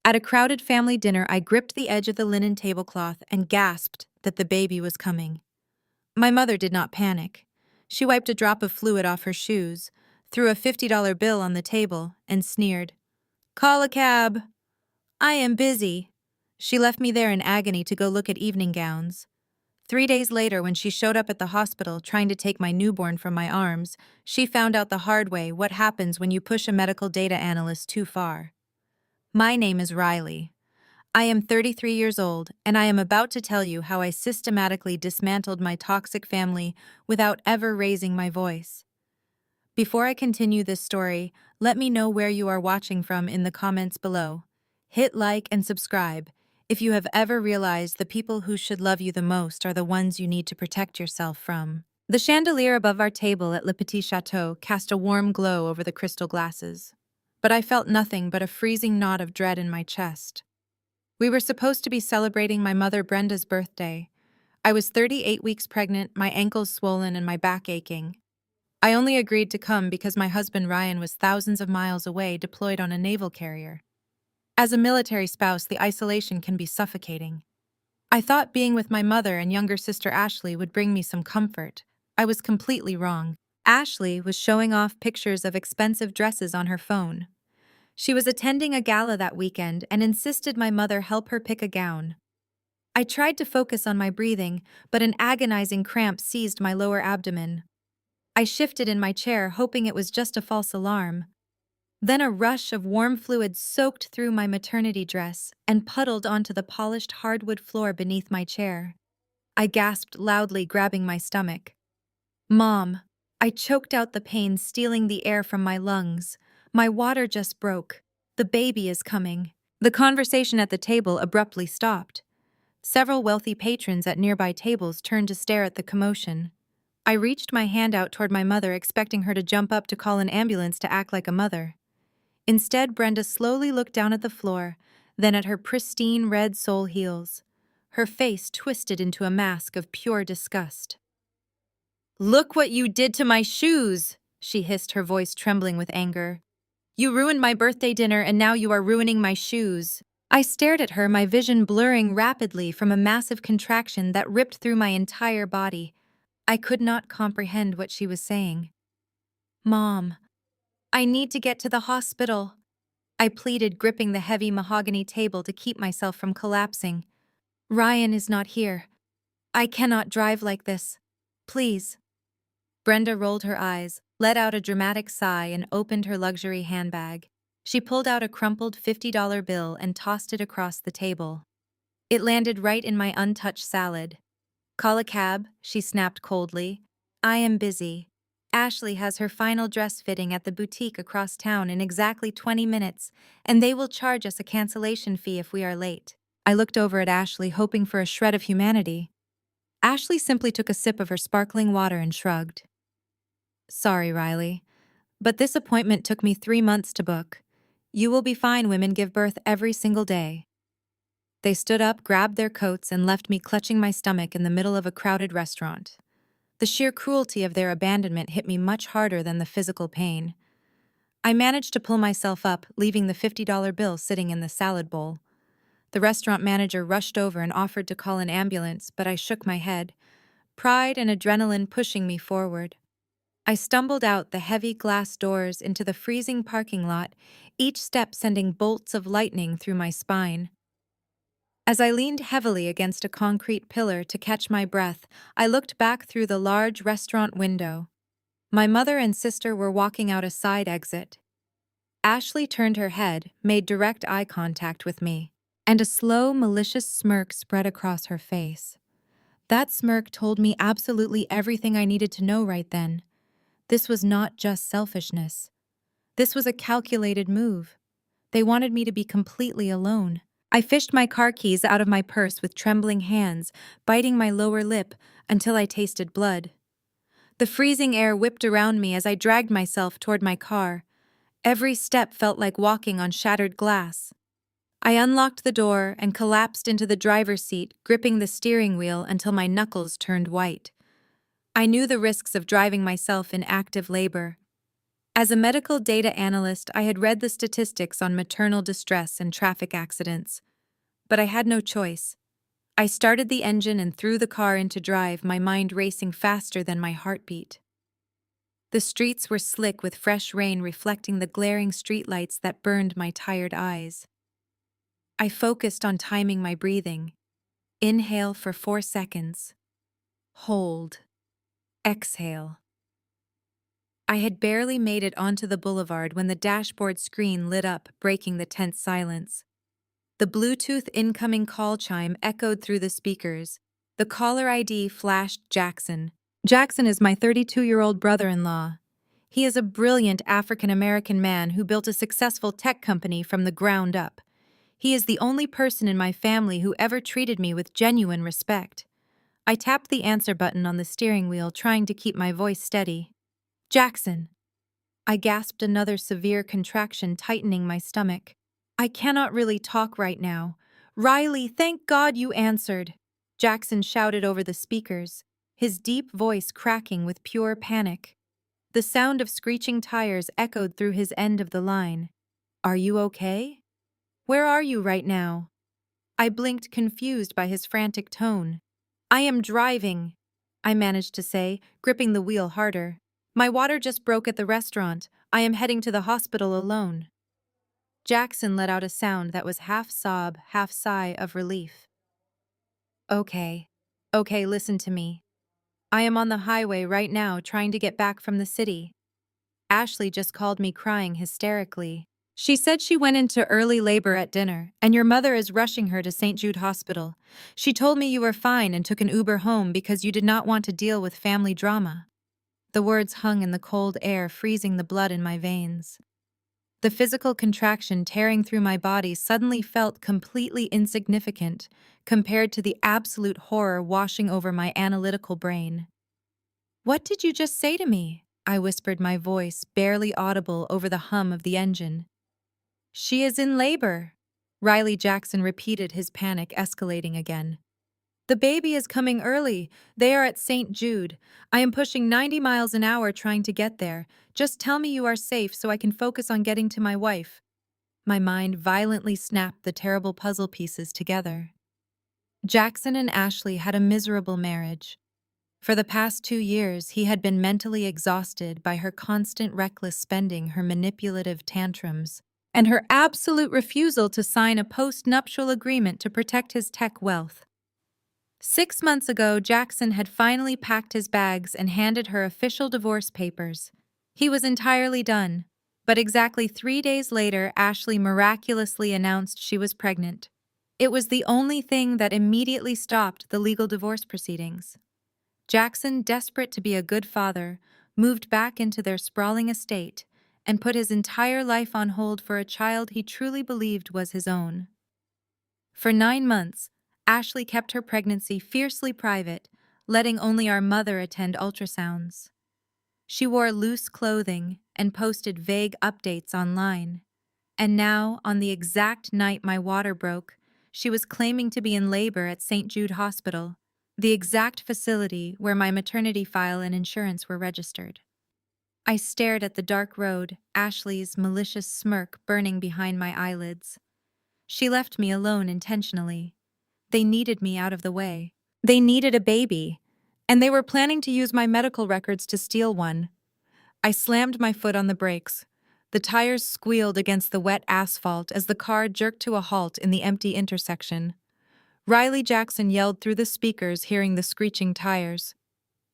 At a crowded family dinner, I gripped the edge of the linen tablecloth and gasped that the baby was coming. My mother did not panic. She wiped a drop of fluid off her shoes, threw a $50 bill on the table, and sneered, "Call a cab." "I am busy." She left me there in agony to go look at evening gowns. 3 days later, when she showed up at the hospital trying to take my newborn from my arms, she found out the hard way what happens when you push a medical data analyst too far. My name is Riley. I am 33 years old, and I am about to tell you how I systematically dismantled my toxic family without ever raising my voice. Before I continue this story, let me know where you are watching from in the comments below. Hit like and subscribe if you have ever realized the people who should love you the most are the ones you need to protect yourself from. The chandelier above our table at Le Petit Chateau cast a warm glow over the crystal glasses, but I felt nothing but a freezing knot of dread in my chest. We were supposed to be celebrating my mother Brenda's birthday. I was 38 weeks pregnant, my ankles swollen and my back aching. I only agreed to come because my husband Ryan was thousands of miles away, deployed on a naval carrier. As a military spouse, the isolation can be suffocating. I thought being with my mother and younger sister Ashley would bring me some comfort. I was completely wrong. Ashley was showing off pictures of expensive dresses on her phone. She was attending a gala that weekend and insisted my mother help her pick a gown. I tried to focus on my breathing, but an agonizing cramp seized my lower abdomen. I shifted in my chair, hoping it was just a false alarm. Then a rush of warm fluid soaked through my maternity dress and puddled onto the polished hardwood floor beneath my chair. I gasped loudly, grabbing my stomach. "Mom!" I choked out the pain, stealing the air from my lungs. "My water just broke. The baby is coming." The conversation at the table abruptly stopped. Several wealthy patrons at nearby tables turned to stare at the commotion. I reached my hand out toward my mother, expecting her to jump up to call an ambulance to act like a mother. Instead, Brenda slowly looked down at the floor, then at her pristine red sole heels. Her face twisted into a mask of pure disgust. "Look what you did to my shoes!" she hissed, her voice trembling with anger. "You ruined my birthday dinner, and now you are ruining my shoes." I stared at her, my vision blurring rapidly from a massive contraction that ripped through my entire body. I could not comprehend what she was saying. "Mom, I need to get to the hospital," I pleaded, gripping the heavy mahogany table to keep myself from collapsing. "Ryan is not here. I cannot drive like this. Please." Brenda rolled her eyes, let out a dramatic sigh, and opened her luxury handbag. She pulled out a crumpled $50 bill and tossed it across the table. It landed right in my untouched salad. "Call a cab," she snapped coldly. "I am busy. Ashley has her final dress fitting at the boutique across town in exactly 20 minutes, and they will charge us a cancellation fee if we are late." I looked over at Ashley, hoping for a shred of humanity. Ashley simply took a sip of her sparkling water and shrugged. "Sorry, Riley, but this appointment took me 3 months to book. You will be fine. Women give birth every single day." They stood up, grabbed their coats, and left me clutching my stomach in the middle of a crowded restaurant. The sheer cruelty of their abandonment hit me much harder than the physical pain. I managed to pull myself up, leaving the $50 bill sitting in the salad bowl. The restaurant manager rushed over and offered to call an ambulance, but I shook my head, pride and adrenaline pushing me forward. I stumbled out the heavy glass doors into the freezing parking lot, each step sending bolts of lightning through my spine. As I leaned heavily against a concrete pillar to catch my breath, I looked back through the large restaurant window. My mother and sister were walking out a side exit. Ashley turned her head, made direct eye contact with me, and a slow, malicious smirk spread across her face. That smirk told me absolutely everything I needed to know right then. This was not just selfishness. This was a calculated move. They wanted me to be completely alone. I fished my car keys out of my purse with trembling hands, biting my lower lip until I tasted blood. The freezing air whipped around me as I dragged myself toward my car. Every step felt like walking on shattered glass. I unlocked the door and collapsed into the driver's seat, gripping the steering wheel until my knuckles turned white. I knew the risks of driving myself in active labor. As a medical data analyst, I had read the statistics on maternal distress and traffic accidents, but I had no choice. I started the engine and threw the car into drive, my mind racing faster than my heartbeat. The streets were slick with fresh rain reflecting the glaring streetlights that burned my tired eyes. I focused on timing my breathing. Inhale for 4 seconds. Hold. Exhale. I had barely made it onto the boulevard when the dashboard screen lit up, breaking the tense silence. The Bluetooth incoming call chime echoed through the speakers. The caller ID flashed Jackson. Jackson is my 32-year-old brother-in-law. He is a brilliant African-American man who built a successful tech company from the ground up. He is the only person in my family who ever treated me with genuine respect. I tapped the answer button on the steering wheel, trying to keep my voice steady. Jackson. I gasped, another severe contraction tightening my stomach. I cannot really talk right now. Riley, thank God you answered. Jackson shouted over the speakers, his deep voice cracking with pure panic. The sound of screeching tires echoed through his end of the line. Are you okay? Where are you right now? I blinked, confused by his frantic tone. I am driving, I managed to say, gripping the wheel harder. My water just broke at the restaurant. I am heading to the hospital alone. Jackson let out a sound that was half sob, half sigh of relief. Okay, listen to me. I am on the highway right now trying to get back from the city. Ashley just called me crying hysterically. She said she went into early labor at dinner, and your mother is rushing her to St. Jude Hospital. She told me you were fine and took an Uber home because you did not want to deal with family drama. The words hung in the cold air, freezing the blood in my veins. The physical contraction tearing through my body suddenly felt completely insignificant compared to the absolute horror washing over my analytical brain. What did you just say to me? I whispered, my voice barely audible over the hum of the engine. She is in labor. Riley Jackson repeated, his panic escalating again. The baby is coming early. They are at St. Jude. I am pushing 90 miles an hour trying to get there. Just tell me you are safe so I can focus on getting to my wife. My mind violently snapped the terrible puzzle pieces together. Jackson and Ashley had a miserable marriage. For the past 2 years, he had been mentally exhausted by her constant reckless spending, her manipulative tantrums, and her absolute refusal to sign a post-nuptial agreement to protect his tech wealth. 6 months ago, Jackson had finally packed his bags and handed her official divorce papers. He was entirely done, but exactly 3 days later, Ashley miraculously announced she was pregnant. It was the only thing that immediately stopped the legal divorce proceedings. Jackson, desperate to be a good father, moved back into their sprawling estate and put his entire life on hold for a child he truly believed was his own. For 9 months, Ashley kept her pregnancy fiercely private, letting only our mother attend ultrasounds. She wore loose clothing and posted vague updates online. And now, on the exact night my water broke, she was claiming to be in labor at St. Jude Hospital, the exact facility where my maternity file and insurance were registered. I stared at the dark road, Ashley's malicious smirk burning behind my eyelids. She left me alone intentionally. They needed me out of the way. They needed a baby, and they were planning to use my medical records to steal one. I slammed my foot on the brakes. The tires squealed against the wet asphalt as the car jerked to a halt in the empty intersection. Riley Jackson yelled through the speakers, hearing the screeching tires.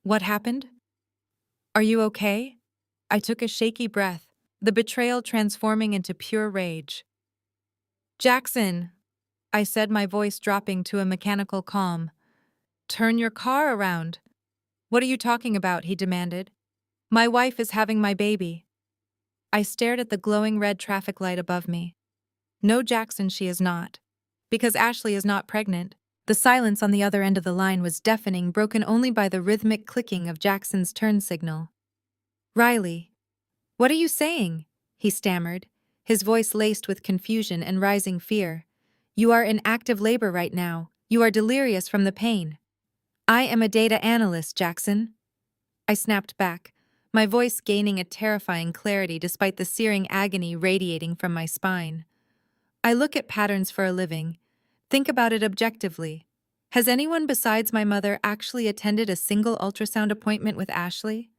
What happened? Are you okay? I took a shaky breath, the betrayal transforming into pure rage. Jackson, I said, my voice dropping to a mechanical calm. Turn your car around. What are you talking about? He demanded. My wife is having my baby. I stared at the glowing red traffic light above me. No, Jackson, she is not. Because Ashley is not pregnant. The silence on the other end of the line was deafening, broken only by the rhythmic clicking of Jackson's turn signal. Riley, what are you saying? He stammered, his voice laced with confusion and rising fear. You are in active labor right now. You are delirious from the pain. I am a data analyst, Jackson. I snapped back, my voice gaining a terrifying clarity despite the searing agony radiating from my spine. I look at patterns for a living. Think about it objectively. Has anyone besides my mother actually attended a single ultrasound appointment with Ashley?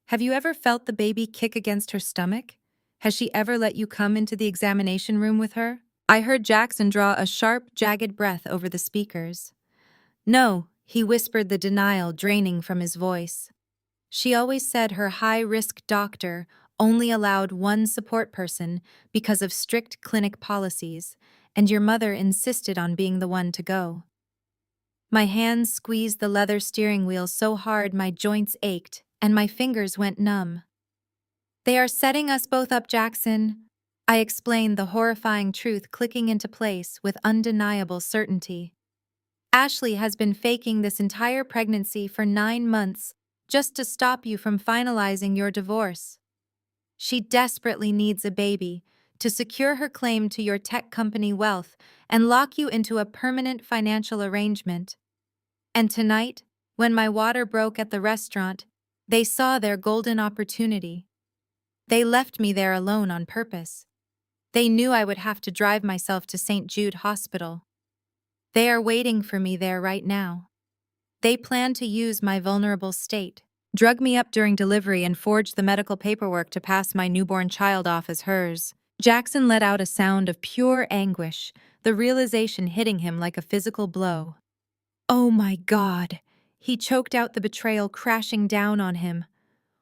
Have you ever felt the baby kick against her stomach? Has she ever let you come into the examination room with her? I heard Jackson draw a sharp, jagged breath over the speakers. No, he whispered, the denial draining from his voice. She always said her high-risk doctor only allowed one support person because of strict clinic policies, and your mother insisted on being the one to go. My hands squeezed the leather steering wheel so hard my joints ached, and my fingers went numb. They are setting us both up, Jackson. I explained, the horrifying truth clicking into place with undeniable certainty. Ashley has been faking this entire pregnancy for 9 months just to stop you from finalizing your divorce. She desperately needs a baby to secure her claim to your tech company wealth and lock you into a permanent financial arrangement. And tonight, when my water broke at the restaurant, they saw their golden opportunity. They left me there alone on purpose. They knew I would have to drive myself to St. Jude Hospital. They are waiting for me there right now. They plan to use my vulnerable state, drug me up during delivery, and forge the medical paperwork to pass my newborn child off as hers. Jackson let out a sound of pure anguish, the realization hitting him like a physical blow. Oh my God! He choked out, the betrayal crashing down on him.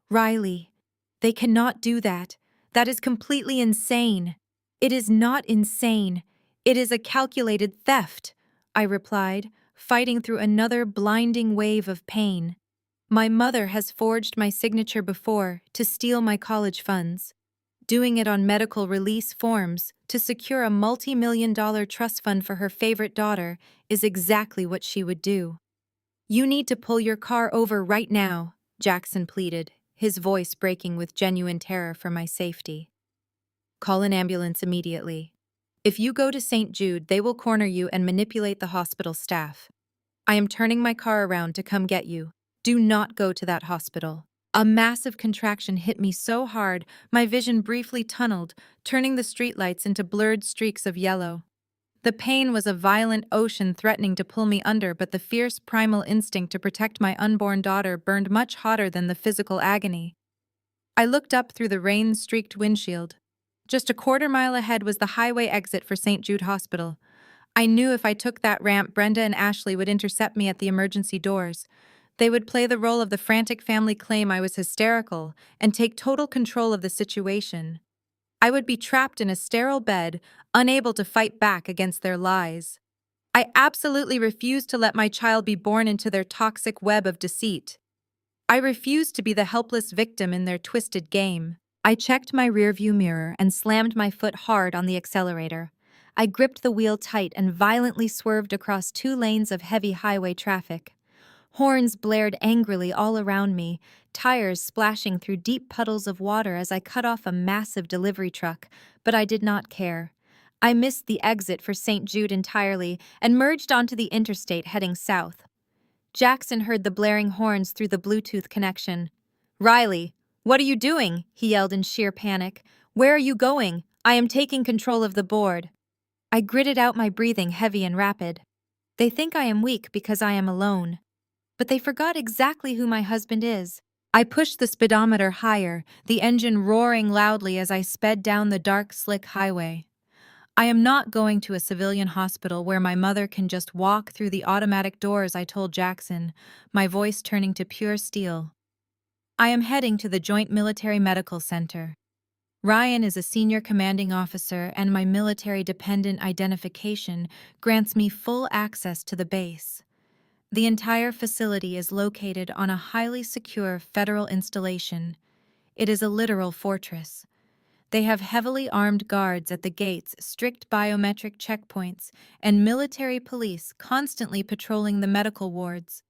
Riley, they cannot do that. That is completely insane. It is not insane. It is a calculated theft, I replied, fighting through another blinding wave of pain. My mother has forged my signature before to steal my college funds. Doing it on medical release forms to secure a multi-million-dollar trust fund for her favorite daughter is exactly what she would do. You need to pull your car over right now, Jackson pleaded, his voice breaking with genuine terror for my safety. Call an ambulance immediately. If you go to St. Jude, they will corner you and manipulate the hospital staff. I am turning my car around to come get you. Do not go to that hospital. A massive contraction hit me so hard, my vision briefly tunneled, turning the streetlights into blurred streaks of yellow. The pain was a violent ocean threatening to pull me under, but the fierce primal instinct to protect my unborn daughter burned much hotter than the physical agony. I looked up through the rain-streaked windshield. Just a quarter-mile ahead was the highway exit for St. Jude Hospital. I knew if I took that ramp, Brenda and Ashley would intercept me at the emergency doors. They would play the role of the frantic family, claim I was hysterical, and take total control of the situation. I would be trapped in a sterile bed, unable to fight back against their lies. I absolutely refused to let my child be born into their toxic web of deceit. I refused to be the helpless victim in their twisted game. I checked my rearview mirror and slammed my foot hard on the accelerator. I gripped the wheel tight and violently swerved across 2 lanes of heavy highway traffic. Horns blared angrily all around me, tires splashing through deep puddles of water as I cut off a massive delivery truck, but I did not care. I missed the exit for St. Jude entirely and merged onto the interstate heading south. Jackson heard the blaring horns through the Bluetooth connection. Riley, what are you doing? He yelled in sheer panic. Where are you going? I am taking control of the board. I gritted out, my breathing heavy and rapid. They think I am weak because I am alone. But they forgot exactly who my husband is. I pushed the speedometer higher, the engine roaring loudly as I sped down the dark, slick highway. I am not going to a civilian hospital where my mother can just walk through the automatic doors, I told Jackson, my voice turning to pure steel. I am heading to the Joint Military Medical Center. Ryan is a senior commanding officer, and my military dependent identification grants me full access to the base. The entire facility is located on a highly secure federal installation. It is a literal fortress. They have heavily armed guards at the gates, strict biometric checkpoints, and military police constantly patrolling the medical wards.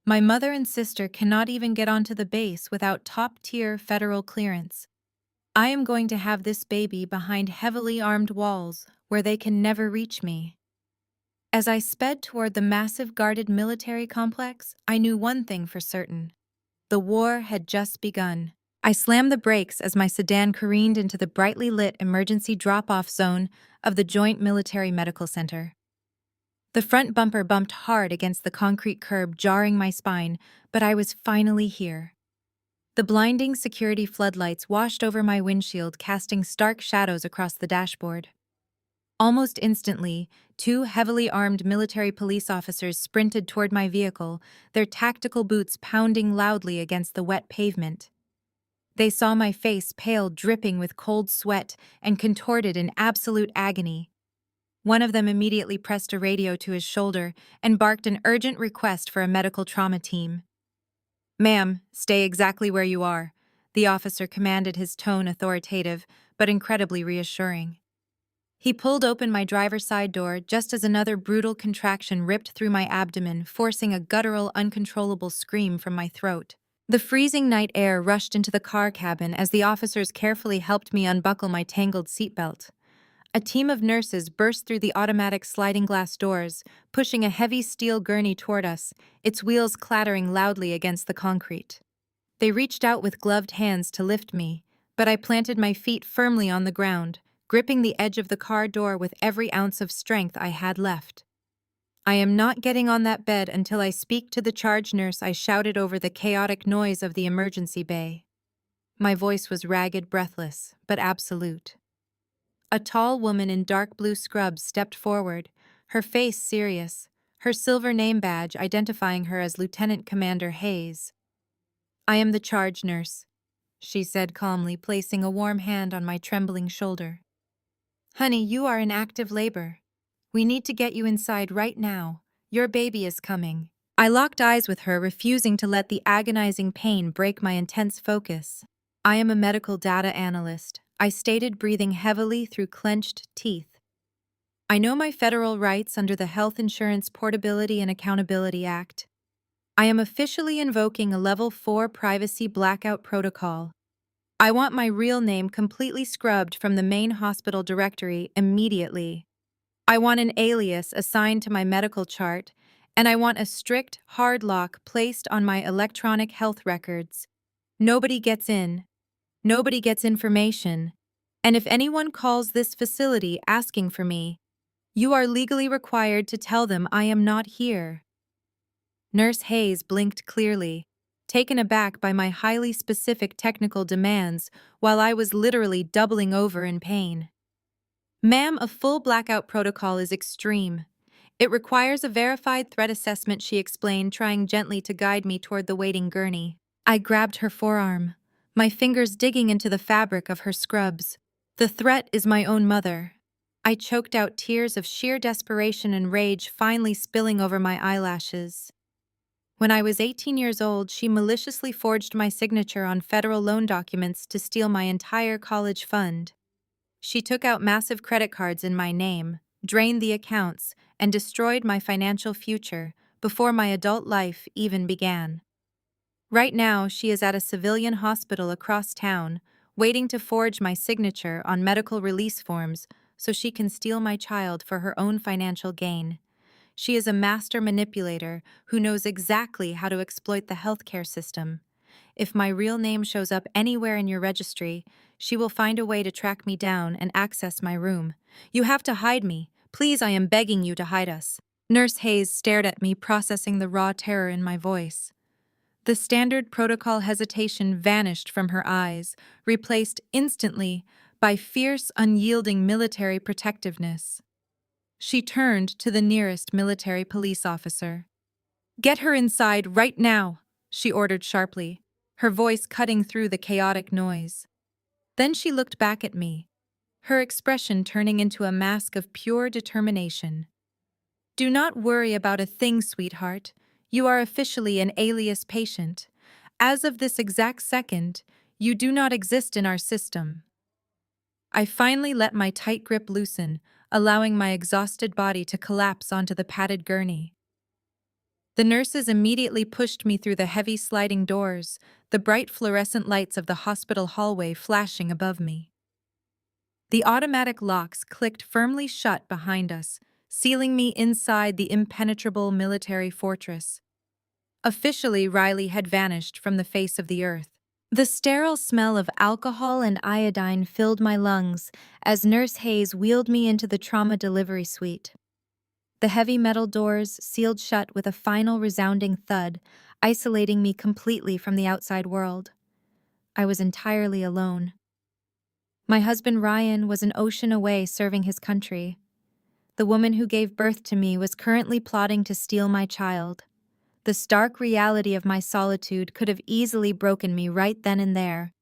My mother and sister cannot even get onto the base without top-tier federal clearance. I am going to have this baby behind heavily armed walls where they can never reach me. As I sped toward the massive guarded military complex, I knew one thing for certain. The war had just begun. I slammed the brakes as my sedan careened into the brightly lit emergency drop-off zone of the Joint Military Medical Center. The front bumper bumped hard against the concrete curb, jarring my spine, but I was finally here. The blinding security floodlights washed over my windshield, casting stark shadows across the dashboard. Almost instantly, two heavily armed military police officers sprinted toward my vehicle, their tactical boots pounding loudly against the wet pavement. They saw my face, pale, dripping with cold sweat, and contorted in absolute agony. One of them immediately pressed a radio to his shoulder and barked an urgent request for a medical trauma team. "Ma'am, stay exactly where you are," the officer commanded, his tone authoritative, but incredibly reassuring. He pulled open my driver's side door just as another brutal contraction ripped through my abdomen, forcing a guttural, uncontrollable scream from my throat. The freezing night air rushed into the car cabin as the officers carefully helped me unbuckle my tangled seatbelt. A team of nurses burst through the automatic sliding glass doors, pushing a heavy steel gurney toward us, its wheels clattering loudly against the concrete. They reached out with gloved hands to lift me, but I planted my feet firmly on the ground, gripping the edge of the car door with every ounce of strength I had left. "I am not getting on that bed until I speak to the charge nurse," I shouted over the chaotic noise of the emergency bay. My voice was ragged, breathless, but absolute. A tall woman in dark blue scrubs stepped forward, her face serious, her silver name badge identifying her as Lieutenant Commander Hayes. "I am the charge nurse," she said calmly, placing a warm hand on my trembling shoulder. "Honey, you are in active labor. We need to get you inside right now. Your baby is coming." I locked eyes with her, refusing to let the agonizing pain break my intense focus. "I am a medical data analyst," I stated, breathing heavily through clenched teeth. "I know my federal rights under the Health Insurance Portability and Accountability Act. I am officially invoking a Level 4 privacy blackout protocol. I want my real name completely scrubbed from the main hospital directory immediately. I want an alias assigned to my medical chart, and I want a strict, hard lock placed on my electronic health records. Nobody gets in. Nobody gets information. And if anyone calls this facility asking for me, you are legally required to tell them I am not here." Nurse Hayes blinked clearly, taken aback by my highly specific technical demands while I was literally doubling over in pain. "Ma'am, a full blackout protocol is extreme. It requires a verified threat assessment," she explained, trying gently to guide me toward the waiting gurney. I grabbed her forearm, my fingers digging into the fabric of her scrubs. "The threat is my own mother." I choked out, tears of sheer desperation and rage finally spilling over my eyelashes. "When I was 18 years old, she maliciously forged my signature on federal loan documents to steal my entire college fund. She took out massive credit cards in my name, drained the accounts, and destroyed my financial future before my adult life even began. Right now, she is at a civilian hospital across town, waiting to forge my signature on medical release forms so she can steal my child for her own financial gain. She is a master manipulator who knows exactly how to exploit the healthcare system. If my real name shows up anywhere in your registry, she will find a way to track me down and access my room. You have to hide me. Please, I am begging you to hide us." Nurse Hayes stared at me, processing the raw terror in my voice. The standard protocol hesitation vanished from her eyes, replaced instantly by fierce, unyielding military protectiveness. She turned to the nearest military police officer. "Get her inside right now," she ordered sharply, her voice cutting through the chaotic noise. Then she looked back at me, her expression turning into a mask of pure determination. "Do not worry about a thing, sweetheart. You are officially an alias patient. As of this exact second, you do not exist in our system." I finally let my tight grip loosen, allowing my exhausted body to collapse onto the padded gurney. The nurses immediately pushed me through the heavy sliding doors, the bright fluorescent lights of the hospital hallway flashing above me. The automatic locks clicked firmly shut behind us, sealing me inside the impenetrable military fortress. Officially, Riley had vanished from the face of the earth. The sterile smell of alcohol and iodine filled my lungs as Nurse Hayes wheeled me into the trauma delivery suite. The heavy metal doors sealed shut with a final resounding thud, isolating me completely from the outside world. I was entirely alone. My husband Ryan was an ocean away serving his country. The woman who gave birth to me was currently plotting to steal my child. The stark reality of my solitude could have easily broken me right then and there.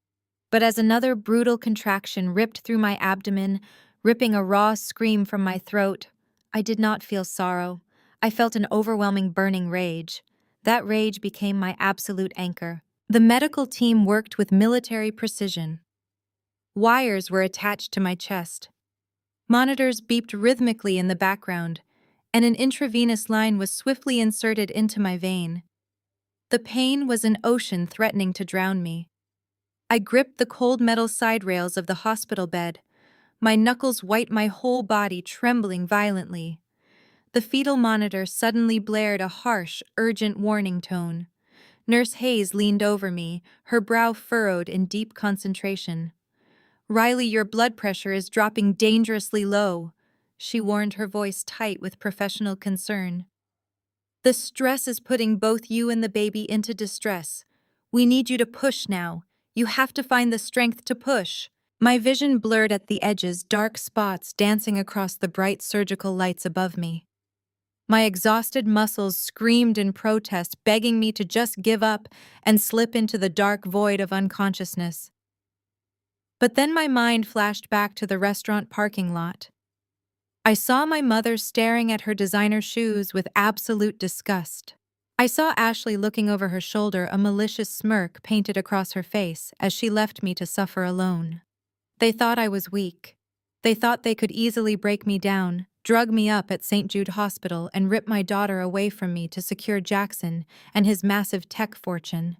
But as another brutal contraction ripped through my abdomen, ripping a raw scream from my throat, I did not feel sorrow. I felt an overwhelming burning rage. That rage became my absolute anchor. The medical team worked with military precision. Wires were attached to my chest. Monitors beeped rhythmically in the background, and an intravenous line was swiftly inserted into my vein. The pain was an ocean threatening to drown me. I gripped the cold metal side rails of the hospital bed, my knuckles white, my whole body trembling violently. The fetal monitor suddenly blared a harsh, urgent warning tone. Nurse Hayes leaned over me, her brow furrowed in deep concentration. "Riley, your blood pressure is dropping dangerously low," she warned, her voice tight with professional concern. "The stress is putting both you and the baby into distress. We need you to push now. You have to find the strength to push." My vision blurred at the edges, dark spots dancing across the bright surgical lights above me. My exhausted muscles screamed in protest, begging me to just give up and slip into the dark void of unconsciousness. But then my mind flashed back to the restaurant parking lot. I saw my mother staring at her designer shoes with absolute disgust. I saw Ashley looking over her shoulder, a malicious smirk painted across her face as she left me to suffer alone. They thought I was weak. They thought they could easily break me down, drug me up at St. Jude Hospital, and rip my daughter away from me to secure Jackson and his massive tech fortune.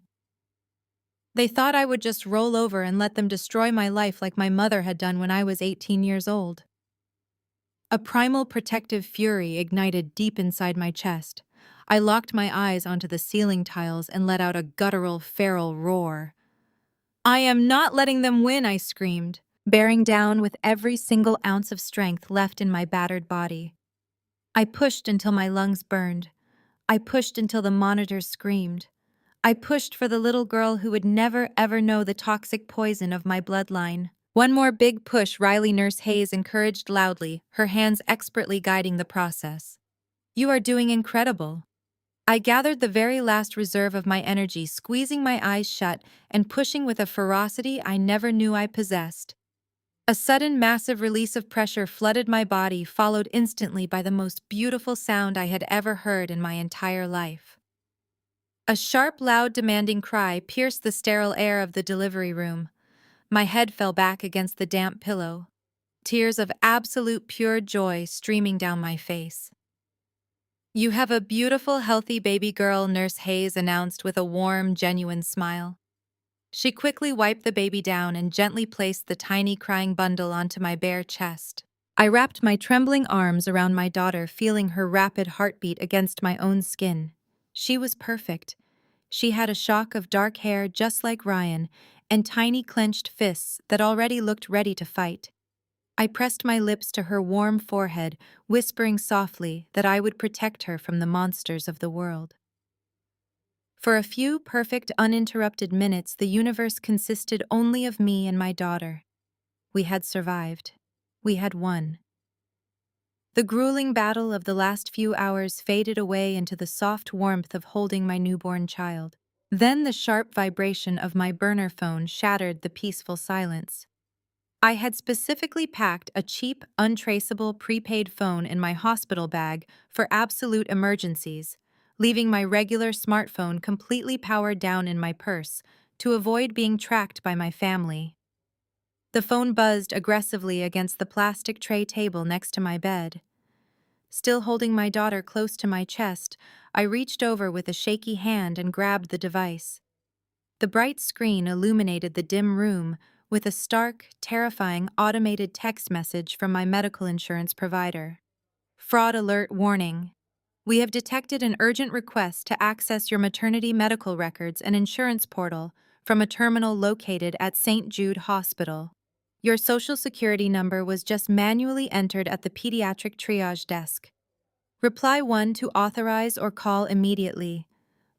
They thought I would just roll over and let them destroy my life like my mother had done when I was 18 years old. A primal protective fury ignited deep inside my chest. I locked my eyes onto the ceiling tiles and let out a guttural, feral roar. "I am not letting them win," I screamed, bearing down with every single ounce of strength left in my battered body. I pushed until my lungs burned. I pushed until the monitors screamed. I pushed for the little girl who would never ever know the toxic poison of my bloodline. "One more big push," Riley Nurse Hayes encouraged loudly, her hands expertly guiding the process. "You are doing incredible." I gathered the very last reserve of my energy, squeezing my eyes shut and pushing with a ferocity I never knew I possessed. A sudden massive release of pressure flooded my body, followed instantly by the most beautiful sound I had ever heard in my entire life. A sharp, loud, demanding cry pierced the sterile air of the delivery room. My head fell back against the damp pillow, tears of absolute pure joy streaming down my face. "You have a beautiful, healthy baby girl," Nurse Hayes announced with a warm, genuine smile. She quickly wiped the baby down and gently placed the tiny crying bundle onto my bare chest. I wrapped my trembling arms around my daughter, feeling her rapid heartbeat against my own skin. She was perfect. She had a shock of dark hair just like Ryan, and tiny clenched fists that already looked ready to fight. I pressed my lips to her warm forehead, whispering softly that I would protect her from the monsters of the world. For a few perfect, uninterrupted minutes, the universe consisted only of me and my daughter. We had survived. We had won. The grueling battle of the last few hours faded away into the soft warmth of holding my newborn child. Then the sharp vibration of my burner phone shattered the peaceful silence. I had specifically packed a cheap, untraceable prepaid phone in my hospital bag for absolute emergencies, leaving my regular smartphone completely powered down in my purse to avoid being tracked by my family. The phone buzzed aggressively against the plastic tray table next to my bed. Still holding my daughter close to my chest, I reached over with a shaky hand and grabbed the device. The bright screen illuminated the dim room with a stark, terrifying automated text message from my medical insurance provider. "Fraud alert warning. We have detected an urgent request to access your maternity medical records and insurance portal from a terminal located at St. Jude Hospital. Your social security number was just manually entered at the pediatric triage desk. Reply 1 to authorize or call immediately.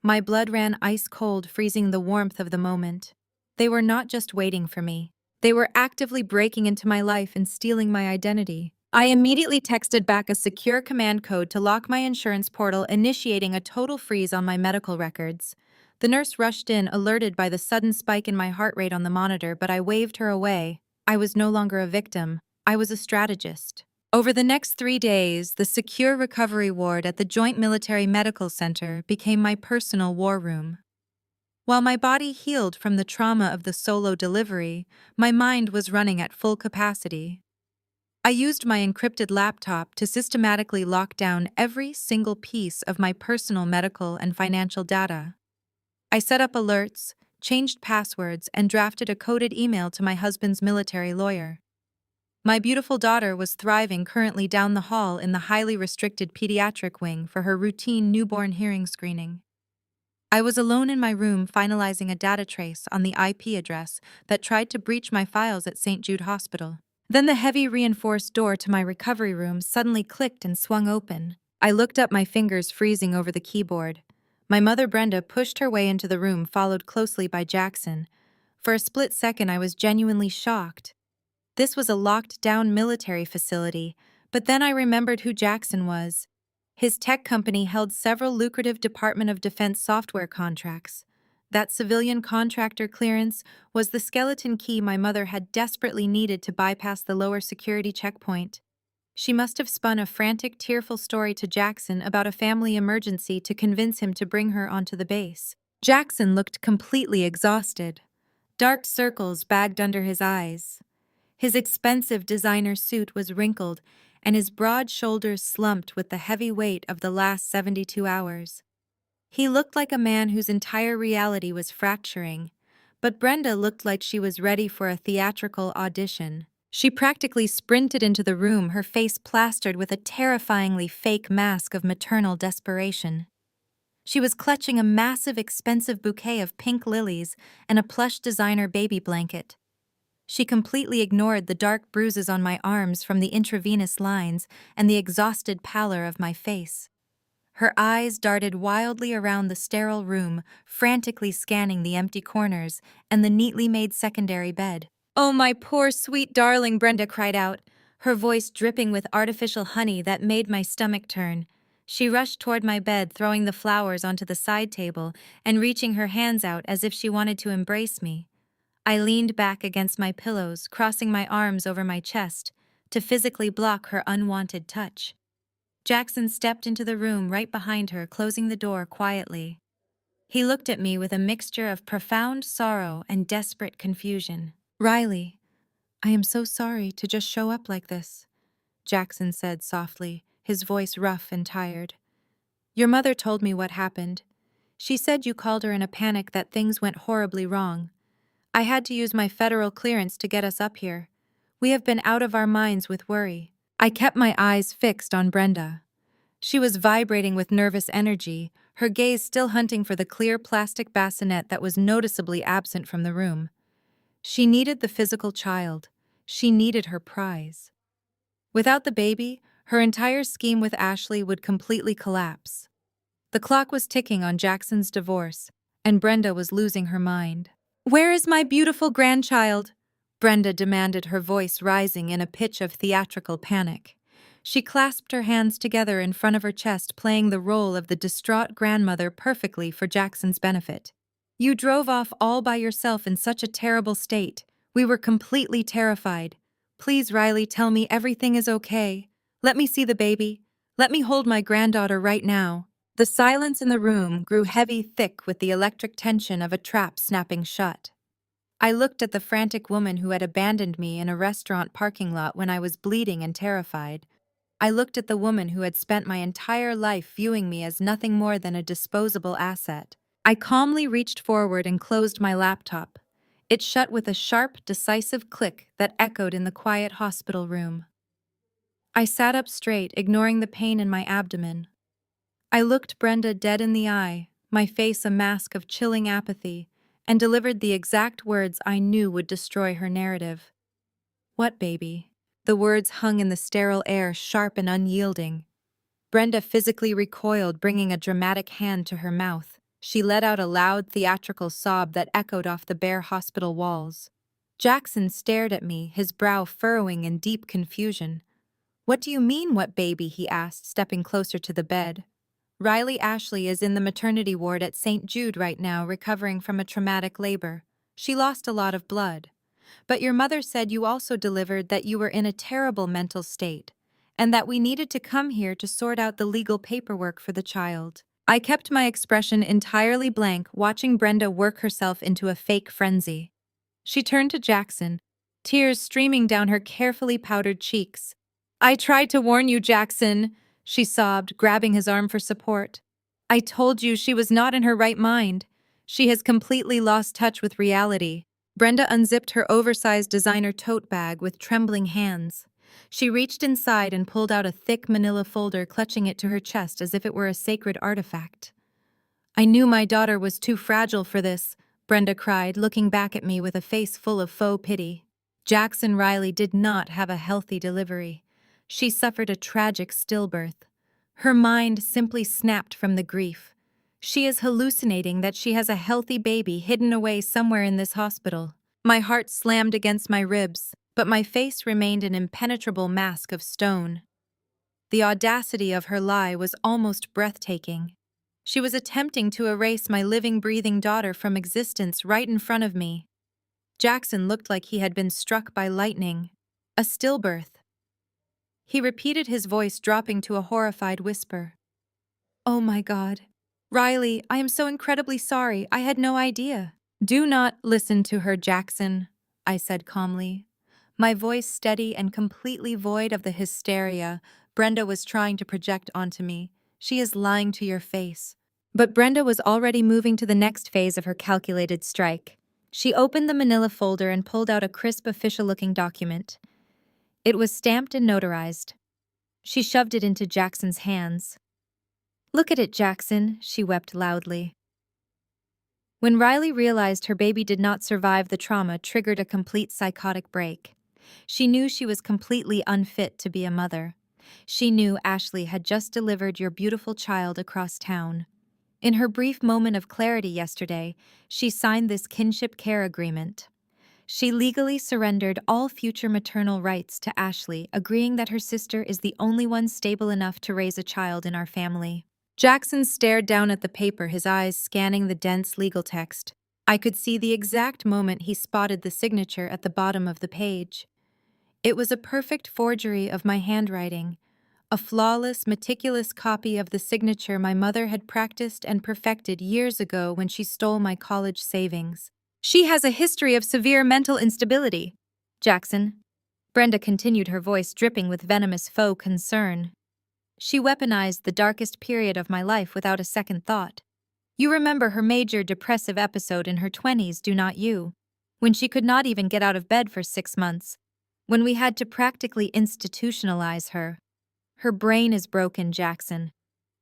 My blood ran ice cold, freezing the warmth of the moment. They were not just waiting for me. They were actively breaking into my life and stealing my identity. I immediately texted back a secure command code to lock my insurance portal, initiating a total freeze on my medical records. The nurse rushed in, alerted by the sudden spike in my heart rate on the monitor, but I waved her away. I was no longer a victim. I was a strategist. Over the next 3 days, the secure recovery ward at the Joint Military Medical Center became my personal war room. While my body healed from the trauma of the solo delivery, my mind was running at full capacity. I used my encrypted laptop to systematically lock down every single piece of my personal medical and financial data. I set up alerts, changed passwords, and drafted a coded email to my husband's military lawyer. My beautiful daughter was thriving currently down the hall in the highly restricted pediatric wing for her routine newborn hearing screening. I was alone in my room finalizing a data trace on the IP address that tried to breach my files at St. Jude Hospital. Then the heavy reinforced door to my recovery room suddenly clicked and swung open. I looked up, my fingers freezing over the keyboard. My mother Brenda pushed her way into the room, followed closely by Jackson. For a split second I was genuinely shocked. This was a locked-down military facility, but then I remembered who Jackson was. His tech company held several lucrative Department of Defense software contracts. That civilian contractor clearance was the skeleton key my mother had desperately needed to bypass the lower security checkpoint. She must have spun a frantic, tearful story to Jackson about a family emergency to convince him to bring her onto the base. Jackson looked completely exhausted. Dark circles bagged under his eyes. His expensive designer suit was wrinkled, and his broad shoulders slumped with the heavy weight of the last 72 hours. He looked like a man whose entire reality was fracturing, but Brenda looked like she was ready for a theatrical audition. She practically sprinted into the room, her face plastered with a terrifyingly fake mask of maternal desperation. She was clutching a massive, expensive bouquet of pink lilies and a plush designer baby blanket. She completely ignored the dark bruises on my arms from the intravenous lines and the exhausted pallor of my face. Her eyes darted wildly around the sterile room, frantically scanning the empty corners and the neatly made secondary bed. "Oh, my poor, sweet darling," Brenda cried out, her voice dripping with artificial honey that made my stomach turn. She rushed toward my bed, throwing the flowers onto the side table and reaching her hands out as if she wanted to embrace me. I leaned back against my pillows, crossing my arms over my chest to physically block her unwanted touch. Jackson stepped into the room right behind her, closing the door quietly. He looked at me with a mixture of profound sorrow and desperate confusion. "Riley, I am so sorry to just show up like this," Jackson said softly, his voice rough and tired. "Your mother told me what happened. She said you called her in a panic, that things went horribly wrong. I had to use my federal clearance to get us up here. We have been out of our minds with worry." I kept my eyes fixed on Brenda. She was vibrating with nervous energy, her gaze still hunting for the clear plastic bassinet that was noticeably absent from the room. She needed the physical child. She needed her prize. Without the baby, her entire scheme with Ashley would completely collapse. The clock was ticking on Jackson's divorce, and Brenda was losing her mind. "Where is my beautiful grandchild?" Brenda demanded, her voice rising in a pitch of theatrical panic. She clasped her hands together in front of her chest, playing the role of the distraught grandmother perfectly for Jackson's benefit. "You drove off all by yourself in such a terrible state. We were completely terrified. Please, Riley, tell me everything is okay. Let me see the baby. Let me hold my granddaughter right now." The silence in the room grew heavy, thick with the electric tension of a trap snapping shut. I looked at the frantic woman who had abandoned me in a restaurant parking lot when I was bleeding and terrified. I looked at the woman who had spent my entire life viewing me as nothing more than a disposable asset. I calmly reached forward and closed my laptop. It shut with a sharp, decisive click that echoed in the quiet hospital room. I sat up straight, ignoring the pain in my abdomen. I looked Brenda dead in the eye, my face a mask of chilling apathy, and delivered the exact words I knew would destroy her narrative. "What baby?" The words hung in the sterile air, sharp and unyielding. Brenda physically recoiled, bringing a dramatic hand to her mouth. She let out a loud, theatrical sob that echoed off the bare hospital walls. Jackson stared at me, his brow furrowing in deep confusion. "What do you mean, what baby?" he asked, stepping closer to the bed. "Riley Ashley is in the maternity ward at St. Jude right now, recovering from a traumatic labor. She lost a lot of blood. But your mother said you also delivered that you were in a terrible mental state, and that we needed to come here to sort out the legal paperwork for the child." I kept my expression entirely blank, watching Brenda work herself into a fake frenzy. She turned to Jackson, tears streaming down her carefully powdered cheeks. "I tried to warn you, Jackson," she sobbed, grabbing his arm for support. "I told you she was not in her right mind. She has completely lost touch with reality." Brenda unzipped her oversized designer tote bag with trembling hands. She reached inside and pulled out a thick manila folder, clutching it to her chest as if it were a sacred artifact. "I knew my daughter was too fragile for this," Brenda cried, looking back at me with a face full of faux pity. Jackson Riley did not have a healthy delivery. She suffered a tragic stillbirth. Her mind simply snapped from the grief. She is hallucinating that she has a healthy baby hidden away somewhere in this hospital. My heart slammed against my ribs, but my face remained an impenetrable mask of stone. The audacity of her lie was almost breathtaking. She was attempting to erase my living, breathing daughter from existence right in front of me. Jackson looked like he had been struck by lightning. "A stillbirth." He repeated, his voice dropping to a horrified whisper. "Oh my God. Riley, I am so incredibly sorry. I had no idea." "Do not listen to her, Jackson," I said calmly, my voice steady and completely void of the hysteria Brenda was trying to project onto me. "She is lying to your face." But Brenda was already moving to the next phase of her calculated strike. She opened the manila folder and pulled out a crisp, official-looking document. It was stamped and notarized. She shoved it into Jackson's hands. "Look at it, Jackson," she wept loudly. When Riley realized her baby did not survive, the trauma triggered a complete psychotic break. She knew she was completely unfit to be a mother. She knew Ashley had just delivered your beautiful child across town. In her brief moment of clarity yesterday, she signed this kinship care agreement. She legally surrendered all future maternal rights to Ashley, agreeing that her sister is the only one stable enough to raise a child in our family. Jackson stared down at the paper, his eyes scanning the dense legal text. I could see the exact moment he spotted the signature at the bottom of the page. It was a perfect forgery of my handwriting, a flawless, meticulous copy of the signature my mother had practiced and perfected years ago when she stole my college savings. "She has a history of severe mental instability, Jackson." Brenda continued, her voice dripping with venomous faux concern. "She weaponized the darkest period of my life without a second thought. You remember her major depressive episode in her 20s, do not you? When she could not even get out of bed for 6 months. When we had to practically institutionalize her. Her brain is broken, Jackson.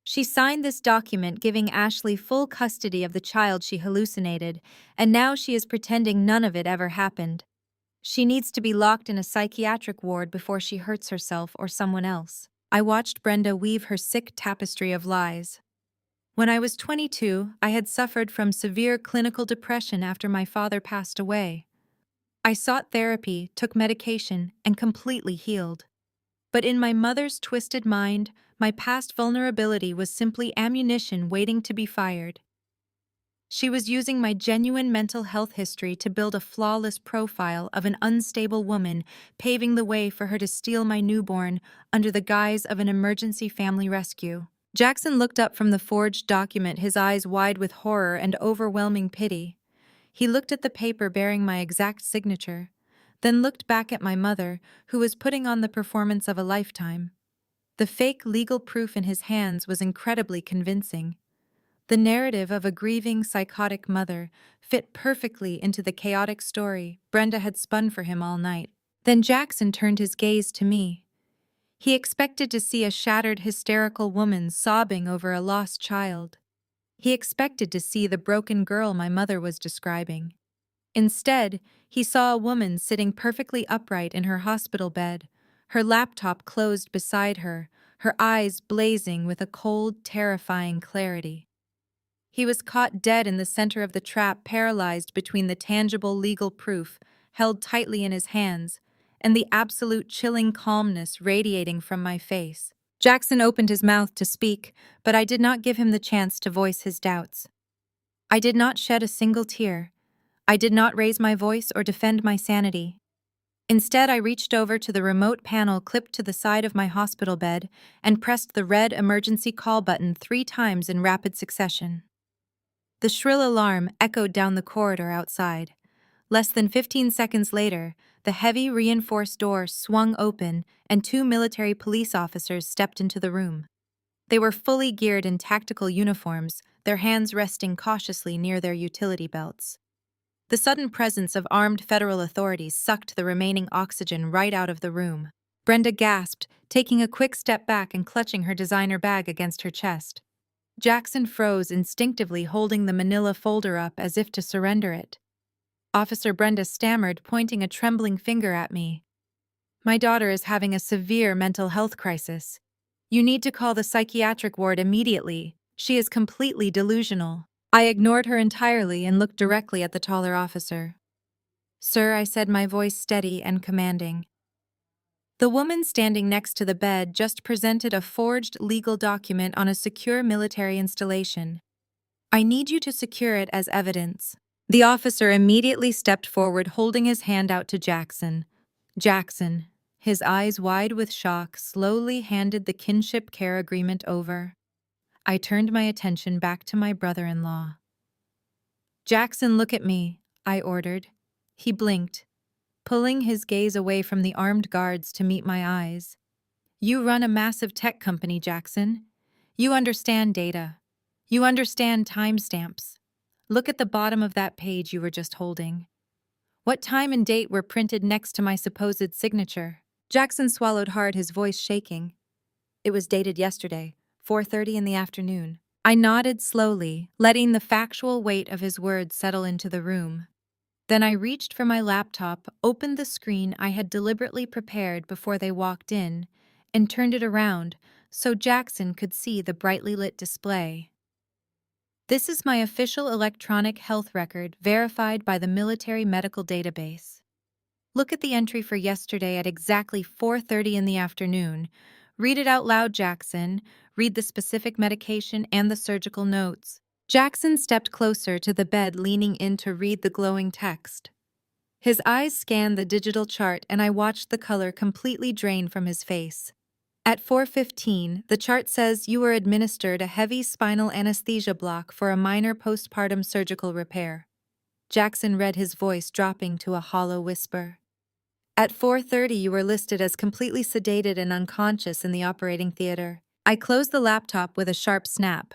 She signed this document giving Ashley full custody of the child she hallucinated, and now she is pretending none of it ever happened. She needs to be locked in a psychiatric ward before she hurts herself or someone else." I watched Brenda weave her sick tapestry of lies. When I was 22, I had suffered from severe clinical depression after my father passed away. I sought therapy, took medication, and completely healed. But in my mother's twisted mind, my past vulnerability was simply ammunition waiting to be fired. She was using my genuine mental health history to build a flawless profile of an unstable woman, paving the way for her to steal my newborn under the guise of an emergency family rescue. Jackson looked up from the forged document, his eyes wide with horror and overwhelming pity. He looked at the paper bearing my exact signature, then looked back at my mother, who was putting on the performance of a lifetime. The fake legal proof in his hands was incredibly convincing. The narrative of a grieving, psychotic mother fit perfectly into the chaotic story Brenda had spun for him all night. Then Jackson turned his gaze to me. He expected to see a shattered, hysterical woman sobbing over a lost child. He expected to see the broken girl my mother was describing. Instead, he saw a woman sitting perfectly upright in her hospital bed, her laptop closed beside her, her eyes blazing with a cold, terrifying clarity. He was caught dead in the center of the trap, paralyzed between the tangible legal proof held tightly in his hands and the absolute chilling calmness radiating from my face. Jackson opened his mouth to speak, but I did not give him the chance to voice his doubts. I did not shed a single tear. I did not raise my voice or defend my sanity. Instead, I reached over to the remote panel clipped to the side of my hospital bed and pressed the red emergency call button 3 times in rapid succession. The shrill alarm echoed down the corridor outside. Less than 15 seconds later, the heavy reinforced door swung open and 2 military police officers stepped into the room. They were fully geared in tactical uniforms, their hands resting cautiously near their utility belts. The sudden presence of armed federal authorities sucked the remaining oxygen right out of the room. Brenda gasped, taking a quick step back and clutching her designer bag against her chest. Jackson froze, instinctively holding the manila folder up as if to surrender it. Officer Brenda stammered, pointing a trembling finger at me. "My daughter is having a severe mental health crisis. You need to call the psychiatric ward immediately. She is completely delusional." I ignored her entirely and looked directly at the taller officer. "Sir," I said, my voice steady and commanding. The woman standing next to the bed just presented a forged legal document on a secure military installation. "I need you to secure it as evidence." The officer immediately stepped forward, holding his hand out to Jackson. Jackson, his eyes wide with shock, slowly handed the kinship care agreement over. I turned my attention back to my brother-in-law. "Jackson, look at me," I ordered. He blinked, pulling his gaze away from the armed guards to meet my eyes. "You run a massive tech company, Jackson. You understand data. You understand timestamps. Look at the bottom of that page you were just holding. What time and date were printed next to my supposed signature?" Jackson swallowed hard, his voice shaking. "It was dated yesterday, 4:30 in the afternoon." I nodded slowly, letting the factual weight of his words settle into the room. Then I reached for my laptop, opened the screen I had deliberately prepared before they walked in, and turned it around so Jackson could see the brightly lit display. "This is my official electronic health record verified by the military medical database. Look at the entry for yesterday at exactly 4:30 in the afternoon. Read it out loud, Jackson. Read the specific medication and the surgical notes." Jackson stepped closer to the bed, leaning in to read the glowing text. His eyes scanned the digital chart, and I watched the color completely drain from his face. At 4:15, the chart says you were administered a heavy spinal anesthesia block for a minor postpartum surgical repair. Jackson read, his voice dropping to a hollow whisper. At 4:30, you were listed as completely sedated and unconscious in the operating theater. I closed the laptop with a sharp snap.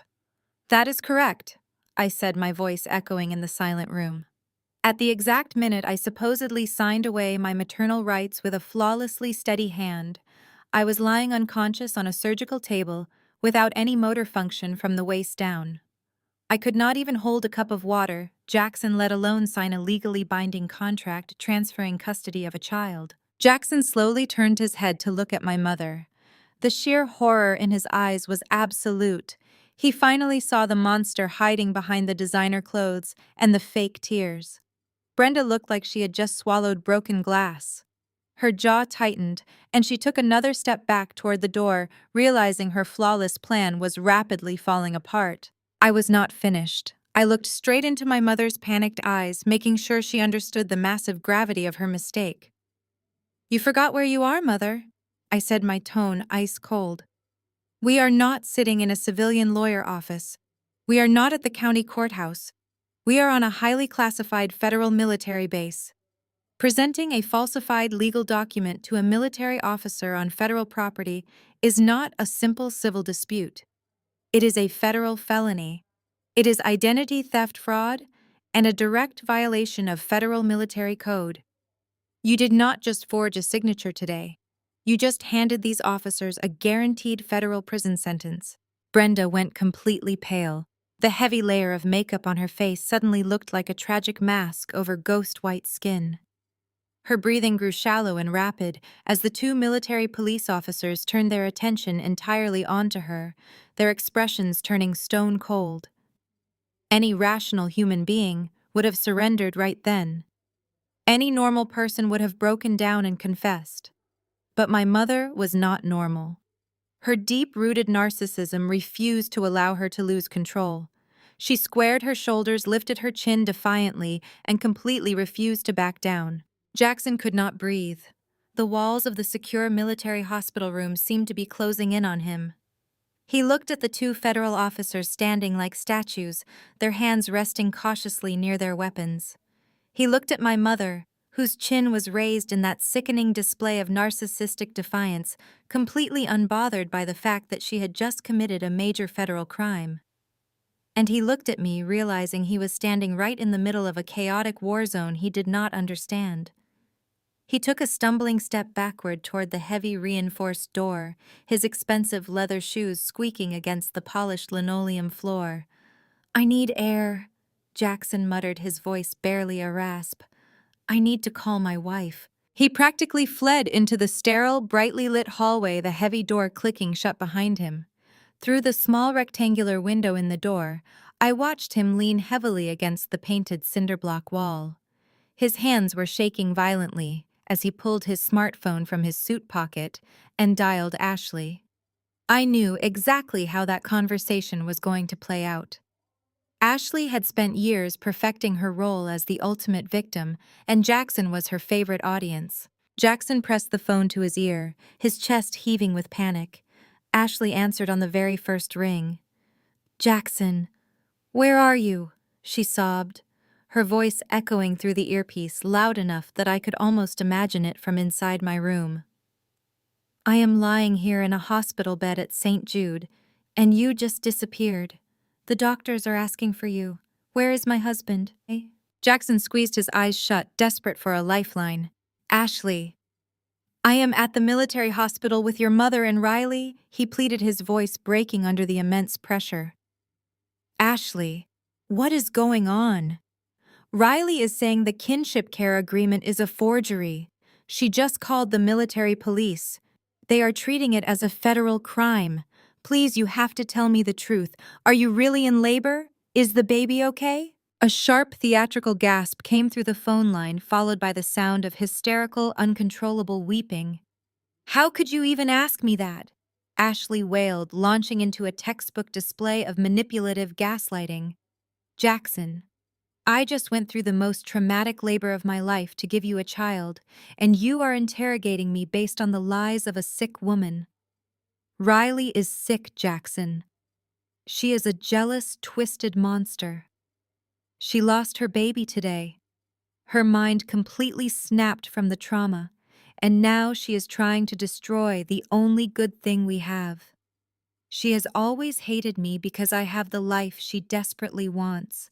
"That is correct," I said, my voice echoing in the silent room. At the exact minute I supposedly signed away my maternal rights with a flawlessly steady hand, I was lying unconscious on a surgical table without any motor function from the waist down. I could not even hold a cup of water, Jackson, let alone sign a legally binding contract transferring custody of a child. Jackson slowly turned his head to look at my mother. The sheer horror in his eyes was absolute. He finally saw the monster hiding behind the designer clothes and the fake tears. Brenda looked like she had just swallowed broken glass. Her jaw tightened, and she took another step back toward the door, realizing her flawless plan was rapidly falling apart. I was not finished. I looked straight into my mother's panicked eyes, making sure she understood the massive gravity of her mistake. "You forgot where you are, Mother," I said, my tone ice cold. "We are not sitting in a civilian lawyer office. We are not at the county courthouse. We are on a highly classified federal military base. Presenting a falsified legal document to a military officer on federal property is not a simple civil dispute. It is a federal felony. It is identity theft fraud and a direct violation of federal military code. You did not just forge a signature today. You just handed these officers a guaranteed federal prison sentence." Brenda went completely pale. The heavy layer of makeup on her face suddenly looked like a tragic mask over ghost-white skin. Her breathing grew shallow and rapid as the two military police officers turned their attention entirely onto her, their expressions turning stone cold. Any rational human being would have surrendered right then. Any normal person would have broken down and confessed. But my mother was not normal. Her deep-rooted narcissism refused to allow her to lose control. She squared her shoulders, lifted her chin defiantly, and completely refused to back down. Jackson could not breathe. The walls of the secure military hospital room seemed to be closing in on him. He looked at the two federal officers standing like statues, their hands resting cautiously near their weapons. He looked at my mother, whose chin was raised in that sickening display of narcissistic defiance, completely unbothered by the fact that she had just committed a major federal crime. And he looked at me, realizing he was standing right in the middle of a chaotic war zone he did not understand. He took a stumbling step backward toward the heavy reinforced door, his expensive leather shoes squeaking against the polished linoleum floor. "I need air," Jackson muttered, his voice barely a rasp. "I need to call my wife." He practically fled into the sterile, brightly lit hallway, the heavy door clicking shut behind him. Through the small rectangular window in the door, I watched him lean heavily against the painted cinderblock wall. His hands were shaking violently as he pulled his smartphone from his suit pocket and dialed Ashley. I knew exactly how that conversation was going to play out. Ashley had spent years perfecting her role as the ultimate victim, and Jackson was her favorite audience. Jackson pressed the phone to his ear, his chest heaving with panic. Ashley answered on the very first ring. "Jackson, where are you?" she sobbed, her voice echoing through the earpiece loud enough that I could almost imagine it from inside my room. "I am lying here in a hospital bed at St. Jude, and you just disappeared. The doctors are asking for you. Where is my husband?" Jackson squeezed his eyes shut, desperate for a lifeline. "Ashley, I am at the military hospital with your mother and Riley," he pleaded, his voice breaking under the immense pressure. "Ashley, what is going on? Riley is saying the kinship care agreement is a forgery. She just called the military police. They are treating it as a federal crime. Please, you have to tell me the truth. Are you really in labor? Is the baby okay?" A sharp, theatrical gasp came through the phone line, followed by the sound of hysterical, uncontrollable weeping. "How could you even ask me that?" Ashley wailed, launching into a textbook display of manipulative gaslighting. "Jackson, I just went through the most traumatic labor of my life to give you a child, and you are interrogating me based on the lies of a sick woman. Riley is sick, Jackson. She is a jealous, twisted monster. She lost her baby today. Her mind completely snapped from the trauma, and now she is trying to destroy the only good thing we have. She has always hated me because I have the life she desperately wants.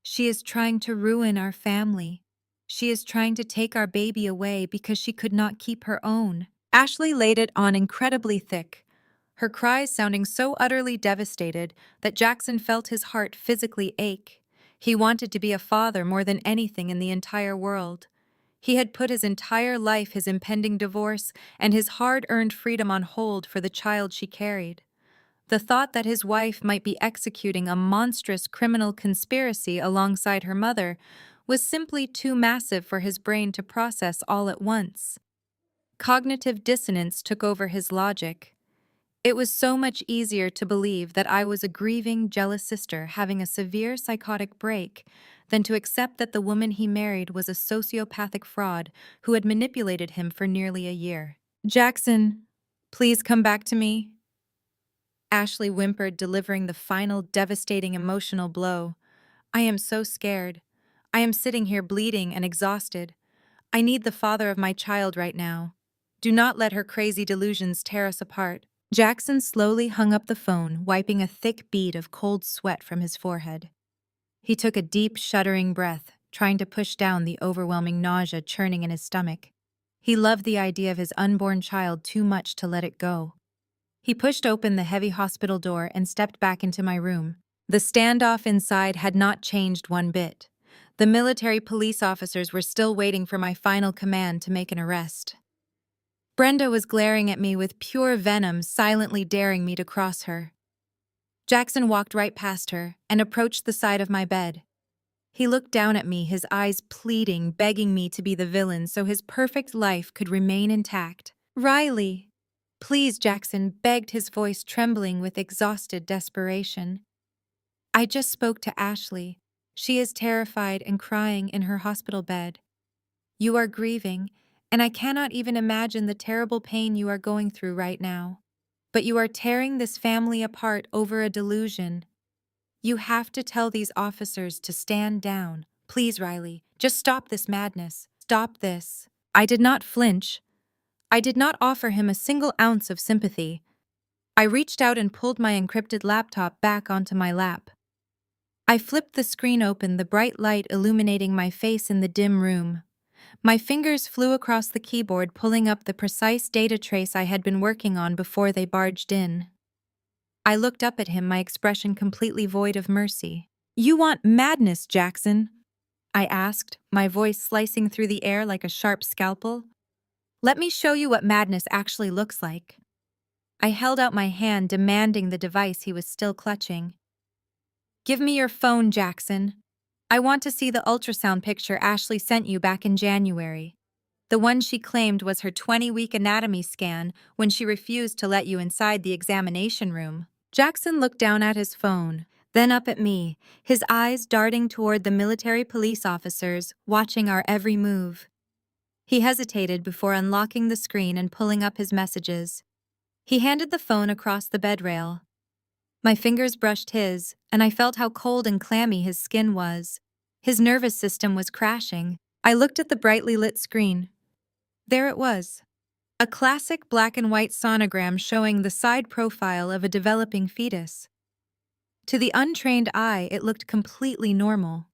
She is trying to ruin our family. She is trying to take our baby away because she could not keep her own." Ashley laid it on incredibly thick, her cries sounding so utterly devastated that Jackson felt his heart physically ache. He wanted to be a father more than anything in the entire world. He had put his entire life, his impending divorce, and his hard-earned freedom on hold for the child she carried. The thought that his wife might be executing a monstrous criminal conspiracy alongside her mother was simply too massive for his brain to process all at once. Cognitive dissonance took over his logic. It was so much easier to believe that I was a grieving, jealous sister having a severe psychotic break than to accept that the woman he married was a sociopathic fraud who had manipulated him for nearly a year. "Jackson, please come back to me," Ashley whimpered, delivering the final devastating emotional blow. "I am so scared. I am sitting here bleeding and exhausted. I need the father of my child right now. Do not let her crazy delusions tear us apart." Jackson slowly hung up the phone, wiping a thick bead of cold sweat from his forehead. He took a deep, shuddering breath, trying to push down the overwhelming nausea churning in his stomach. He loved the idea of his unborn child too much to let it go. He pushed open the heavy hospital door and stepped back into my room, The standoff inside had not changed one bit. The military police officers were still waiting for my final command to make an arrest. Brenda was glaring at me with pure venom, silently daring me to cross her. Jackson walked right past her and approached the side of my bed. He looked down at me, his eyes pleading, begging me to be the villain so his perfect life could remain intact. "Riley!" "Please," Jackson begged, his voice trembling with exhausted desperation. "I just spoke to Ashley. She is terrified and crying in her hospital bed. You are grieving, and I cannot even imagine the terrible pain you are going through right now. But you are tearing this family apart over a delusion. You have to tell these officers to stand down. Please, Riley, just stop this madness. Stop this." I did not flinch. I did not offer him a single ounce of sympathy. I reached out and pulled my encrypted laptop back onto my lap. I flipped the screen open, the bright light illuminating my face in the dim room. My fingers flew across the keyboard, pulling up the precise data trace I had been working on before they barged in. I looked up at him, my expression completely void of mercy. "You want madness, Jackson?" I asked, my voice slicing through the air like a sharp scalpel. "Let me show you what madness actually looks like." I held out my hand, demanding the device he was still clutching. "Give me your phone, Jackson. I want to see the ultrasound picture Ashley sent you back in January. The one she claimed was her 20-week anatomy scan when she refused to let you inside the examination room." Jackson looked down at his phone, then up at me, his eyes darting toward the military police officers, watching our every move. He hesitated before unlocking the screen and pulling up his messages. He handed the phone across the bed rail. My fingers brushed his, and I felt how cold and clammy his skin was. His nervous system was crashing. I looked at the brightly lit screen. There it was. A classic black and white sonogram showing the side profile of a developing fetus. To the untrained eye, it looked completely normal.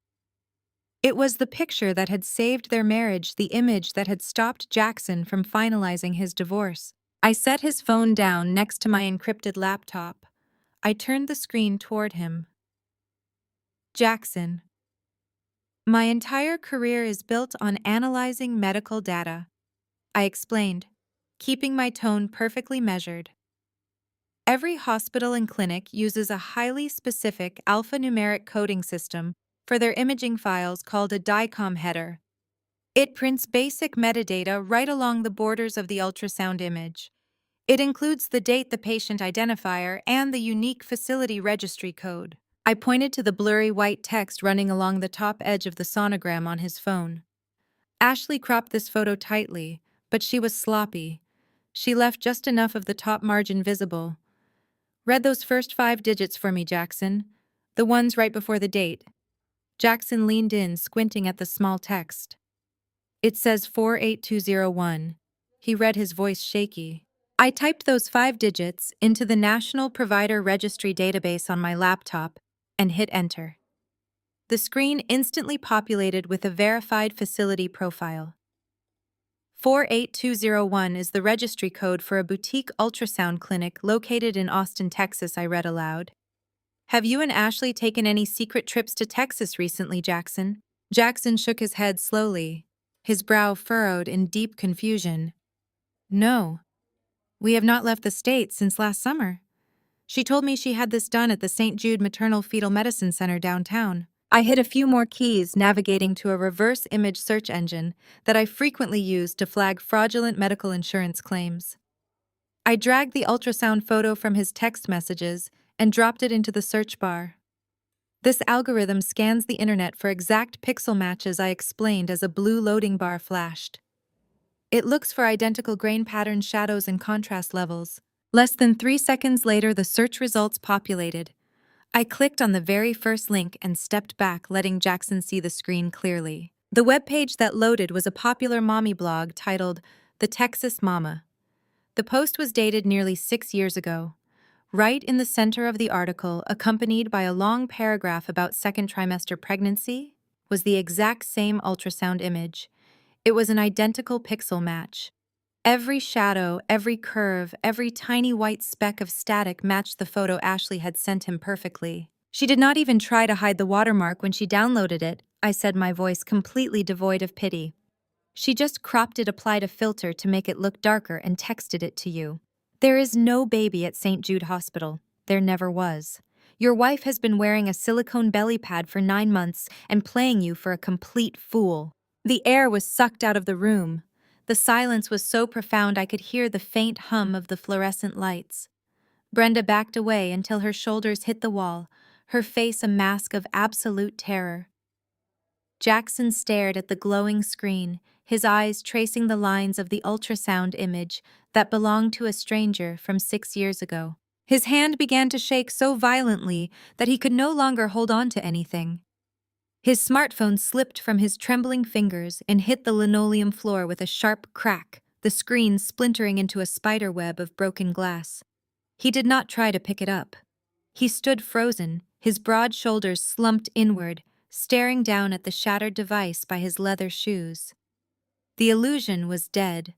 It was the picture that had saved their marriage, the image that had stopped Jackson from finalizing his divorce. I set his phone down next to my encrypted laptop. I turned the screen toward him. "Jackson, my entire career is built on analyzing medical data," I explained, keeping my tone perfectly measured. "Every hospital and clinic uses a highly specific alphanumeric coding system for their imaging files called a DICOM header. It prints basic metadata right along the borders of the ultrasound image. It includes the date, the patient identifier, and the unique facility registry code." I pointed to the blurry white text running along the top edge of the sonogram on his phone. Ashley cropped this photo tightly, but she was sloppy. She left just enough of the top margin visible. "Read those first 5 digits for me, Jackson. The ones right before the date." Jackson leaned in, squinting at the small text. "It says 48201. He read, his voice shaky. I typed those 5 digits into the National Provider Registry database on my laptop and hit enter. The screen instantly populated with a verified facility profile. 48201 is the registry code for a boutique ultrasound clinic located in Austin, Texas, I read aloud. "Have you and Ashley taken any secret trips to Texas recently, Jackson?" Jackson shook his head slowly, his brow furrowed in deep confusion. "No. We have not left the state since last summer. She told me she had this done at the St. Jude Maternal Fetal Medicine Center downtown." I hit a few more keys, navigating to a reverse image search engine that I frequently use to flag fraudulent medical insurance claims. I dragged the ultrasound photo from his text messages and dropped it into the search bar. "This algorithm scans the internet for exact pixel matches," I explained as a blue loading bar flashed. "It looks for identical grain patterns, shadows, and contrast levels." Less than 3 seconds later, the search results populated. I clicked on the very first link and stepped back, letting Jackson see the screen clearly. The webpage that loaded was a popular mommy blog titled The Texas Mama. The post was dated nearly 6 years ago. Right in the center of the article, accompanied by a long paragraph about second trimester pregnancy, was the exact same ultrasound image. It was an identical pixel match. Every shadow, every curve, every tiny white speck of static matched the photo Ashley had sent him perfectly. She did not even try to hide the watermark when she downloaded it, I said, my voice completely devoid of pity. She just cropped it, applied a filter to make it look darker, and texted it to you. There is no baby at St. Jude Hospital. There never was. Your wife has been wearing a silicone belly pad for 9 months and playing you for a complete fool. The air was sucked out of the room. The silence was so profound I could hear the faint hum of the fluorescent lights. Brenda backed away until her shoulders hit the wall, her face a mask of absolute terror. Jackson stared at the glowing screen, his eyes tracing the lines of the ultrasound image that belonged to a stranger from 6 years ago. His hand began to shake so violently that he could no longer hold on to anything. His smartphone slipped from his trembling fingers and hit the linoleum floor with a sharp crack, the screen splintering into a spider web of broken glass. He did not try to pick it up. He stood frozen, his broad shoulders slumped inward, staring down at the shattered device by his leather shoes. The illusion was dead.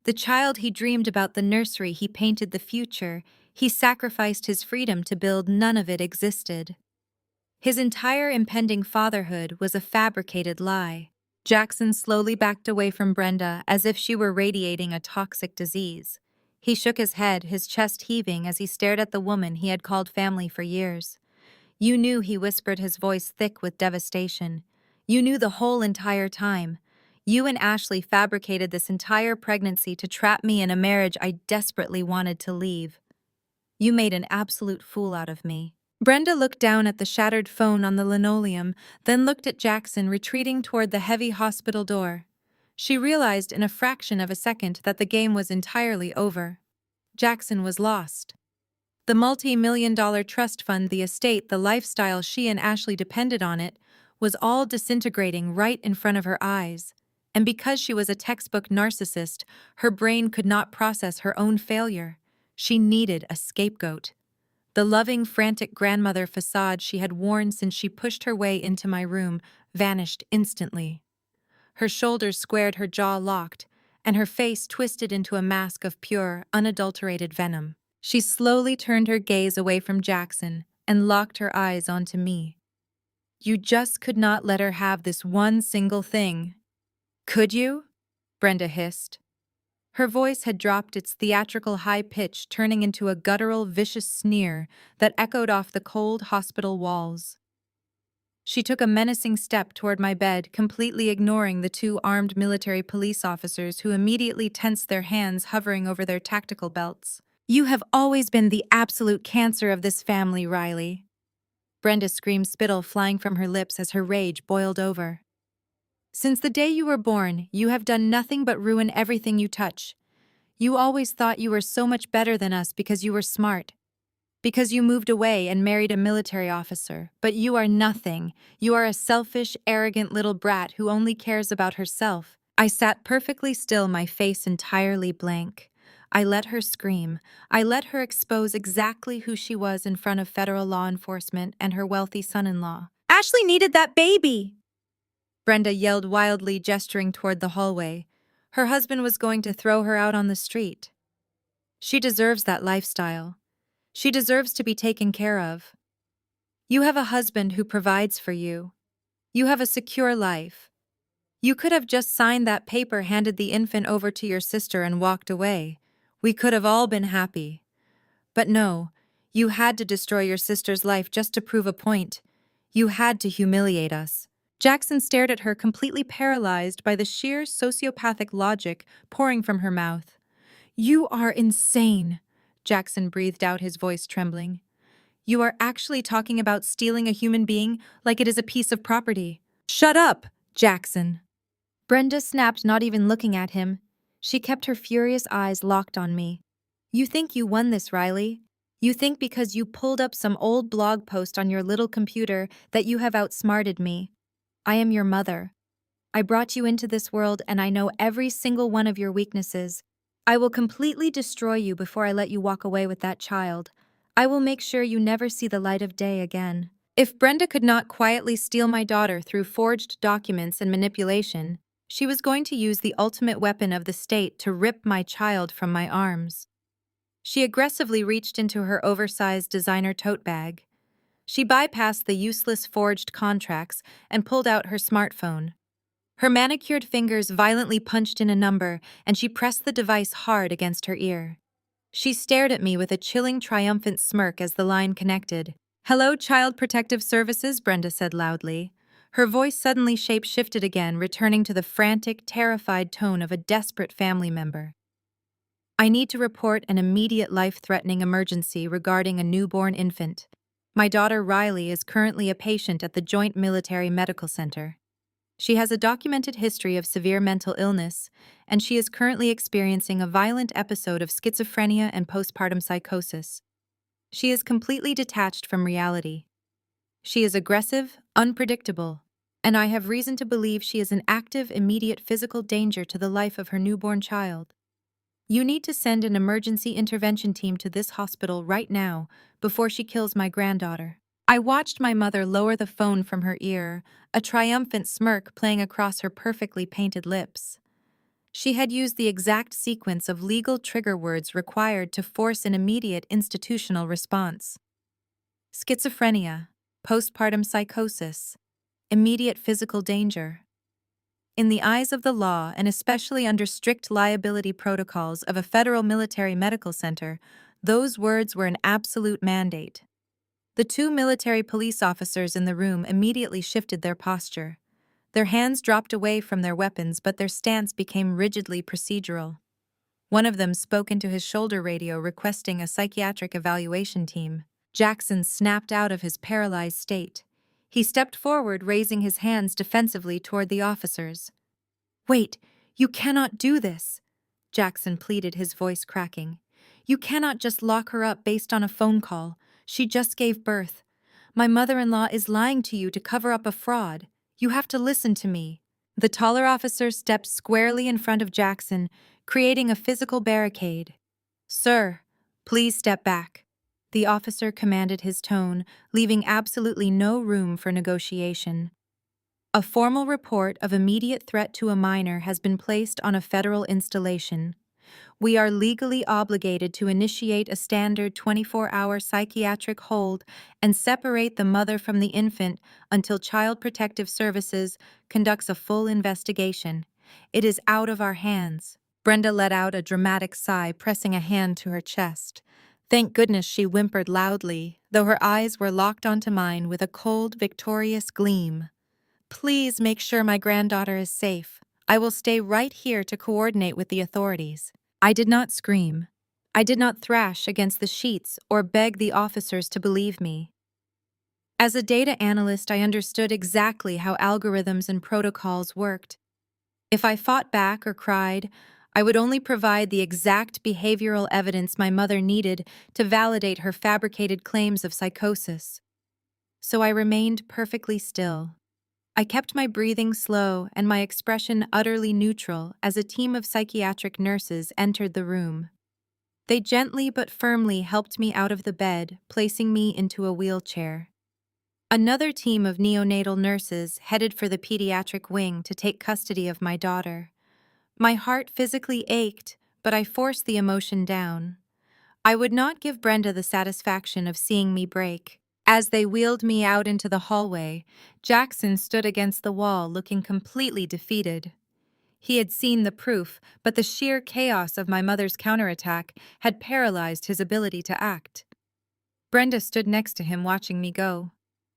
The child he dreamed about, the nursery he painted, the future he sacrificed his freedom to build, none of it existed. His entire impending fatherhood was a fabricated lie. Jackson slowly backed away from Brenda as if she were radiating a toxic disease. He shook his head, his chest heaving as he stared at the woman he had called family for years. You knew, he whispered, his voice thick with devastation. You knew the whole entire time. You and Ashley fabricated this entire pregnancy to trap me in a marriage I desperately wanted to leave. You made an absolute fool out of me. Brenda looked down at the shattered phone on the linoleum, then looked at Jackson retreating toward the heavy hospital door. She realized in a fraction of a second that the game was entirely over. Jackson was lost. The multi-million-dollar trust fund, the estate, the lifestyle she and Ashley depended on it, was all disintegrating right in front of her eyes. And because she was a textbook narcissist, her brain could not process her own failure. She needed a scapegoat. The loving, frantic grandmother facade she had worn since she pushed her way into my room vanished instantly. Her shoulders squared, her jaw locked, and her face twisted into a mask of pure, unadulterated venom. She slowly turned her gaze away from Jackson and locked her eyes onto me. You just could not let her have this one single thing. Could you? Brenda hissed. Her voice had dropped its theatrical high pitch, turning into a guttural, vicious sneer that echoed off the cold hospital walls. She took a menacing step toward my bed, completely ignoring the 2 armed military police officers who immediately tensed their hands, hovering over their tactical belts. You have always been the absolute cancer of this family, Riley. Brenda screamed, spittle flying from her lips as her rage boiled over. Since the day you were born, you have done nothing but ruin everything you touch. You always thought you were so much better than us because you were smart. Because you moved away and married a military officer. But you are nothing. You are a selfish, arrogant little brat who only cares about herself. I sat perfectly still, my face entirely blank. I let her scream. I let her expose exactly who she was in front of federal law enforcement and her wealthy son-in-law. Ashley needed that baby! Brenda yelled wildly, gesturing toward the hallway. Her husband was going to throw her out on the street. She deserves that lifestyle. She deserves to be taken care of. You have a husband who provides for you. You have a secure life. You could have just signed that paper, handed the infant over to your sister, and walked away. We could have all been happy. But no, you had to destroy your sister's life just to prove a point. You had to humiliate us. Jackson stared at her, completely paralyzed by the sheer sociopathic logic pouring from her mouth. You are insane, Jackson breathed out, his voice trembling. You are actually talking about stealing a human being like it is a piece of property. Shut up, Jackson. Brenda snapped, not even looking at him. She kept her furious eyes locked on me. You think you won this, Riley? You think because you pulled up some old blog post on your little computer that you have outsmarted me. I am your mother. I brought you into this world and I know every single one of your weaknesses. I will completely destroy you before I let you walk away with that child. I will make sure you never see the light of day again. If Brenda could not quietly steal my daughter through forged documents and manipulation, she was going to use the ultimate weapon of the state to rip my child from my arms. She aggressively reached into her oversized designer tote bag. She bypassed the useless forged contracts and pulled out her smartphone. Her manicured fingers violently punched in a number, and she pressed the device hard against her ear. She stared at me with a chilling, triumphant smirk as the line connected. "Hello, Child Protective Services," Brenda said loudly. Her voice suddenly shape-shifted again, returning to the frantic, terrified tone of a desperate family member. "I need to report an immediate life-threatening emergency regarding a newborn infant. My daughter Riley is currently a patient at the Joint Military Medical Center. She has a documented history of severe mental illness, and she is currently experiencing a violent episode of schizophrenia and postpartum psychosis. She is completely detached from reality. She is aggressive, unpredictable, and I have reason to believe she is in active, immediate physical danger to the life of her newborn child. You need to send an emergency intervention team to this hospital right now before she kills my granddaughter." I watched my mother lower the phone from her ear, a triumphant smirk playing across her perfectly painted lips. She had used the exact sequence of legal trigger words required to force an immediate institutional response. Schizophrenia, postpartum psychosis, immediate physical danger. In the eyes of the law, and especially under strict liability protocols of a federal military medical center, those words were an absolute mandate. The two military police officers in the room immediately shifted their posture. Their hands dropped away from their weapons, but their stance became rigidly procedural. One of them spoke into his shoulder radio requesting a psychiatric evaluation team. Jackson snapped out of his paralyzed state. He stepped forward, raising his hands defensively toward the officers. "Wait, you cannot do this," Jackson pleaded, his voice cracking. "You cannot just lock her up based on a phone call. She just gave birth. My mother-in-law is lying to you to cover up a fraud. You have to listen to me." The taller officer stepped squarely in front of Jackson, creating a physical barricade. "Sir, please step back," the officer commanded, his tone leaving absolutely no room for negotiation. "A formal report of immediate threat to a minor has been placed on a federal installation. We are legally obligated to initiate a standard 24-hour psychiatric hold and separate the mother from the infant until Child Protective Services conducts a full investigation. It is out of our hands." Brenda let out a dramatic sigh, pressing a hand to her chest. Thank goodness, she whimpered loudly, though her eyes were locked onto mine with a cold, victorious gleam. "Please make sure my granddaughter is safe. I will stay right here to coordinate with the authorities." I did not scream. I did not thrash against the sheets or beg the officers to believe me. As a data analyst, I understood exactly how algorithms and protocols worked. If I fought back or cried, I would only provide the exact behavioral evidence my mother needed to validate her fabricated claims of psychosis. So I remained perfectly still. I kept my breathing slow and my expression utterly neutral as a team of psychiatric nurses entered the room. They gently but firmly helped me out of the bed, placing me into a wheelchair. Another team of neonatal nurses headed for the pediatric wing to take custody of my daughter. My heart physically ached, but I forced the emotion down. I would not give Brenda the satisfaction of seeing me break. As they wheeled me out into the hallway, Jackson stood against the wall looking completely defeated. He had seen the proof, but the sheer chaos of my mother's counterattack had paralyzed his ability to act. Brenda stood next to him, watching me go.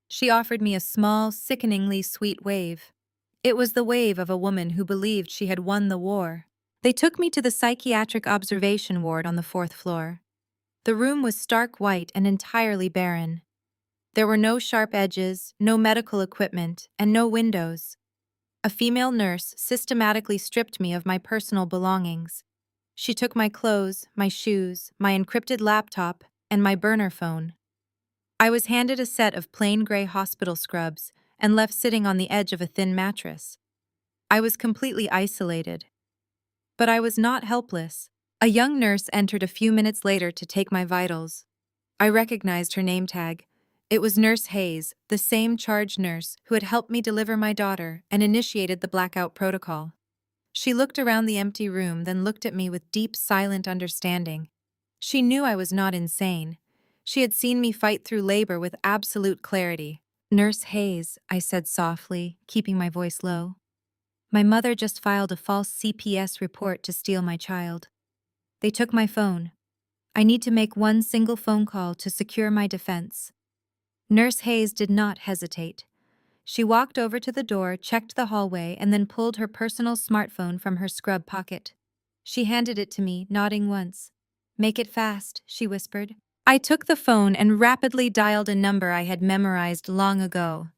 She offered me a small, sickeningly sweet wave. It was the wave of a woman who believed she had won the war. They took me to the psychiatric observation ward on the 4th floor. The room was stark white and entirely barren. There were no sharp edges, no medical equipment, and no windows. A female nurse systematically stripped me of my personal belongings. She took my clothes, my shoes, my encrypted laptop, and my burner phone. I was handed a set of plain gray hospital scrubs and left sitting on the edge of a thin mattress. I was completely isolated. But I was not helpless. A young nurse entered a few minutes later to take my vitals. I recognized her name tag. It was Nurse Hayes, the same charge nurse who had helped me deliver my daughter and initiated the blackout protocol. She looked around the empty room, then looked at me with deep, silent understanding. She knew I was not insane. She had seen me fight through labor with absolute clarity. "Nurse Hayes," I said softly, keeping my voice low. "My mother just filed a false CPS report to steal my child. They took my phone. I need to make one single phone call to secure my defense." Nurse Hayes did not hesitate. She walked over to the door, checked the hallway, and then pulled her personal smartphone from her scrub pocket. She handed it to me, nodding once. "Make it fast," she whispered. I took the phone and rapidly dialed a number I had memorized long ago.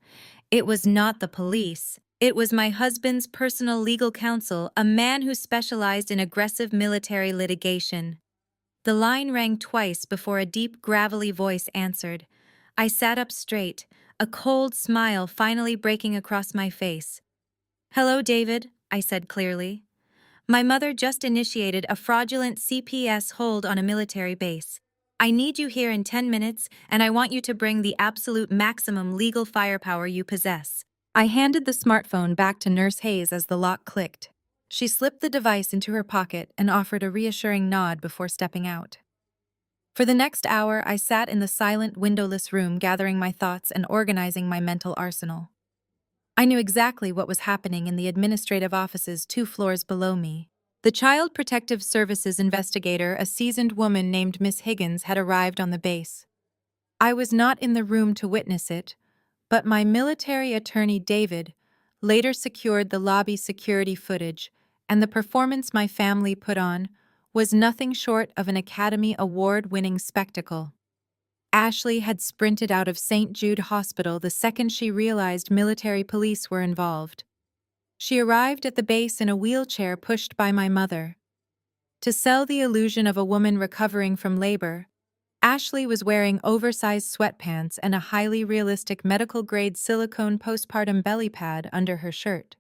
It was not the police. It was my husband's personal legal counsel, a man who specialized in aggressive military litigation. The line rang twice before a deep, gravelly voice answered. I sat up straight, a cold smile finally breaking across my face. "Hello, David," I said clearly. "My mother just initiated a fraudulent CPS hold on a military base. I need you here in 10 minutes, and I want you to bring the absolute maximum legal firepower you possess." I handed the smartphone back to Nurse Hayes as the lock clicked. She slipped the device into her pocket and offered a reassuring nod before stepping out. For the next hour, I sat in the silent, windowless room gathering my thoughts and organizing my mental arsenal. I knew exactly what was happening in the administrative offices 2 floors below me. The Child Protective Services investigator, a seasoned woman named Miss Higgins, had arrived on the base. I was not in the room to witness it, but my military attorney David later secured the lobby security footage, and the performance my family put on was nothing short of an Academy Award-winning spectacle. Ashley had sprinted out of St. Jude Hospital the second she realized military police were involved. She arrived at the base in a wheelchair pushed by my mother. To sell the illusion of a woman recovering from labor, Ashley was wearing oversized sweatpants and a highly realistic medical-grade silicone postpartum belly pad under her shirt.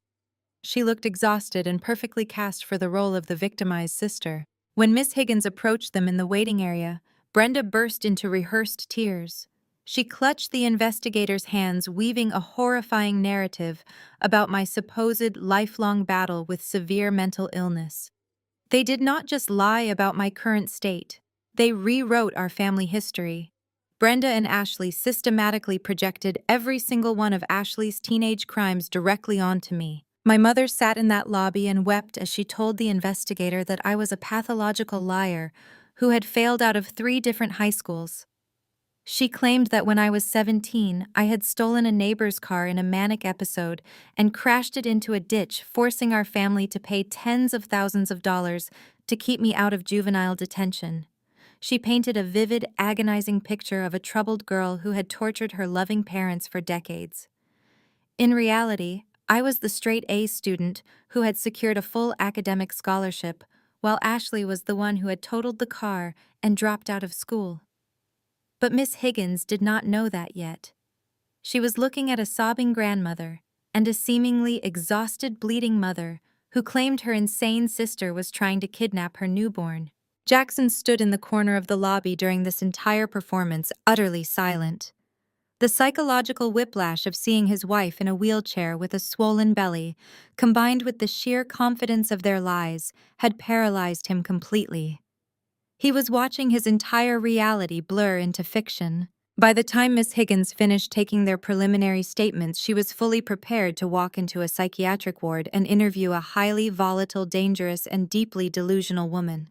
She looked exhausted and perfectly cast for the role of the victimized sister. When Miss Higgins approached them in the waiting area, Brenda burst into rehearsed tears. She clutched the investigator's hands, weaving a horrifying narrative about my supposed lifelong battle with severe mental illness. They did not just lie about my current state. They rewrote our family history. Brenda and Ashley systematically projected every single one of Ashley's teenage crimes directly onto me. My mother sat in that lobby and wept as she told the investigator that I was a pathological liar who had failed out of 3 different high schools. She claimed that when I was 17, I had stolen a neighbor's car in a manic episode and crashed it into a ditch, forcing our family to pay tens of thousands of dollars to keep me out of juvenile detention. She painted a vivid, agonizing picture of a troubled girl who had tortured her loving parents for decades. In reality, I was the straight-A student who had secured a full academic scholarship, while Ashley was the one who had totaled the car and dropped out of school. But Miss Higgins did not know that yet. She was looking at a sobbing grandmother and a seemingly exhausted, bleeding mother who claimed her insane sister was trying to kidnap her newborn. Jackson stood in the corner of the lobby during this entire performance, utterly silent. The psychological whiplash of seeing his wife in a wheelchair with a swollen belly, combined with the sheer confidence of their lies, had paralyzed him completely. He was watching his entire reality blur into fiction. By the time Miss Higgins finished taking their preliminary statements, she was fully prepared to walk into a psychiatric ward and interview a highly volatile, dangerous, and deeply delusional woman.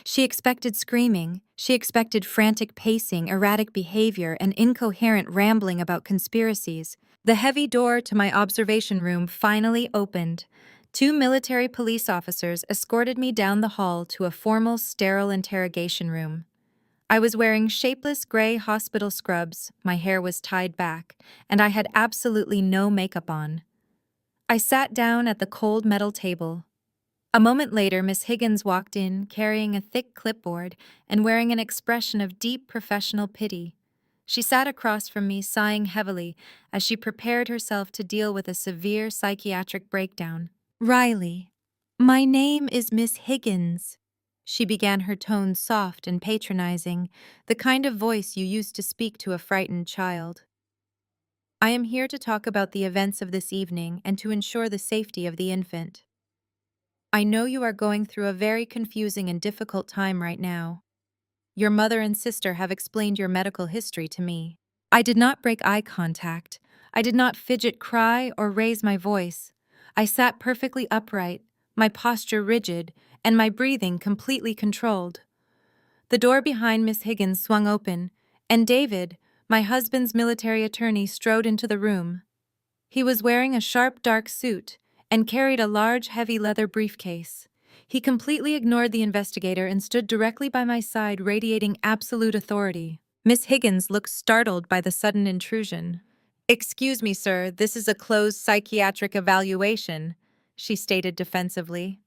She expected screaming, she expected frantic pacing, erratic behavior, and incoherent rambling about conspiracies. The heavy door to my observation room finally opened. 2 military police officers escorted me down the hall to a formal, sterile interrogation room. I was wearing shapeless gray hospital scrubs, my hair was tied back, and I had absolutely no makeup on. I sat down at the cold metal table. A moment later, Miss Higgins walked in, carrying a thick clipboard and wearing an expression of deep professional pity. She sat across from me, sighing heavily as she prepared herself to deal with a severe psychiatric breakdown. "Riley, my name is Miss Higgins." She began, her tone soft and patronizing, the kind of voice you use to speak to a frightened child. "I am here to talk about the events of this evening and to ensure the safety of the infant. I know you are going through a very confusing and difficult time right now. Your mother and sister have explained your medical history to me. I did not break eye contact. I did not fidget, cry, or raise my voice. I sat perfectly upright, my posture rigid, and my breathing completely controlled. The door behind Miss Higgins swung open, and David, my husband's military attorney, strode into the room. He was wearing a sharp, dark suit and carried a large, heavy leather briefcase. He completely ignored the investigator and stood directly by my side, radiating absolute authority. Miss Higgins looked startled by the sudden intrusion. "Excuse me, sir, this is a closed psychiatric evaluation," she stated defensively.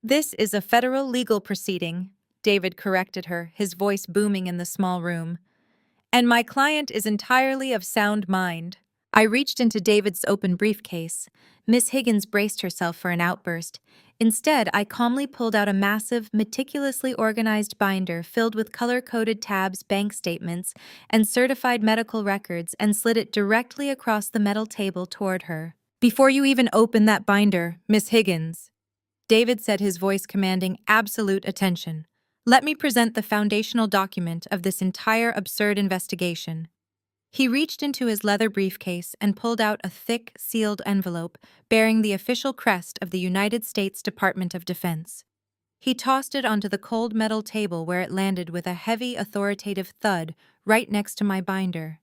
"This is a federal legal proceeding," David corrected her, his voice booming in the small room. "And my client is entirely of sound mind." I reached into David's open briefcase. Miss Higgins braced herself for an outburst. Instead, I calmly pulled out a massive, meticulously organized binder filled with color-coded tabs, bank statements, and certified medical records and slid it directly across the metal table toward her. "Before you even open that binder, Miss Higgins," David said, his voice commanding absolute attention, "let me present the foundational document of this entire absurd investigation." He reached into his leather briefcase and pulled out a thick, sealed envelope bearing the official crest of the United States Department of Defense. He tossed it onto the cold metal table, where it landed with a heavy, authoritative thud right next to my binder.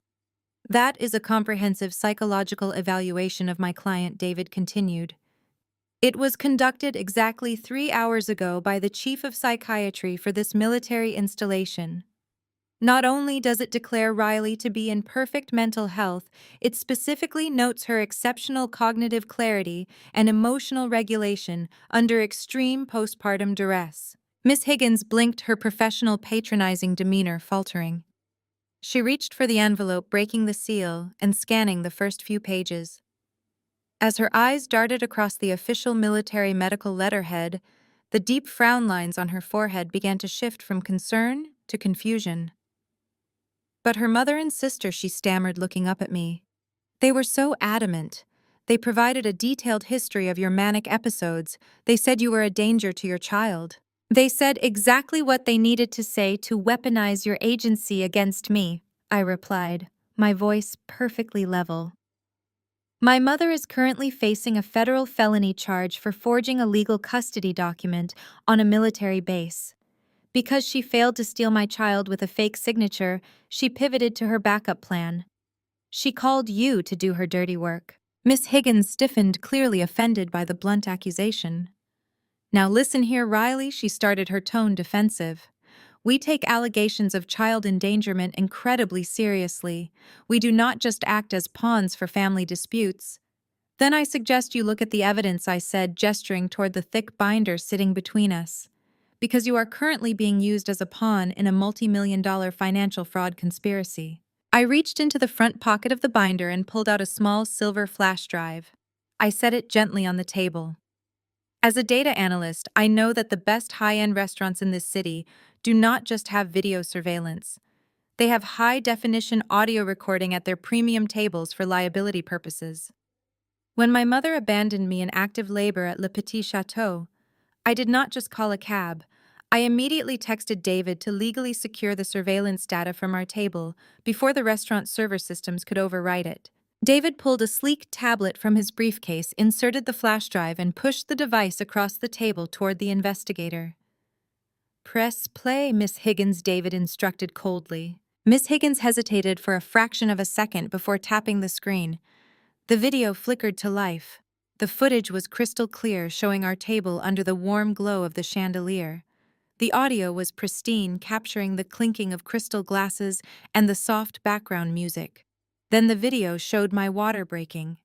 "That is a comprehensive psychological evaluation of my client," David continued. "It was conducted exactly 3 hours ago by the Chief of Psychiatry for this military installation. Not only does it declare Riley to be in perfect mental health, it specifically notes her exceptional cognitive clarity and emotional regulation under extreme postpartum duress." Miss Higgins blinked, her professional, patronizing demeanor faltering. She reached for the envelope, breaking the seal and scanning the first few pages. As her eyes darted across the official military medical letterhead, the deep frown lines on her forehead began to shift from concern to confusion. "But her mother and sister," she stammered, looking up at me. "They were so adamant. They provided a detailed history of your manic episodes. They said you were a danger to your child. They said exactly what they needed to say to weaponize your agency against me," I replied, my voice perfectly level. "My mother is currently facing a federal felony charge for forging a legal custody document on a military base. Because she failed to steal my child with a fake signature, she pivoted to her backup plan. She called you to do her dirty work." Miss Higgins stiffened, clearly offended by the blunt accusation. "Now listen here, Riley," she started, her tone defensive. "We take allegations of child endangerment incredibly seriously. We do not just act as pawns for family disputes." "Then I suggest you look at the evidence," I said, gesturing toward the thick binder sitting between us. "Because you are currently being used as a pawn in a multi-million-dollar financial fraud conspiracy." I reached into the front pocket of the binder and pulled out a small silver flash drive. I set it gently on the table. "As a data analyst, I know that the best high-end restaurants in this city do not just have video surveillance. They have high-definition audio recording at their premium tables for liability purposes. When my mother abandoned me in active labor at Le Petit Chateau, I did not just call a cab. I immediately texted David to legally secure the surveillance data from our table before the restaurant server systems could overwrite it." David pulled a sleek tablet from his briefcase, inserted the flash drive, and pushed the device across the table toward the investigator. "Press play, Miss Higgins," David instructed coldly. Miss Higgins hesitated for a fraction of a second before tapping the screen. The video flickered to life. The footage was crystal clear, showing our table under the warm glow of the chandelier. The audio was pristine, capturing the clinking of crystal glasses and the soft background music. Then the video showed my water breaking.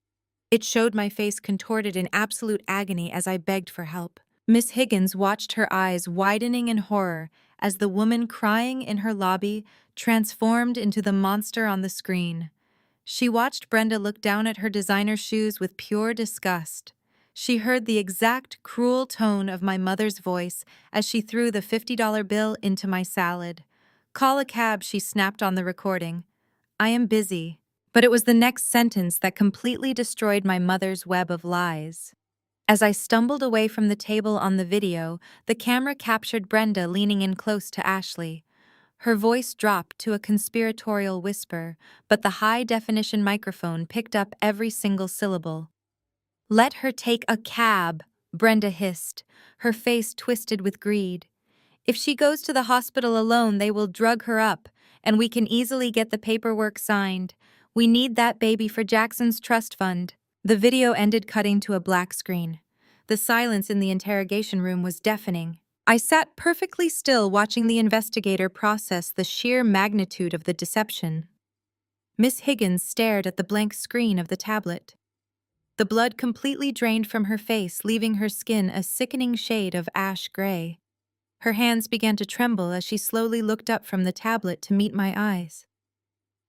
It showed my face contorted in absolute agony as I begged for help. Miss Higgins watched, her eyes widening in horror as the woman crying in her lobby transformed into the monster on the screen. She watched Brenda look down at her designer shoes with pure disgust. She heard the exact cruel tone of my mother's voice as she threw the $50 bill into my salad. "Call a cab," she snapped on the recording. "I am busy." But it was the next sentence that completely destroyed my mother's web of lies. As I stumbled away from the table on the video, the camera captured Brenda leaning in close to Ashley. Her voice dropped to a conspiratorial whisper, but the high-definition microphone picked up every single syllable. "Let her take a cab," Brenda hissed, her face twisted with greed. "If she goes to the hospital alone, they will drug her up, and we can easily get the paperwork signed. We need that baby for Jackson's trust fund." The video ended, cutting to a black screen. The silence in the interrogation room was deafening. I sat perfectly still, watching the investigator process the sheer magnitude of the deception. Miss Higgins stared at the blank screen of the tablet. The blood completely drained from her face, leaving her skin a sickening shade of ash gray. Her hands began to tremble as she slowly looked up from the tablet to meet my eyes.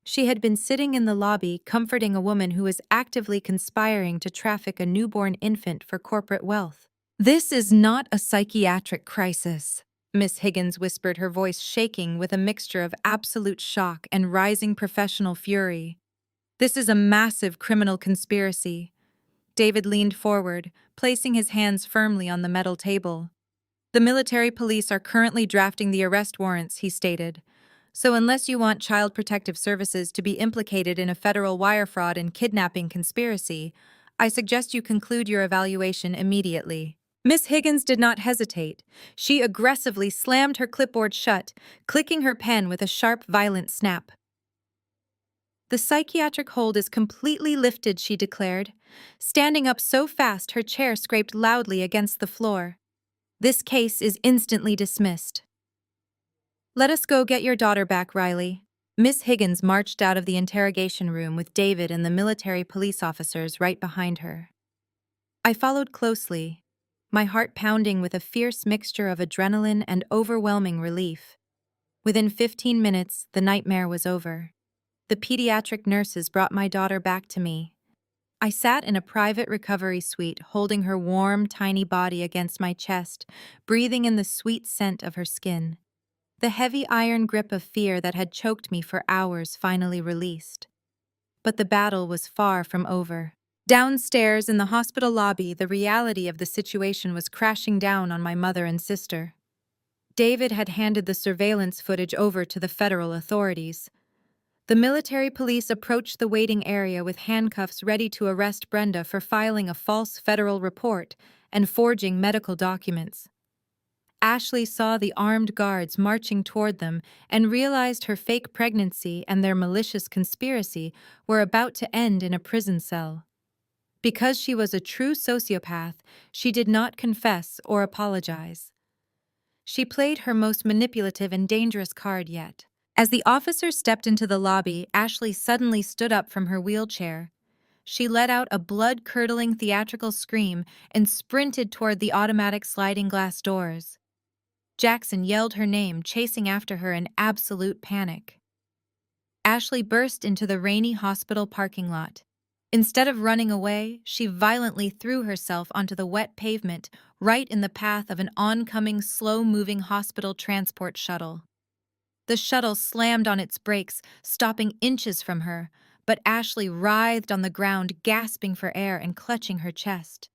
She had been sitting in the lobby, comforting a woman who was actively conspiring to traffic a newborn infant for corporate wealth. "This is not a psychiatric crisis," Miss Higgins whispered, her voice shaking with a mixture of absolute shock and rising professional fury. "This is a massive criminal conspiracy." David leaned forward, placing his hands firmly on the metal table. "The military police are currently drafting the arrest warrants," he stated. "So unless you want Child Protective Services to be implicated in a federal wire fraud and kidnapping conspiracy, I suggest you conclude your evaluation immediately." Miss Higgins did not hesitate. She aggressively slammed her clipboard shut, clicking her pen with a sharp, violent snap. "The psychiatric hold is completely lifted," she declared, standing up so fast her chair scraped loudly against the floor. "This case is instantly dismissed." "Let us go get your daughter back, Riley." Miss Higgins marched out of the interrogation room with David and the military police officers right behind her. I followed closely, my heart pounding with a fierce mixture of adrenaline and overwhelming relief. Within 15 minutes, the nightmare was over. The pediatric nurses brought my daughter back to me. I sat in a private recovery suite, holding her warm, tiny body against my chest, breathing in the sweet scent of her skin. The heavy iron grip of fear that had choked me for hours finally released. But the battle was far from over. Downstairs in the hospital lobby, the reality of the situation was crashing down on my mother and sister. David had handed the surveillance footage over to the federal authorities. The military police approached the waiting area with handcuffs ready to arrest Brenda for filing a false federal report and forging medical documents. Ashley saw the armed guards marching toward them and realized her fake pregnancy and their malicious conspiracy were about to end in a prison cell. Because she was a true sociopath, she did not confess or apologize. She played her most manipulative and dangerous card yet. As the officer stepped into the lobby, Ashley suddenly stood up from her wheelchair. She let out a blood-curdling theatrical scream and sprinted toward the automatic sliding glass doors. Jackson yelled her name, chasing after her in absolute panic. Ashley burst into the rainy hospital parking lot. Instead of running away, she violently threw herself onto the wet pavement, right in the path of an oncoming, slow-moving hospital transport shuttle. The shuttle slammed on its brakes, stopping inches from her, but Ashley writhed on the ground, gasping for air and clutching her chest.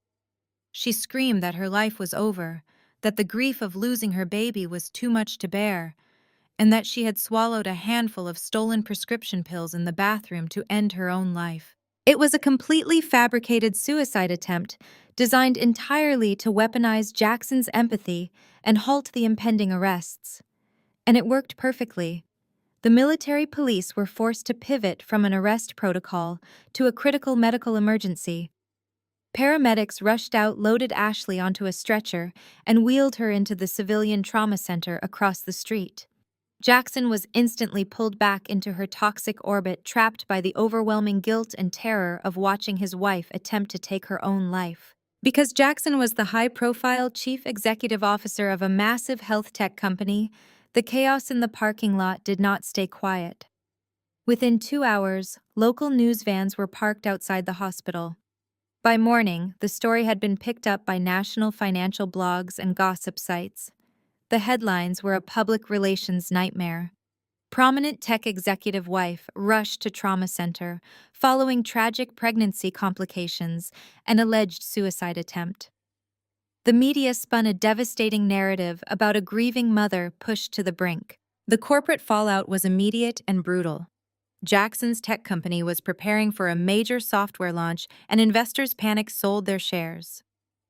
She screamed that her life was over, that the grief of losing her baby was too much to bear, and that she had swallowed a handful of stolen prescription pills in the bathroom to end her own life. It was a completely fabricated suicide attempt designed entirely to weaponize Jackson's empathy and halt the impending arrests. And it worked perfectly. The military police were forced to pivot from an arrest protocol to a critical medical emergency. Paramedics rushed out, loaded Ashley onto a stretcher, and wheeled her into the civilian trauma center across the street. Jackson was instantly pulled back into her toxic orbit, trapped by the overwhelming guilt and terror of watching his wife attempt to take her own life. Because Jackson was the high-profile chief executive officer of a massive health tech company, the chaos in the parking lot did not stay quiet. Within 2 hours, local news vans were parked outside the hospital. By morning, the story had been picked up by national financial blogs and gossip sites. The headlines were a public relations nightmare. Prominent tech executive wife rushed to trauma center following tragic pregnancy complications and alleged suicide attempt. The media spun a devastating narrative about a grieving mother pushed to the brink. The corporate fallout was immediate and brutal. Jackson's tech company was preparing for a major software launch, and investors panicked sold their shares.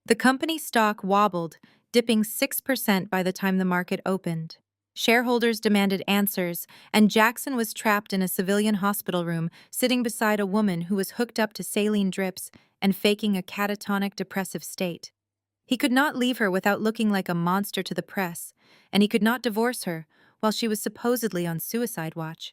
The company's stock wobbled, dipping 6% by the time the market opened. Shareholders demanded answers, and Jackson was trapped in a civilian hospital room, sitting beside a woman who was hooked up to saline drips and faking a catatonic depressive state. He could not leave her without looking like a monster to the press, and he could not divorce her while she was supposedly on suicide watch.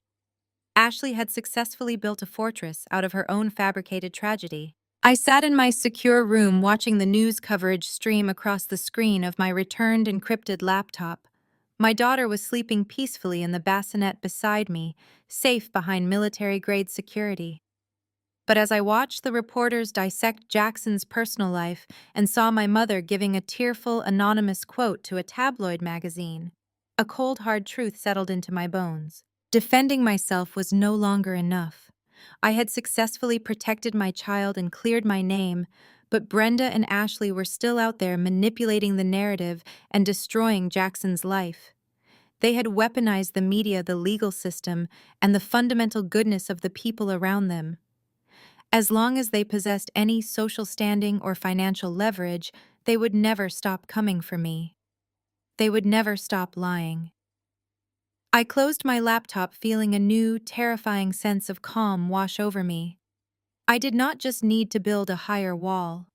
Ashley had successfully built a fortress out of her own fabricated tragedy. I sat in my secure room watching the news coverage stream across the screen of my returned encrypted laptop. My daughter was sleeping peacefully in the bassinet beside me, safe behind military-grade security. But as I watched the reporters dissect Jackson's personal life and saw my mother giving a tearful, anonymous quote to a tabloid magazine, a cold, hard truth settled into my bones. Defending myself was no longer enough. I had successfully protected my child and cleared my name, but Brenda and Ashley were still out there manipulating the narrative and destroying Jackson's life. They had weaponized the media, the legal system, and the fundamental goodness of the people around them. As long as they possessed any social standing or financial leverage, they would never stop coming for me. They would never stop lying. I closed my laptop, feeling a new, terrifying sense of calm wash over me. I did not just need to build a higher wall.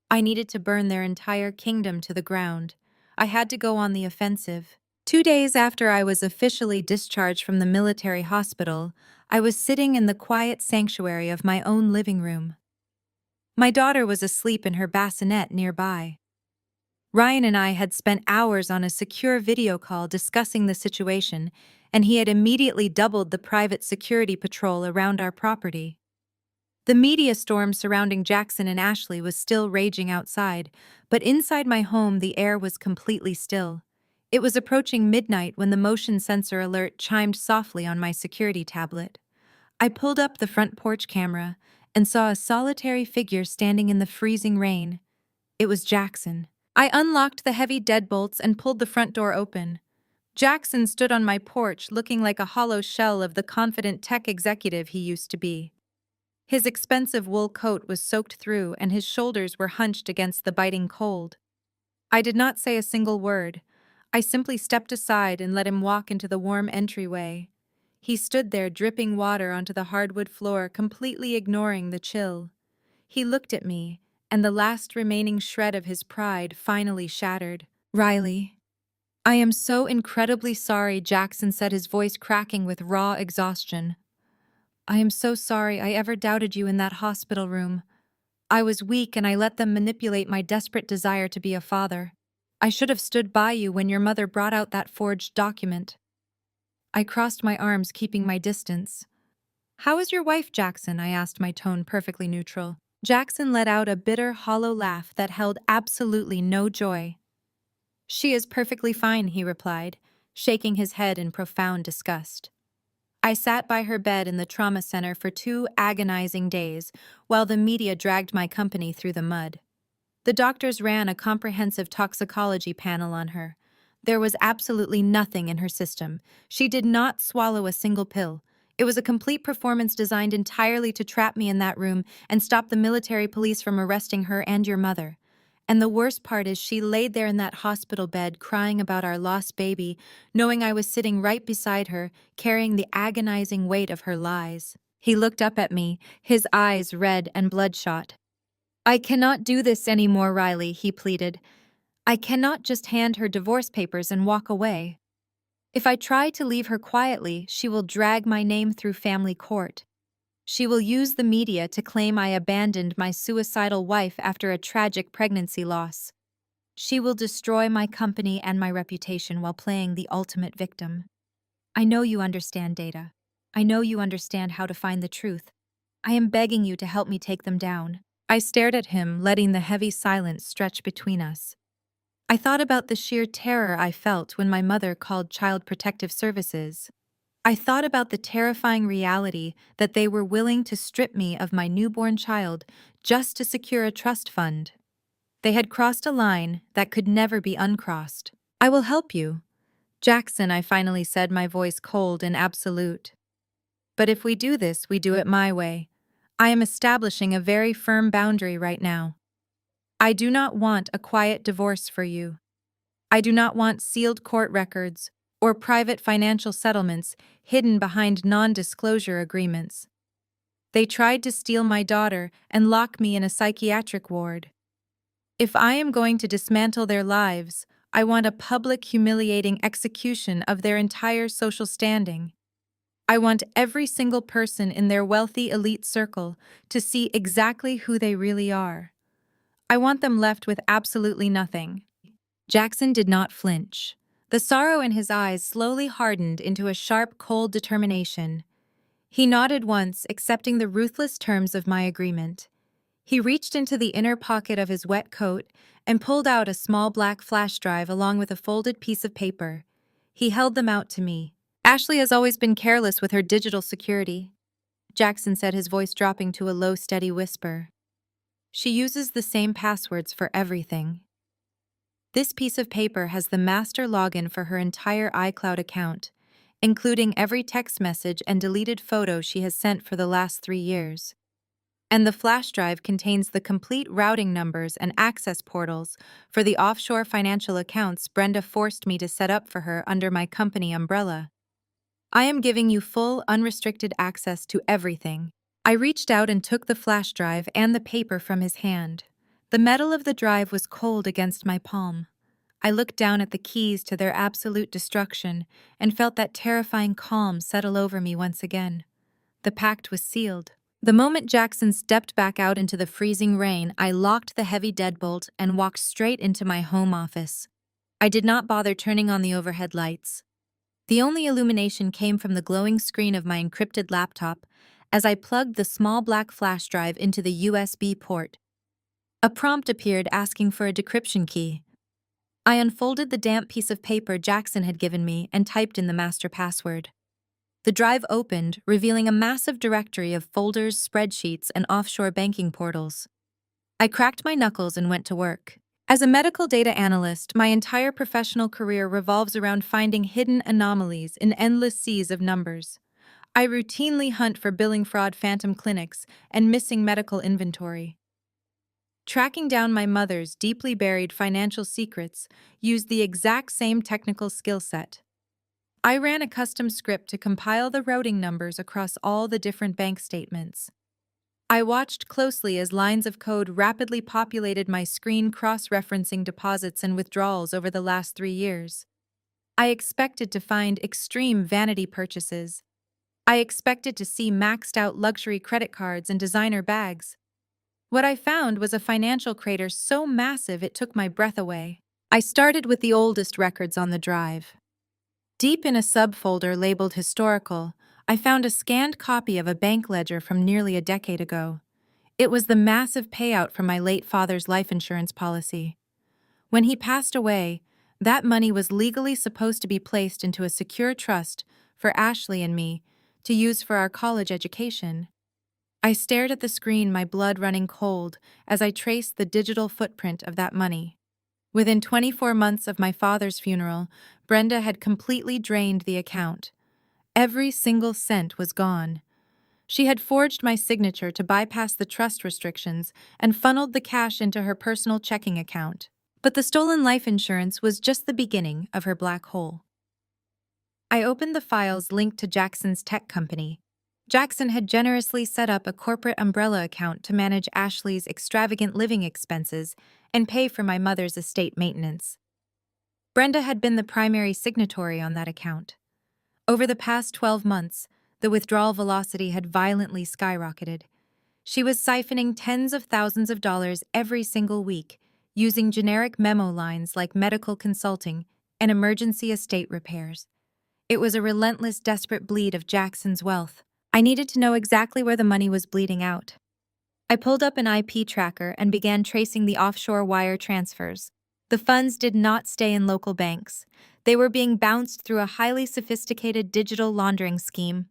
I needed to burn their entire kingdom to the ground. I had to go on the offensive. 2 days after I was officially discharged from the military hospital, I was sitting in the quiet sanctuary of my own living room. My daughter was asleep in her bassinet nearby. Ryan and I had spent hours on a secure video call discussing the situation, and he had immediately doubled the private security patrol around our property. The media storm surrounding Jackson and Ashley was still raging outside, but inside my home the air was completely still. It was approaching midnight when the motion sensor alert chimed softly on my security tablet. I pulled up the front porch camera and saw a solitary figure standing in the freezing rain. It was Jackson. I unlocked the heavy deadbolts and pulled the front door open. Jackson stood on my porch looking like a hollow shell of the confident tech executive he used to be. His expensive wool coat was soaked through and his shoulders were hunched against the biting cold. I did not say a single word. I simply stepped aside and let him walk into the warm entryway. He stood there dripping water onto the hardwood floor, completely ignoring the chill. He looked at me, and the last remaining shred of his pride finally shattered. "Riley, I am so incredibly sorry," Jackson said, his voice cracking with raw exhaustion. "I am so sorry I ever doubted you in that hospital room. I was weak and I let them manipulate my desperate desire to be a father. I should have stood by you when your mother brought out that forged document." I crossed my arms, keeping my distance. "How is your wife, Jackson?" I asked, my tone perfectly neutral. Jackson let out a bitter, hollow laugh that held absolutely no joy. "She is perfectly fine," he replied, shaking his head in profound disgust. I sat by her bed in the trauma center for 2 agonizing days while the media dragged my company through the mud. The doctors ran a comprehensive toxicology panel on her. There was absolutely nothing in her system. She did not swallow a single pill. It was a complete performance designed entirely to trap me in that room and stop the military police from arresting her and your mother. And the worst part is she laid there in that hospital bed crying about our lost baby, knowing I was sitting right beside her, carrying the agonizing weight of her lies. He looked up at me, his eyes red and bloodshot. "I cannot do this anymore, Riley," he pleaded. "I cannot just hand her divorce papers and walk away. If I try to leave her quietly, she will drag my name through family court. She will use the media to claim I abandoned my suicidal wife after a tragic pregnancy loss. She will destroy my company and my reputation while playing the ultimate victim. I know you understand data. I know you understand how to find the truth. I am begging you to help me take them down." I stared at him, letting the heavy silence stretch between us. I thought about the sheer terror I felt when my mother called Child Protective Services. I thought about the terrifying reality that they were willing to strip me of my newborn child just to secure a trust fund. They had crossed a line that could never be uncrossed. "I will help you. Jackson, I finally said, my voice cold and absolute. But if we do this, we do it my way. I am establishing a very firm boundary right now. I do not want a quiet divorce for you. I do not want sealed court records or private financial settlements hidden behind non-disclosure agreements. They tried to steal my daughter and lock me in a psychiatric ward. If I am going to dismantle their lives, I want a public, humiliating execution of their entire social standing. I want every single person in their wealthy elite circle to see exactly who they really are. I want them left with absolutely nothing. Jackson did not flinch. The sorrow in his eyes slowly hardened into a sharp, cold determination. He nodded once, accepting the ruthless terms of my agreement. He reached into the inner pocket of his wet coat and pulled out a small black flash drive along with a folded piece of paper. He held them out to me. Ashley has always been careless with her digital security, Jackson said, his voice dropping to a low, steady whisper. She uses the same passwords for everything. This piece of paper has the master login for her entire iCloud account, including every text message and deleted photo she has sent for the last 3 years. And the flash drive contains the complete routing numbers and access portals for the offshore financial accounts Brenda forced me to set up for her under my company umbrella. I am giving you full, unrestricted access to everything. I reached out and took the flash drive and the paper from his hand. The metal of the drive was cold against my palm. I looked down at the keys to their absolute destruction and felt that terrifying calm settle over me once again. The pact was sealed. The moment Jackson stepped back out into the freezing rain, I locked the heavy deadbolt and walked straight into my home office. I did not bother turning on the overhead lights. The only illumination came from the glowing screen of my encrypted laptop as I plugged the small black flash drive into the USB port. A prompt appeared asking for a decryption key. I unfolded the damp piece of paper Jackson had given me and typed in the master password. The drive opened, revealing a massive directory of folders, spreadsheets, and offshore banking portals. I cracked my knuckles and went to work. As a medical data analyst, my entire professional career revolves around finding hidden anomalies in endless seas of numbers. I routinely hunt for billing fraud, phantom clinics, and missing medical inventory. Tracking down my mother's deeply buried financial secrets used the exact same technical skill set. I ran a custom script to compile the routing numbers across all the different bank statements. I watched closely as lines of code rapidly populated my screen, cross-referencing deposits and withdrawals over the last 3 years. I expected to find extreme vanity purchases. I expected to see maxed-out luxury credit cards and designer bags. What I found was a financial crater so massive it took my breath away. I started with the oldest records on the drive. Deep in a subfolder labeled Historical, I found a scanned copy of a bank ledger from nearly a decade ago. It was the massive payout from my late father's life insurance policy. When he passed away, that money was legally supposed to be placed into a secure trust for Ashley and me to use for our college education. I stared at the screen, my blood running cold, as I traced the digital footprint of that money. Within 24 months of my father's funeral, Brenda had completely drained the account. Every single cent was gone. She had forged my signature to bypass the trust restrictions and funneled the cash into her personal checking account. But the stolen life insurance was just the beginning of her black hole. I opened the files linked to Jackson's tech company. Jackson had generously set up a corporate umbrella account to manage Ashley's extravagant living expenses and pay for my mother's estate maintenance. Brenda had been the primary signatory on that account. Over the past 12 months, the withdrawal velocity had violently skyrocketed. She was siphoning tens of thousands of dollars every single week, using generic memo lines like medical consulting and emergency estate repairs. It was a relentless, desperate bleed of Jackson's wealth. I needed to know exactly where the money was bleeding out. I pulled up an IP tracker and began tracing the offshore wire transfers. The funds did not stay in local banks. They were being bounced through a highly sophisticated digital laundering scheme.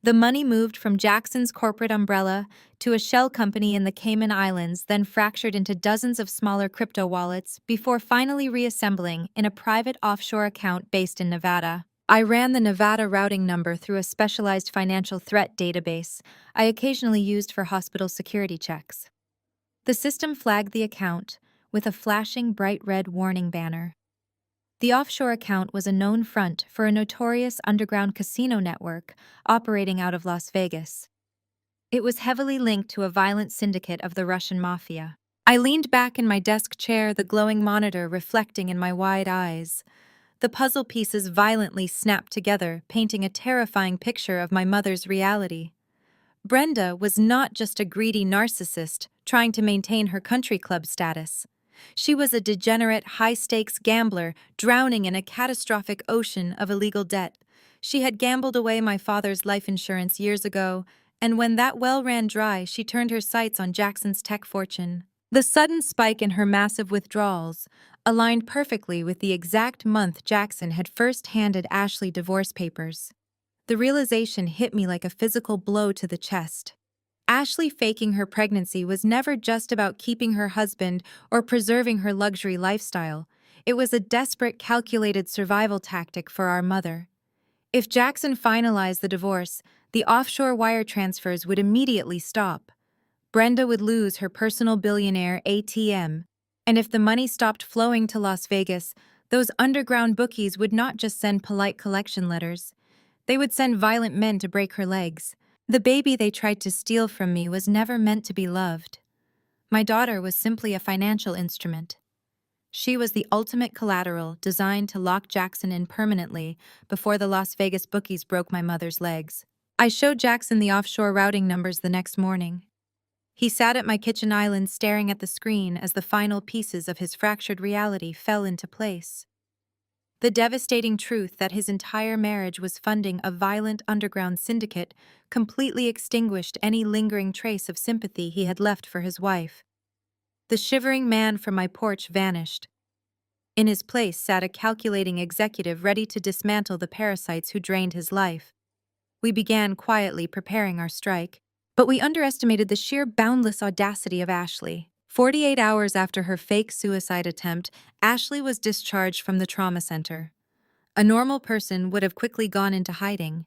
The money moved from Jackson's corporate umbrella to a shell company in the Cayman Islands, then fractured into dozens of smaller crypto wallets before finally reassembling in a private offshore account based in Nevada. I ran the Nevada routing number through a specialized financial threat database I occasionally used for hospital security checks. The system flagged the account with a flashing bright red warning banner. The offshore account was a known front for a notorious underground casino network operating out of Las Vegas. It was heavily linked to a violent syndicate of the Russian mafia. I leaned back in my desk chair, the glowing monitor reflecting in my wide eyes. The puzzle pieces violently snapped together, painting a terrifying picture of my mother's reality. Brenda was not just a greedy narcissist trying to maintain her country club status. She was a degenerate, high-stakes gambler drowning in a catastrophic ocean of illegal debt. She had gambled away my father's life insurance years ago, and when that well ran dry, she turned her sights on Jackson's tech fortune. The sudden spike in her massive withdrawals aligned perfectly with the exact month Jackson had first handed Ashley divorce papers. The realization hit me like a physical blow to the chest. Ashley faking her pregnancy was never just about keeping her husband or preserving her luxury lifestyle. It was a desperate, calculated survival tactic for our mother. If Jackson finalized the divorce, the offshore wire transfers would immediately stop. Brenda would lose her personal billionaire ATM, and if the money stopped flowing to Las Vegas, those underground bookies would not just send polite collection letters. They would send violent men to break her legs. The baby they tried to steal from me was never meant to be loved. My daughter was simply a financial instrument. She was the ultimate collateral designed to lock Jackson in permanently before the Las Vegas bookies broke my mother's legs. I showed Jackson the offshore routing numbers the next morning. He sat at my kitchen island staring at the screen as the final pieces of his fractured reality fell into place. The devastating truth that his entire marriage was funding a violent underground syndicate completely extinguished any lingering trace of sympathy he had left for his wife. The shivering man from my porch vanished. In his place sat a calculating executive ready to dismantle the parasites who drained his life. We began quietly preparing our strike, but we underestimated the sheer boundless audacity of Ashley. 48 hours after her fake suicide attempt, Ashley was discharged from the trauma center. A normal person would have quickly gone into hiding.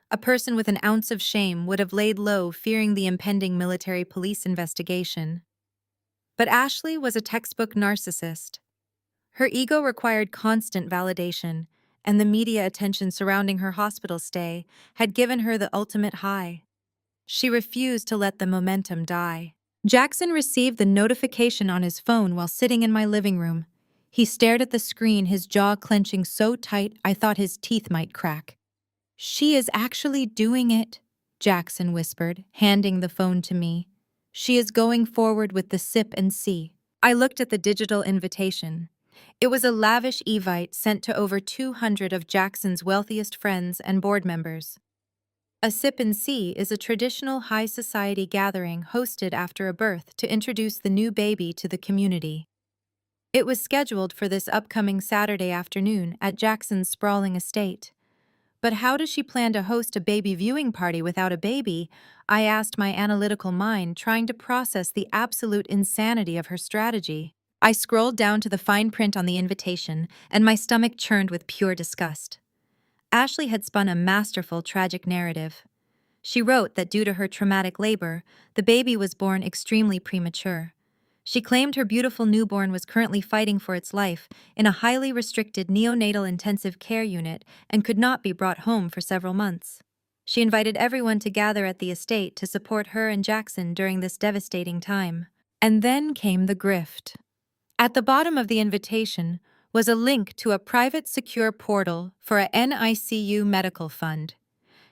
A person with an ounce of shame would have laid low, fearing the impending military police investigation. But Ashley was a textbook narcissist. Her ego required constant validation, and the media attention surrounding her hospital stay had given her the ultimate high. She refused to let the momentum die. Jackson received the notification on his phone while sitting in my living room. He stared at the screen, his jaw clenching so tight I thought his teeth might crack. "She is actually doing it," Jackson whispered, handing the phone to me. "She is going forward with the sip and see." I looked at the digital invitation. It was a lavish evite sent to over 200 of Jackson's wealthiest friends and board members. A sip and see is a traditional high society gathering hosted after a birth to introduce the new baby to the community. It was scheduled for this upcoming Saturday afternoon at Jackson's sprawling estate. But how does she plan to host a baby viewing party without a baby? I asked my analytical mind, trying to process the absolute insanity of her strategy. I scrolled down to the fine print on the invitation, and my stomach churned with pure disgust. Ashley had spun a masterful, tragic narrative. She wrote that due to her traumatic labor, the baby was born extremely premature. She claimed her beautiful newborn was currently fighting for its life in a highly restricted neonatal intensive care unit and could not be brought home for several months. She invited everyone to gather at the estate to support her and Jackson during this devastating time. And then came the grift. At the bottom of the invitation was a link to a private secure portal for a NICU medical fund.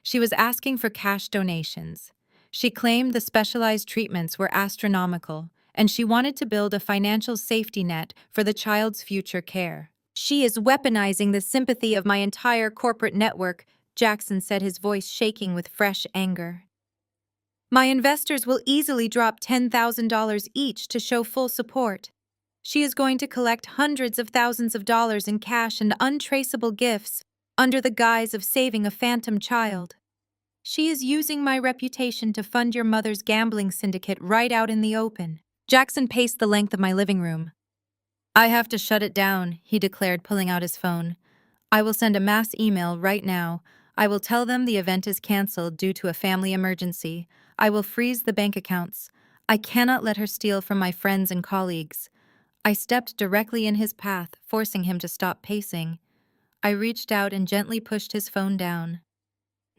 She was asking for cash donations. She claimed the specialized treatments were astronomical, and she wanted to build a financial safety net for the child's future care. "She is weaponizing the sympathy of my entire corporate network," Jackson said, his voice shaking with fresh anger. "My investors will easily drop $10,000 each to show full support. She is going to collect hundreds of thousands of dollars in cash and untraceable gifts under the guise of saving a phantom child. She is using my reputation to fund your mother's gambling syndicate right out in the open. Jackson paced the length of my living room. I have to shut it down, he declared, pulling out his phone. I will send a mass email right now. I will tell them the event is canceled due to a family emergency. I will freeze the bank accounts. I cannot let her steal from my friends and colleagues. I stepped directly in his path, forcing him to stop pacing. I reached out and gently pushed his phone down.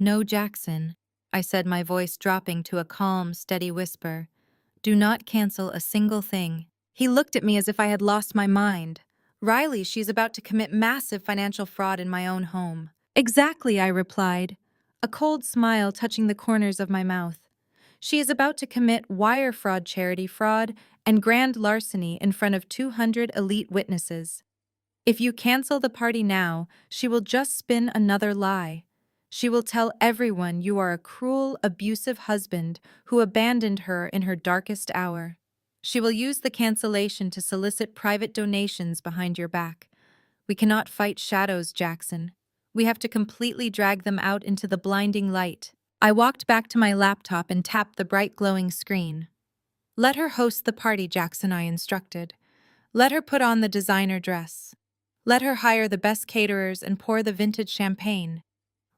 No, Jackson, I said, my voice dropping to a calm, steady whisper. Do not cancel a single thing. He looked at me as if I had lost my mind. Riley, she's about to commit massive financial fraud in my own home. Exactly, I replied, a cold smile touching the corners of my mouth. She is about to commit wire fraud, charity fraud, and grand larceny in front of 200 elite witnesses. If you cancel the party now, she will just spin another lie. She will tell everyone you are a cruel, abusive husband who abandoned her in her darkest hour. She will use the cancellation to solicit private donations behind your back. We cannot fight shadows, Jackson. We have to completely drag them out into the blinding light. I walked back to my laptop and tapped the bright glowing screen. Let her host the party, Jackson, I instructed. Let her put on the designer dress. Let her hire the best caterers and pour the vintage champagne.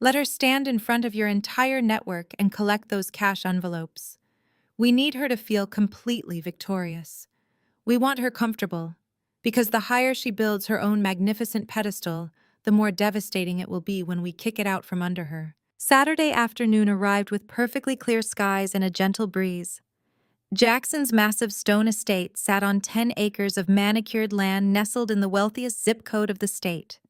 Let her stand in front of your entire network and collect those cash envelopes. We need her to feel completely victorious. We want her comfortable, because the higher she builds her own magnificent pedestal, the more devastating it will be when we kick it out from under her. Saturday afternoon arrived with perfectly clear skies and a gentle breeze. Jackson's massive stone estate sat on 10 acres of manicured land nestled in the wealthiest zip code of the state.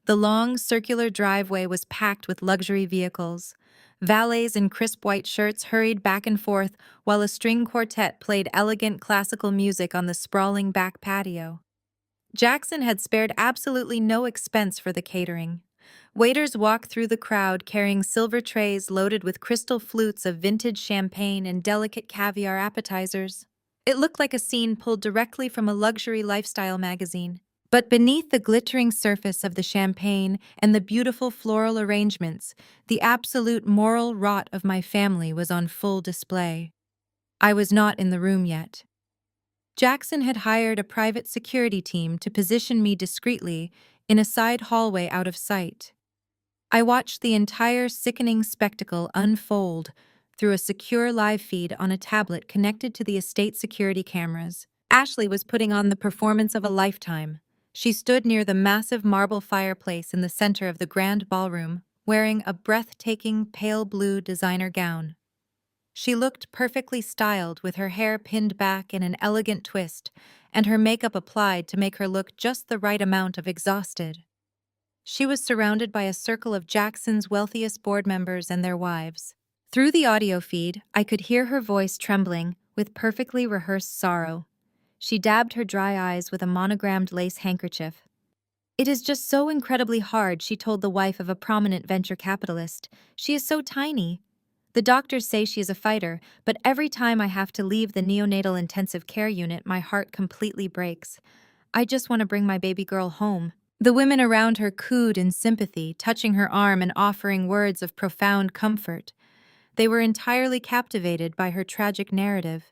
The long, circular driveway was packed with luxury vehicles. Valets in crisp white shirts hurried back and forth while a string quartet played elegant classical music on the sprawling back patio. Jackson had spared absolutely no expense for the catering. Waiters walked through the crowd carrying silver trays loaded with crystal flutes of vintage champagne and delicate caviar appetizers. It looked like a scene pulled directly from a luxury lifestyle magazine. But beneath the glittering surface of the champagne and the beautiful floral arrangements, the absolute moral rot of my family was on full display. I was not in the room yet. Jackson had hired a private security team to position me discreetly in a side hallway out of sight. I watched the entire sickening spectacle unfold through a secure live feed on a tablet connected to the estate security cameras. Ashley was putting on the performance of a lifetime. She stood near the massive marble fireplace in the center of the grand ballroom, wearing a breathtaking pale blue designer gown. She looked perfectly styled, with her hair pinned back in an elegant twist, and her makeup applied to make her look just the right amount of exhausted. She was surrounded by a circle of Jackson's wealthiest board members and their wives. Through the audio feed, I could hear her voice trembling with perfectly rehearsed sorrow. She dabbed her dry eyes with a monogrammed lace handkerchief. It is just so incredibly hard, she told the wife of a prominent venture capitalist. She is so tiny. The doctors say she is a fighter, but every time I have to leave the neonatal intensive care unit, my heart completely breaks. I just want to bring my baby girl home. The women around her cooed in sympathy, touching her arm and offering words of profound comfort. They were entirely captivated by her tragic narrative.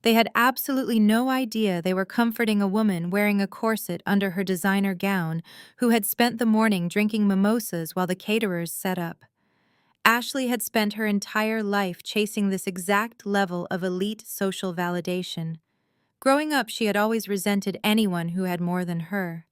They had absolutely no idea they were comforting a woman wearing a corset under her designer gown who had spent the morning drinking mimosas while the caterers set up. Ashley had spent her entire life chasing this exact level of elite social validation. Growing up, she had always resented anyone who had more than her.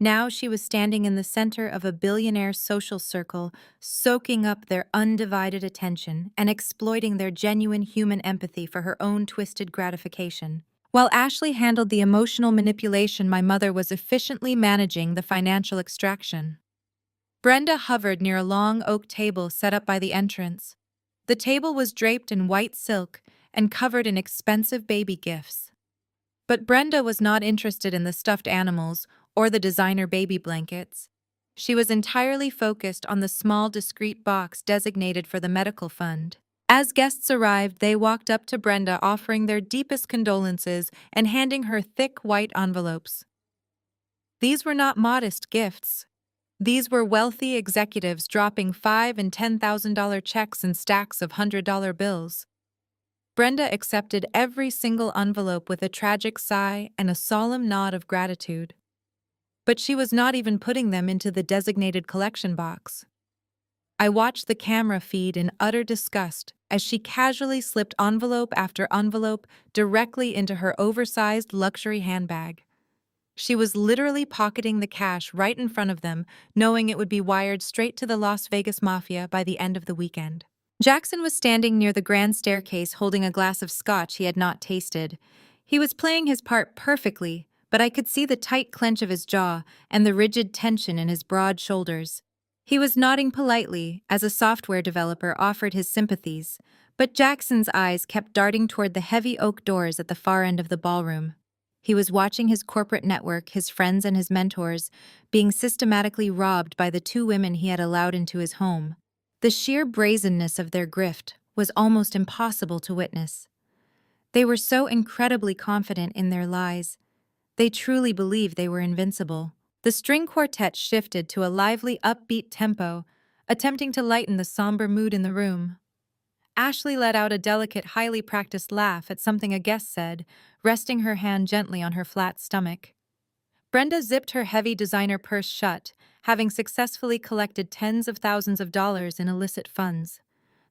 Now she was standing in the center of a billionaire social circle, soaking up their undivided attention and exploiting their genuine human empathy for her own twisted gratification. While Ashley handled the emotional manipulation, my mother was efficiently managing the financial extraction. Brenda hovered near a long oak table set up by the entrance. The table was draped in white silk and covered in expensive baby gifts. But Brenda was not interested in the stuffed animals or the designer baby blankets. She was entirely focused on the small, discreet box designated for the medical fund. As guests arrived, they walked up to Brenda, offering their deepest condolences and handing her thick white envelopes. These were not modest gifts. These were wealthy executives dropping $5,000 and $10,000 checks and stacks of $100 bills. Brenda accepted every single envelope with a tragic sigh and a solemn nod of gratitude. But she was not even putting them into the designated collection box. I watched the camera feed in utter disgust as she casually slipped envelope after envelope directly into her oversized luxury handbag. She was literally pocketing the cash right in front of them, knowing it would be wired straight to the Las Vegas Mafia by the end of the weekend. Jackson was standing near the grand staircase holding a glass of scotch he had not tasted. He was playing his part perfectly, but I could see the tight clench of his jaw and the rigid tension in his broad shoulders. He was nodding politely as a software developer offered his sympathies, but Jackson's eyes kept darting toward the heavy oak doors at the far end of the ballroom. He was watching his corporate network, his friends and his mentors, being systematically robbed by the two women he had allowed into his home. The sheer brazenness of their grift was almost impossible to witness. They were so incredibly confident in their lies. They truly believed they were invincible. The string quartet shifted to a lively, upbeat tempo, attempting to lighten the somber mood in the room. Ashley let out a delicate, highly practiced laugh at something a guest said, resting her hand gently on her flat stomach. Brenda zipped her heavy designer purse shut, having successfully collected tens of thousands of dollars in illicit funds.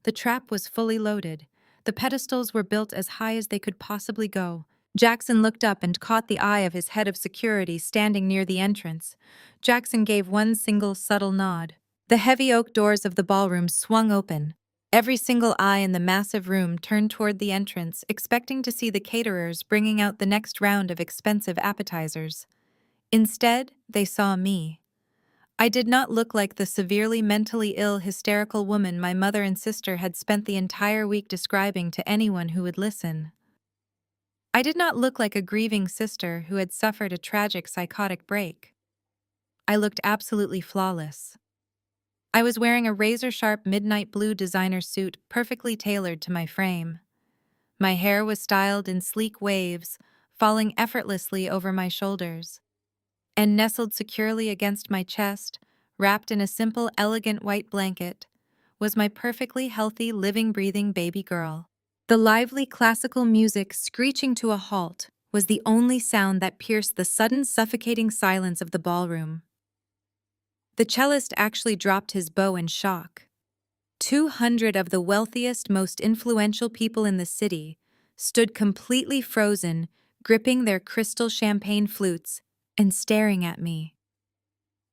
The trap was fully loaded. The pedestals were built as high as they could possibly go. Jackson looked up and caught the eye of his head of security standing near the entrance. Jackson gave one single subtle nod. The heavy oak doors of the ballroom swung open. Every single eye in the massive room turned toward the entrance, expecting to see the caterers bringing out the next round of expensive appetizers. Instead, they saw me. I did not look like the severely mentally ill, hysterical woman my mother and sister had spent the entire week describing to anyone who would listen. I did not look like a grieving sister who had suffered a tragic psychotic break. I looked absolutely flawless. I was wearing a razor-sharp midnight blue designer suit perfectly tailored to my frame. My hair was styled in sleek waves, falling effortlessly over my shoulders. And nestled securely against my chest, wrapped in a simple, elegant white blanket, was my perfectly healthy, living, breathing baby girl. The lively classical music screeching to a halt was the only sound that pierced the sudden suffocating silence of the ballroom. The cellist actually dropped his bow in shock. 200 of the wealthiest, most influential people in the city stood completely frozen, gripping their crystal champagne flutes and staring at me.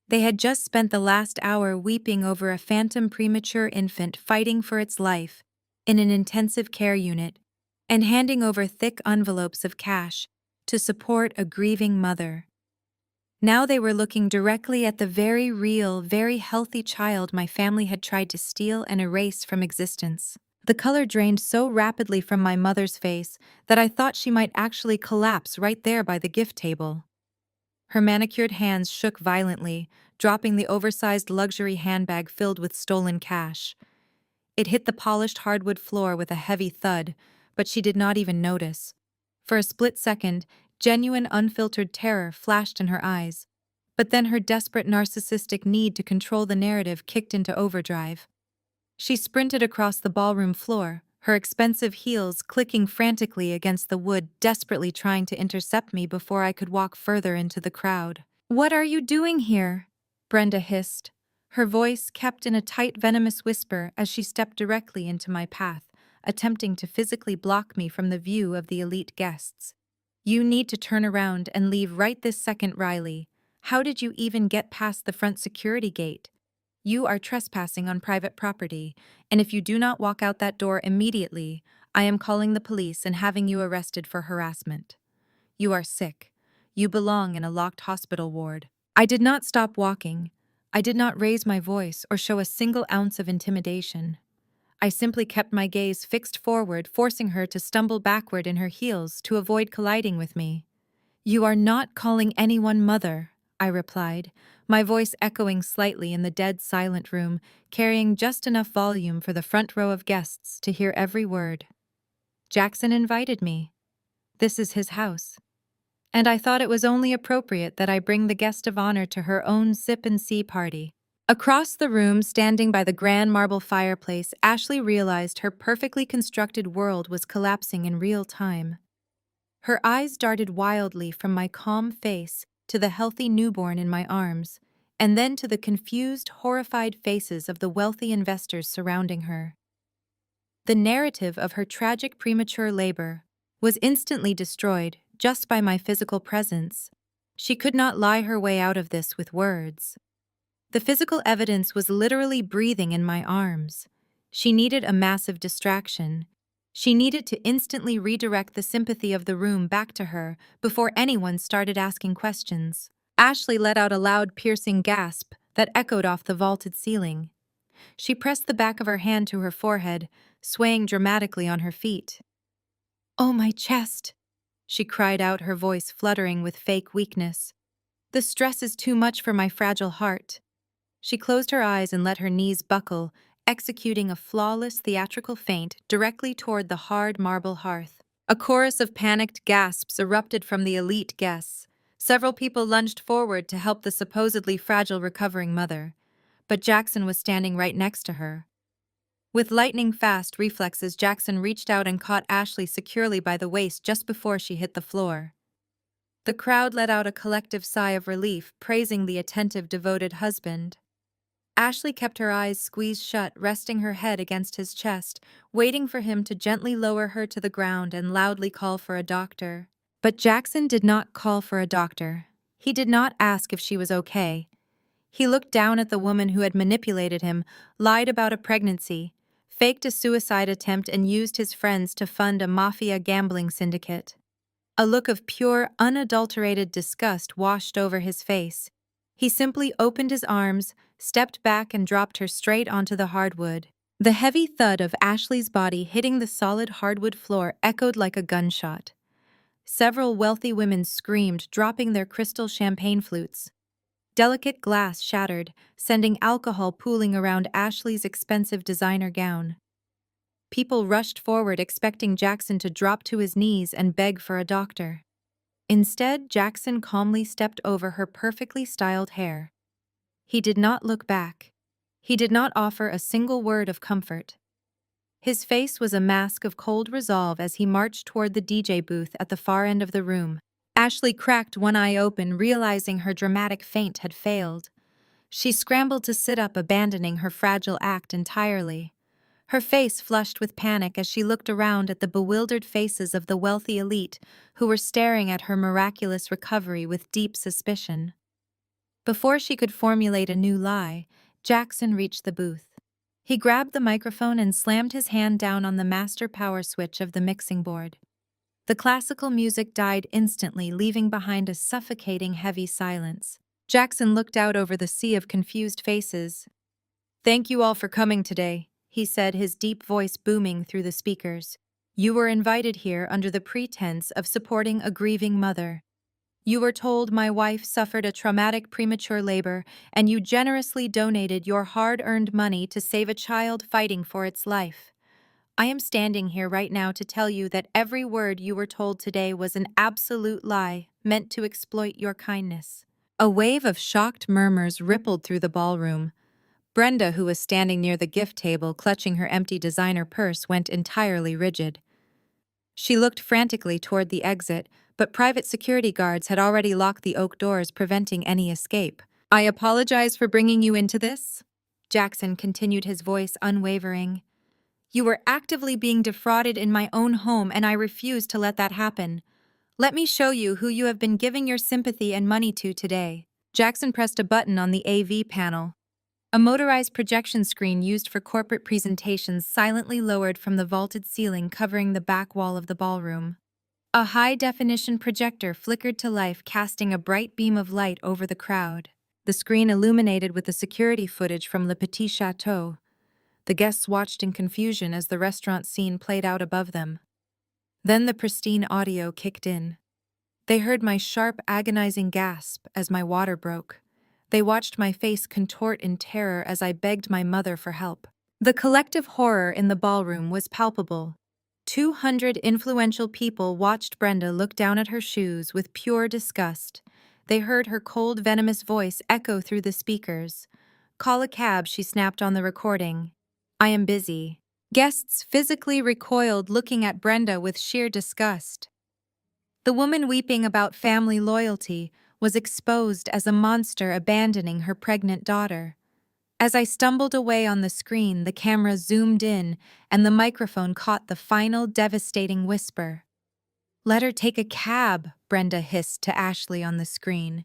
They had just spent the last hour weeping over a phantom premature infant fighting for its life in an intensive care unit and handing over thick envelopes of cash to support a grieving mother. Now they were looking directly at the very real, very healthy child my family had tried to steal and erase from existence. The color drained so rapidly from my mother's face that I thought she might actually collapse right there by the gift table. Her manicured hands shook violently, dropping the oversized luxury handbag filled with stolen cash. It hit the polished hardwood floor with a heavy thud, but she did not even notice. For a split second, genuine unfiltered terror flashed in her eyes, but then her desperate narcissistic need to control the narrative kicked into overdrive. She sprinted across the ballroom floor, her expensive heels clicking frantically against the wood, desperately trying to intercept me before I could walk further into the crowd. "What are you doing here?" Brenda hissed. Her voice kept in a tight, venomous whisper as she stepped directly into my path, attempting to physically block me from the view of the elite guests. "You need to turn around and leave right this second, Riley. How did you even get past the front security gate? You are trespassing on private property, and if you do not walk out that door immediately, I am calling the police and having you arrested for harassment. You are sick. You belong in a locked hospital ward." I did not stop walking. I did not raise my voice or show a single ounce of intimidation. I simply kept my gaze fixed forward, forcing her to stumble backward in her heels to avoid colliding with me. "You are not calling anyone mother," I replied, my voice echoing slightly in the dead silent room, carrying just enough volume for the front row of guests to hear every word. "Jackson invited me. This is his house. and I thought it was only appropriate that I bring the guest of honor to her own sip and see party. Across the room, standing by the grand marble fireplace, Ashley realized her perfectly constructed world was collapsing in real time. Her eyes darted wildly from my calm face to the healthy newborn in my arms, and then to the confused, horrified faces of the wealthy investors surrounding her. The narrative of her tragic premature labor was instantly destroyed just by my physical presence. She could not lie her way out of this with words. The physical evidence was literally breathing in my arms. She needed a massive distraction. She needed to instantly redirect the sympathy of the room back to her before anyone started asking questions. Ashley let out a loud, piercing gasp that echoed off the vaulted ceiling. She pressed the back of her hand to her forehead, swaying dramatically on her feet. "Oh, my chest!" she cried out, her voice fluttering with fake weakness. "The stress is too much for my fragile heart." She closed her eyes and let her knees buckle, executing a flawless theatrical feint directly toward the hard marble hearth. A chorus of panicked gasps erupted from the elite guests. Several people lunged forward to help the supposedly fragile recovering mother, but Jackson was standing right next to her. With lightning-fast reflexes, Jackson reached out and caught Ashley securely by the waist just before she hit the floor. The crowd let out a collective sigh of relief, praising the attentive, devoted husband. Ashley kept her eyes squeezed shut, resting her head against his chest, waiting for him to gently lower her to the ground and loudly call for a doctor. But Jackson did not call for a doctor. He did not ask if she was okay. He looked down at the woman who had manipulated him, lied about a pregnancy, faked a suicide attempt, and used his friends to fund a mafia gambling syndicate. A look of pure, unadulterated disgust washed over his face. He simply opened his arms, stepped back, and dropped her straight onto the hardwood. The heavy thud of Ashley's body hitting the solid hardwood floor echoed like a gunshot. Several wealthy women screamed, dropping their crystal champagne flutes. Delicate glass shattered, sending alcohol pooling around Ashley's expensive designer gown. People rushed forward, expecting Jackson to drop to his knees and beg for a doctor. Instead, Jackson calmly stepped over her perfectly styled hair. He did not look back. He did not offer a single word of comfort. His face was a mask of cold resolve as he marched toward the DJ booth at the far end of the room. Ashley cracked one eye open, realizing her dramatic feint had failed. She scrambled to sit up, abandoning her fragile act entirely. Her face flushed with panic as she looked around at the bewildered faces of the wealthy elite who were staring at her miraculous recovery with deep suspicion. Before she could formulate a new lie, Jackson reached the booth. He grabbed the microphone and slammed his hand down on the master power switch of the mixing board. The classical music died instantly, leaving behind a suffocating, heavy silence. Jackson looked out over the sea of confused faces. "Thank you all for coming today," he said, his deep voice booming through the speakers. "You were invited here under the pretense of supporting a grieving mother. You were told my wife suffered a traumatic premature labor, and you generously donated your hard-earned money to save a child fighting for its life. I am standing here right now to tell you that every word you were told today was an absolute lie, meant to exploit your kindness." A wave of shocked murmurs rippled through the ballroom. Brenda, who was standing near the gift table clutching her empty designer purse, went entirely rigid. She looked frantically toward the exit, but private security guards had already locked the oak doors, preventing any escape. "I apologize for bringing you into this," Jackson continued, his voice unwavering. "You were actively being defrauded in my own home, and I refuse to let that happen. Let me show you who you have been giving your sympathy and money to today." Jackson pressed a button on the AV panel. A motorized projection screen used for corporate presentations silently lowered from the vaulted ceiling covering the back wall of the ballroom. A high-definition projector flickered to life, casting a bright beam of light over the crowd. The screen illuminated with the security footage from Le Petit Chateau. The guests watched in confusion as the restaurant scene played out above them. Then the pristine audio kicked in. They heard my sharp, agonizing gasp as my water broke. They watched my face contort in terror as I begged my mother for help. The collective horror in the ballroom was palpable. 200 influential people watched Brenda look down at her shoes with pure disgust. They heard her cold, venomous voice echo through the speakers. "Call a cab," she snapped on the recording. "I am busy." Guests physically recoiled, looking at Brenda with sheer disgust. The woman weeping about family loyalty was exposed as a monster abandoning her pregnant daughter. As I stumbled away on the screen, the camera zoomed in and the microphone caught the final devastating whisper. "Let her take a cab," Brenda hissed to Ashley on the screen.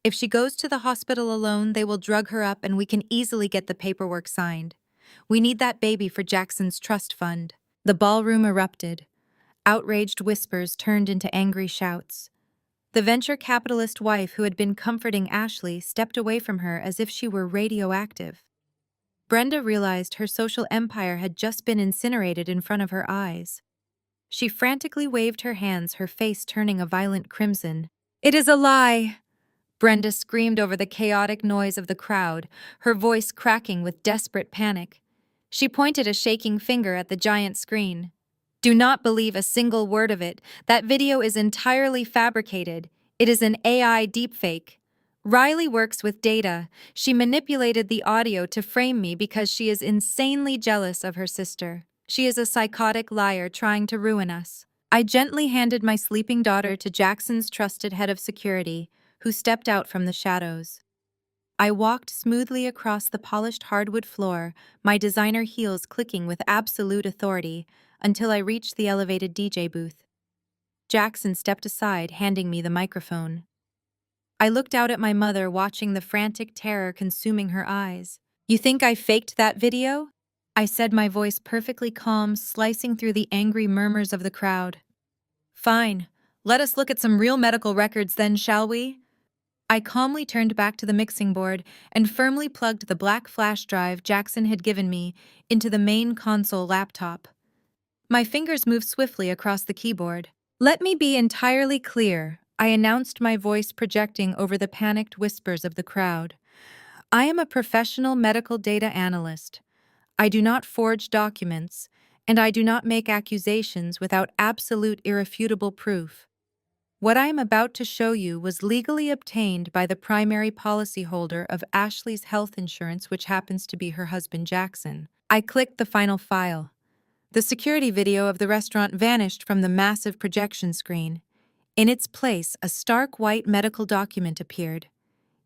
"If she goes to the hospital alone, they will drug her up and we can easily get the paperwork signed. We need that baby for Jackson's trust fund." The ballroom erupted. Outraged whispers turned into angry shouts. The venture capitalist wife who had been comforting Ashley stepped away from her as if she were radioactive. Brenda realized her social empire had just been incinerated in front of her eyes. She frantically waved her hands, her face turning a violent crimson. "It is a lie!" Brenda screamed over the chaotic noise of the crowd, her voice cracking with desperate panic. She pointed a shaking finger at the giant screen. "Do not believe a single word of it. That video is entirely fabricated. It is an AI deepfake. Riley works with data. She manipulated the audio to frame me because she is insanely jealous of her sister. She is a psychotic liar trying to ruin us." I gently handed my sleeping daughter to Jackson's trusted head of security, who stepped out from the shadows. I walked smoothly across the polished hardwood floor, my designer heels clicking with absolute authority, until I reached the elevated DJ booth. Jackson stepped aside, handing me the microphone. I looked out at my mother, watching the frantic terror consuming her eyes. "You think I faked that video?" I said, my voice perfectly calm, slicing through the angry murmurs of the crowd. "Fine. Let us look at some real medical records then, shall we?" I calmly turned back to the mixing board and firmly plugged the black flash drive Jackson had given me into the main console laptop. My fingers moved swiftly across the keyboard. "Let me be entirely clear," I announced, my voice projecting over the panicked whispers of the crowd. "I am a professional medical data analyst. I do not forge documents, and I do not make accusations without absolute irrefutable proof. What I am about to show you was legally obtained by the primary policyholder of Ashley's health insurance, which happens to be her husband, Jackson." I clicked the final file. The security video of the restaurant vanished from the massive projection screen. In its place, a stark white medical document appeared.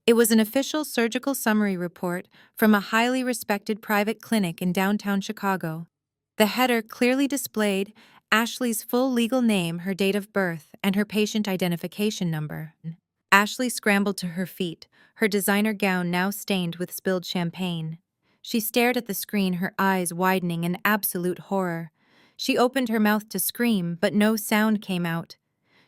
It was an official surgical summary report from a highly respected private clinic in downtown Chicago. The header clearly displayed Ashley's full legal name, her date of birth, and her patient identification number. Ashley scrambled to her feet, her designer gown now stained with spilled champagne. She stared at the screen, her eyes widening in absolute horror. She opened her mouth to scream, but no sound came out.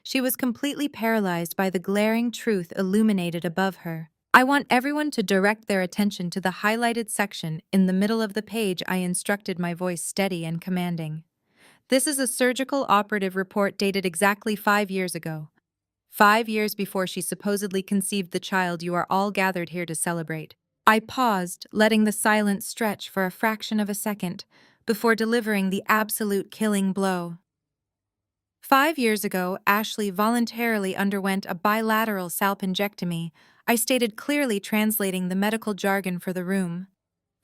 She was completely paralyzed by the glaring truth illuminated above her. "I want everyone to direct their attention to the highlighted section in the middle of the page," I instructed, my voice steady and commanding. "This is a surgical operative report dated exactly 5 years ago. 5 years before she supposedly conceived the child you are all gathered here to celebrate." I paused, letting the silence stretch for a fraction of a second, before delivering the absolute killing blow. 5 years ago, Ashley voluntarily underwent a bilateral salpingectomy. I stated clearly, translating the medical jargon for the room.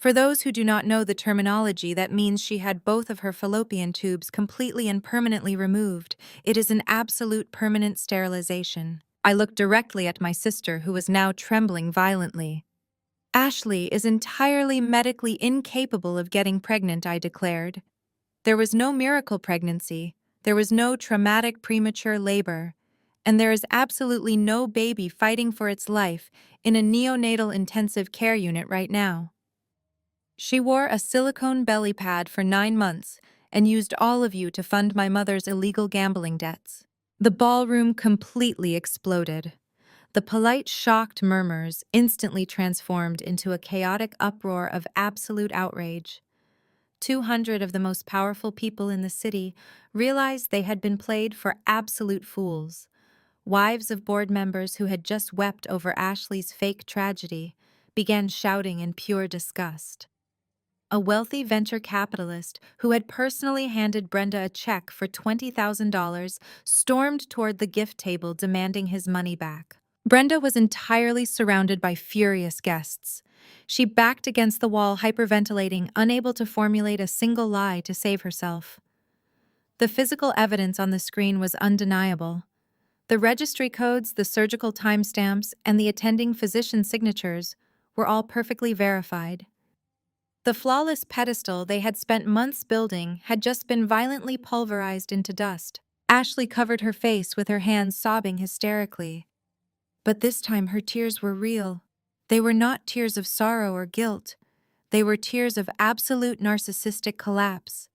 For those who do not know the terminology, that means she had both of her fallopian tubes completely and permanently removed. It is an absolute permanent sterilization. I looked directly at my sister, who was now trembling violently. "Ashley is entirely medically incapable of getting pregnant," I declared. "There was no miracle pregnancy. There was no traumatic premature labor, and there is absolutely no baby fighting for its life in a neonatal intensive care unit right now. She wore a silicone belly pad for 9 months and used all of you to fund my mother's illegal gambling debts." The ballroom completely exploded. The polite, shocked murmurs instantly transformed into a chaotic uproar of absolute outrage. 200 of the most powerful people in the city realized they had been played for absolute fools. Wives of board members who had just wept over Ashley's fake tragedy began shouting in pure disgust. a wealthy venture capitalist who had personally handed Brenda a check for $20,000, stormed toward the gift table demanding his money back. Brenda was entirely surrounded by furious guests. She backed against the wall, hyperventilating, unable to formulate a single lie to save herself. The physical evidence on the screen was undeniable. The registry codes, the surgical timestamps, and the attending physician signatures were all perfectly verified. The flawless pedestal they had spent months building had just been violently pulverized into dust. Ashley covered her face with her hands, sobbing hysterically. But this time her tears were real. They were not tears of sorrow or guilt. They were tears of absolute narcissistic collapse.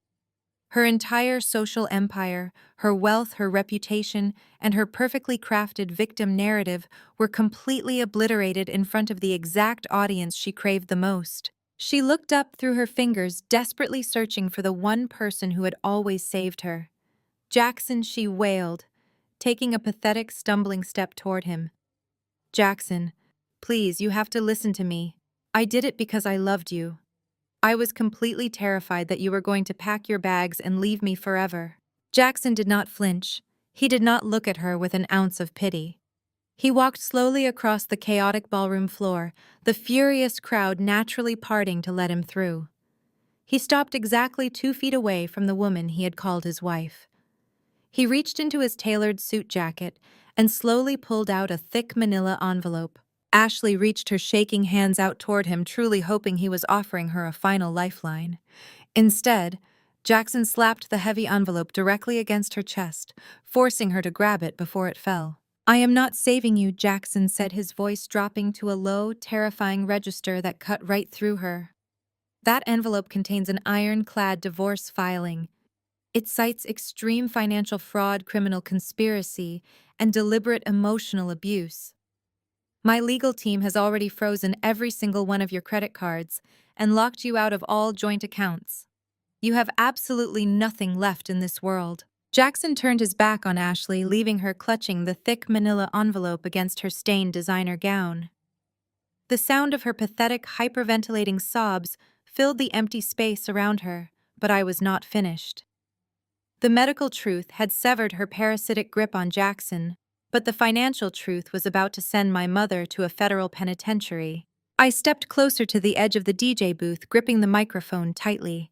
Her entire social empire, her wealth, her reputation, and her perfectly crafted victim narrative were completely obliterated in front of the exact audience she craved the most. She looked up through her fingers, desperately searching for the one person who had always saved her. Jackson, she wailed, taking a pathetic, stumbling step toward him. Jackson, please, you have to listen to me. I did it because I loved you. I was completely terrified that you were going to pack your bags and leave me forever. Jackson did not flinch. He did not look at her with an ounce of pity. He walked slowly across the chaotic ballroom floor, the furious crowd naturally parting to let him through. He stopped exactly 2 feet away from the woman he had called his wife. He reached into his tailored suit jacket and slowly pulled out a thick manila envelope. Ashley reached her shaking hands out toward him, truly hoping he was offering her a final lifeline. Instead, Jackson slapped the heavy envelope directly against her chest, forcing her to grab it before it fell. I am not saving you, Jackson said, his voice dropping to a low, terrifying register that cut right through her. That envelope contains an ironclad divorce filing. It cites extreme financial fraud, criminal conspiracy, and deliberate emotional abuse. My legal team has already frozen every single one of your credit cards and locked you out of all joint accounts. You have absolutely nothing left in this world. Jackson turned his back on Ashley, leaving her clutching the thick manila envelope against her stained designer gown. The sound of her pathetic, hyperventilating sobs filled the empty space around her, but I was not finished. The medical truth had severed her parasitic grip on Jackson, but the financial truth was about to send my mother to a federal penitentiary. I stepped closer to the edge of the DJ booth, gripping the microphone tightly.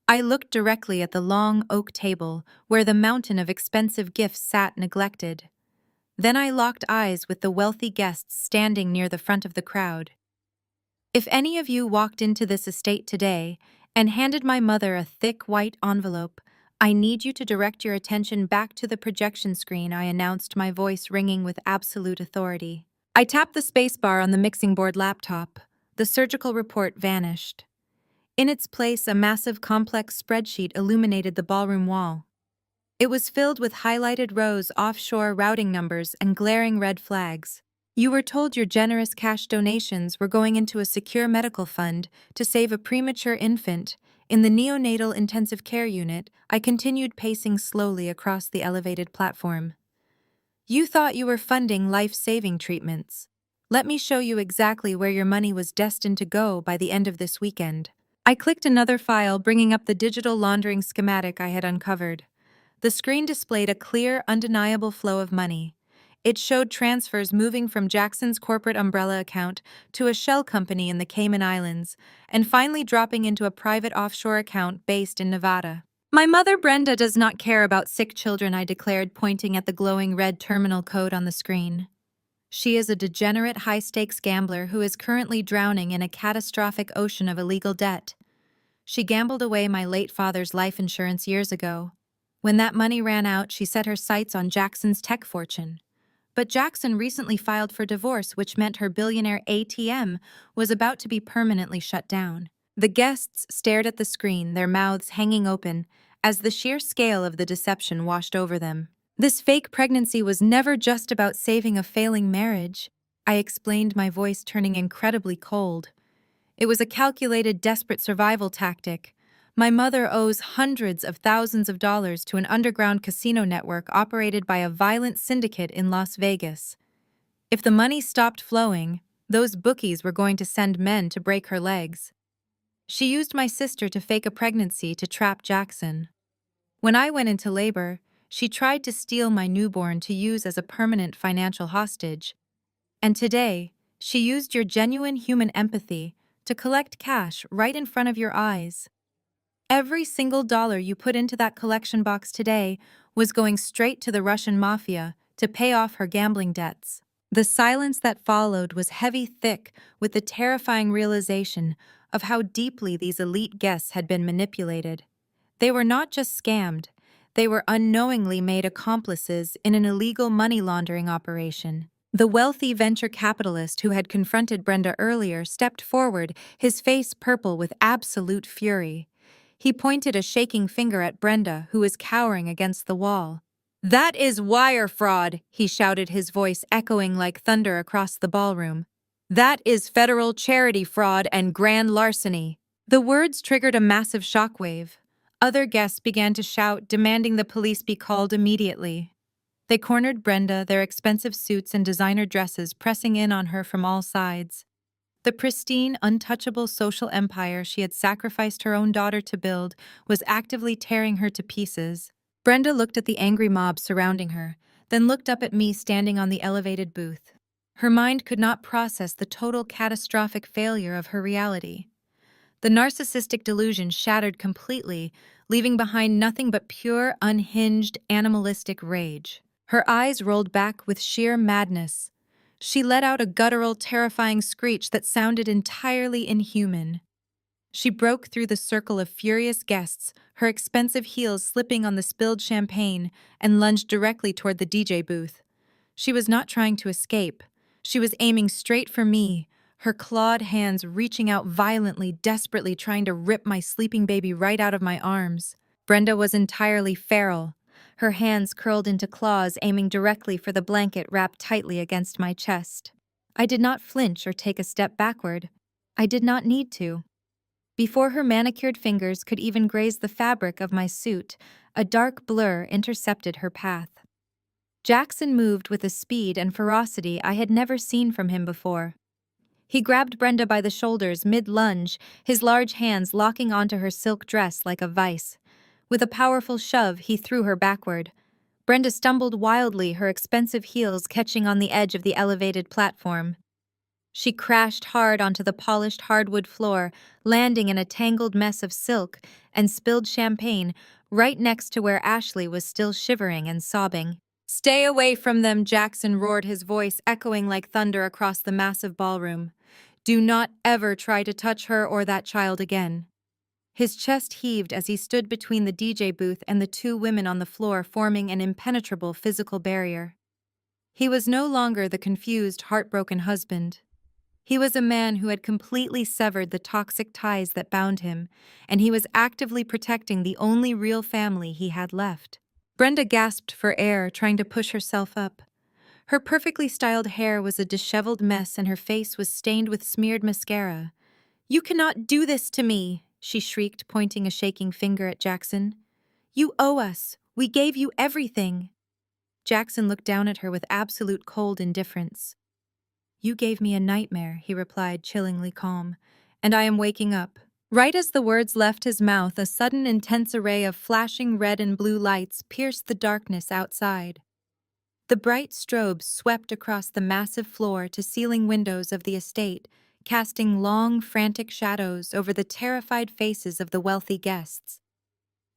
I looked directly at the long oak table where the mountain of expensive gifts sat neglected. Then I locked eyes with the wealthy guests standing near the front of the crowd. If any of you walked into this estate today and handed my mother a thick white envelope, I need you to direct your attention back to the projection screen, I announced, my voice ringing with absolute authority. I tapped the spacebar on the mixing board laptop. The surgical report vanished. In its place, a massive, complex spreadsheet illuminated the ballroom wall. It was filled with highlighted rows, offshore routing numbers, and glaring red flags. You were told your generous cash donations were going into a secure medical fund to save a premature infant. In the neonatal intensive care unit, I continued pacing slowly across the elevated platform. You thought you were funding life-saving treatments. Let me show you exactly where your money was destined to go by the end of this weekend. I clicked another file, bringing up the digital laundering schematic I had uncovered. The screen displayed a clear, undeniable flow of money. It showed transfers moving from Jackson's corporate umbrella account to a shell company in the Cayman Islands, and finally dropping into a private offshore account based in Nevada. My mother Brenda does not care about sick children, I declared, pointing at the glowing red terminal code on the screen. She is a degenerate high-stakes gambler who is currently drowning in a catastrophic ocean of illegal debt. She gambled away my late father's life insurance years ago. When that money ran out, she set her sights on Jackson's tech fortune. But Jackson recently filed for divorce, which meant her billionaire ATM was about to be permanently shut down. The guests stared at the screen, their mouths hanging open, as the sheer scale of the deception washed over them. This fake pregnancy was never just about saving a failing marriage, I explained, my voice turning incredibly cold. It was a calculated, desperate survival tactic. My mother owes hundreds of thousands of dollars to an underground casino network operated by a violent syndicate in Las Vegas. If the money stopped flowing, those bookies were going to send men to break her legs. She used my sister to fake a pregnancy to trap Jackson. When I went into labor, she tried to steal my newborn to use as a permanent financial hostage. And today, she used your genuine human empathy to collect cash right in front of your eyes. Every single dollar you put into that collection box today was going straight to the Russian mafia to pay off her gambling debts. The silence that followed was heavy, thick, with the terrifying realization of how deeply these elite guests had been manipulated. They were not just scammed, they were unknowingly made accomplices in an illegal money laundering operation. The wealthy venture capitalist who had confronted Brenda earlier stepped forward, his face purple with absolute fury. He pointed a shaking finger at Brenda, who was cowering against the wall. "That is wire fraud," he shouted, his voice echoing like thunder across the ballroom. "That is federal charity fraud and grand larceny." The words triggered a massive shockwave. Other guests began to shout, demanding the police be called immediately. They cornered Brenda, their expensive suits and designer dresses pressing in on her from all sides. The pristine, untouchable social empire she had sacrificed her own daughter to build was actively tearing her to pieces. Brenda looked at the angry mob surrounding her, then looked up at me standing on the elevated booth. Her mind could not process the total catastrophic failure of her reality. The narcissistic delusion shattered completely, leaving behind nothing but pure, unhinged, animalistic rage. Her eyes rolled back with sheer madness. She let out a guttural, terrifying screech that sounded entirely inhuman. She broke through the circle of furious guests, her expensive heels slipping on the spilled champagne, and lunged directly toward the DJ booth. She was not trying to escape. She was aiming straight for me, her clawed hands reaching out violently, desperately trying to rip my sleeping baby right out of my arms. Brenda was entirely feral, her hands curled into claws aiming directly for the blanket wrapped tightly against my chest. I did not flinch or take a step backward. I did not need to. Before her manicured fingers could even graze the fabric of my suit, a dark blur intercepted her path. Jackson moved with a speed and ferocity I had never seen from him before. He grabbed Brenda by the shoulders mid-lunge, his large hands locking onto her silk dress like a vice. With a powerful shove, he threw her backward. Brenda stumbled wildly, her expensive heels catching on the edge of the elevated platform. She crashed hard onto the polished hardwood floor, landing in a tangled mess of silk and spilled champagne right next to where Ashley was still shivering and sobbing. "Stay away from them," Jackson roared, his voice echoing like thunder across the massive ballroom. "Do not ever try to touch her or that child again." His chest heaved as he stood between the DJ booth and the two women on the floor, forming an impenetrable physical barrier. He was no longer the confused, heartbroken husband. He was a man who had completely severed the toxic ties that bound him, and he was actively protecting the only real family he had left. Brenda gasped for air, trying to push herself up. Her perfectly styled hair was a disheveled mess and her face was stained with smeared mascara. "You cannot do this to me," she shrieked, pointing a shaking finger at Jackson. "You owe us. We gave you everything." Jackson looked down at her with absolute cold indifference. "You gave me a nightmare," he replied, chillingly calm, "and I am waking up." Right as the words left his mouth, a sudden intense array of flashing red and blue lights pierced the darkness outside. The bright strobes swept across the massive floor-to-ceiling windows of the estate, casting long, frantic shadows over the terrified faces of the wealthy guests.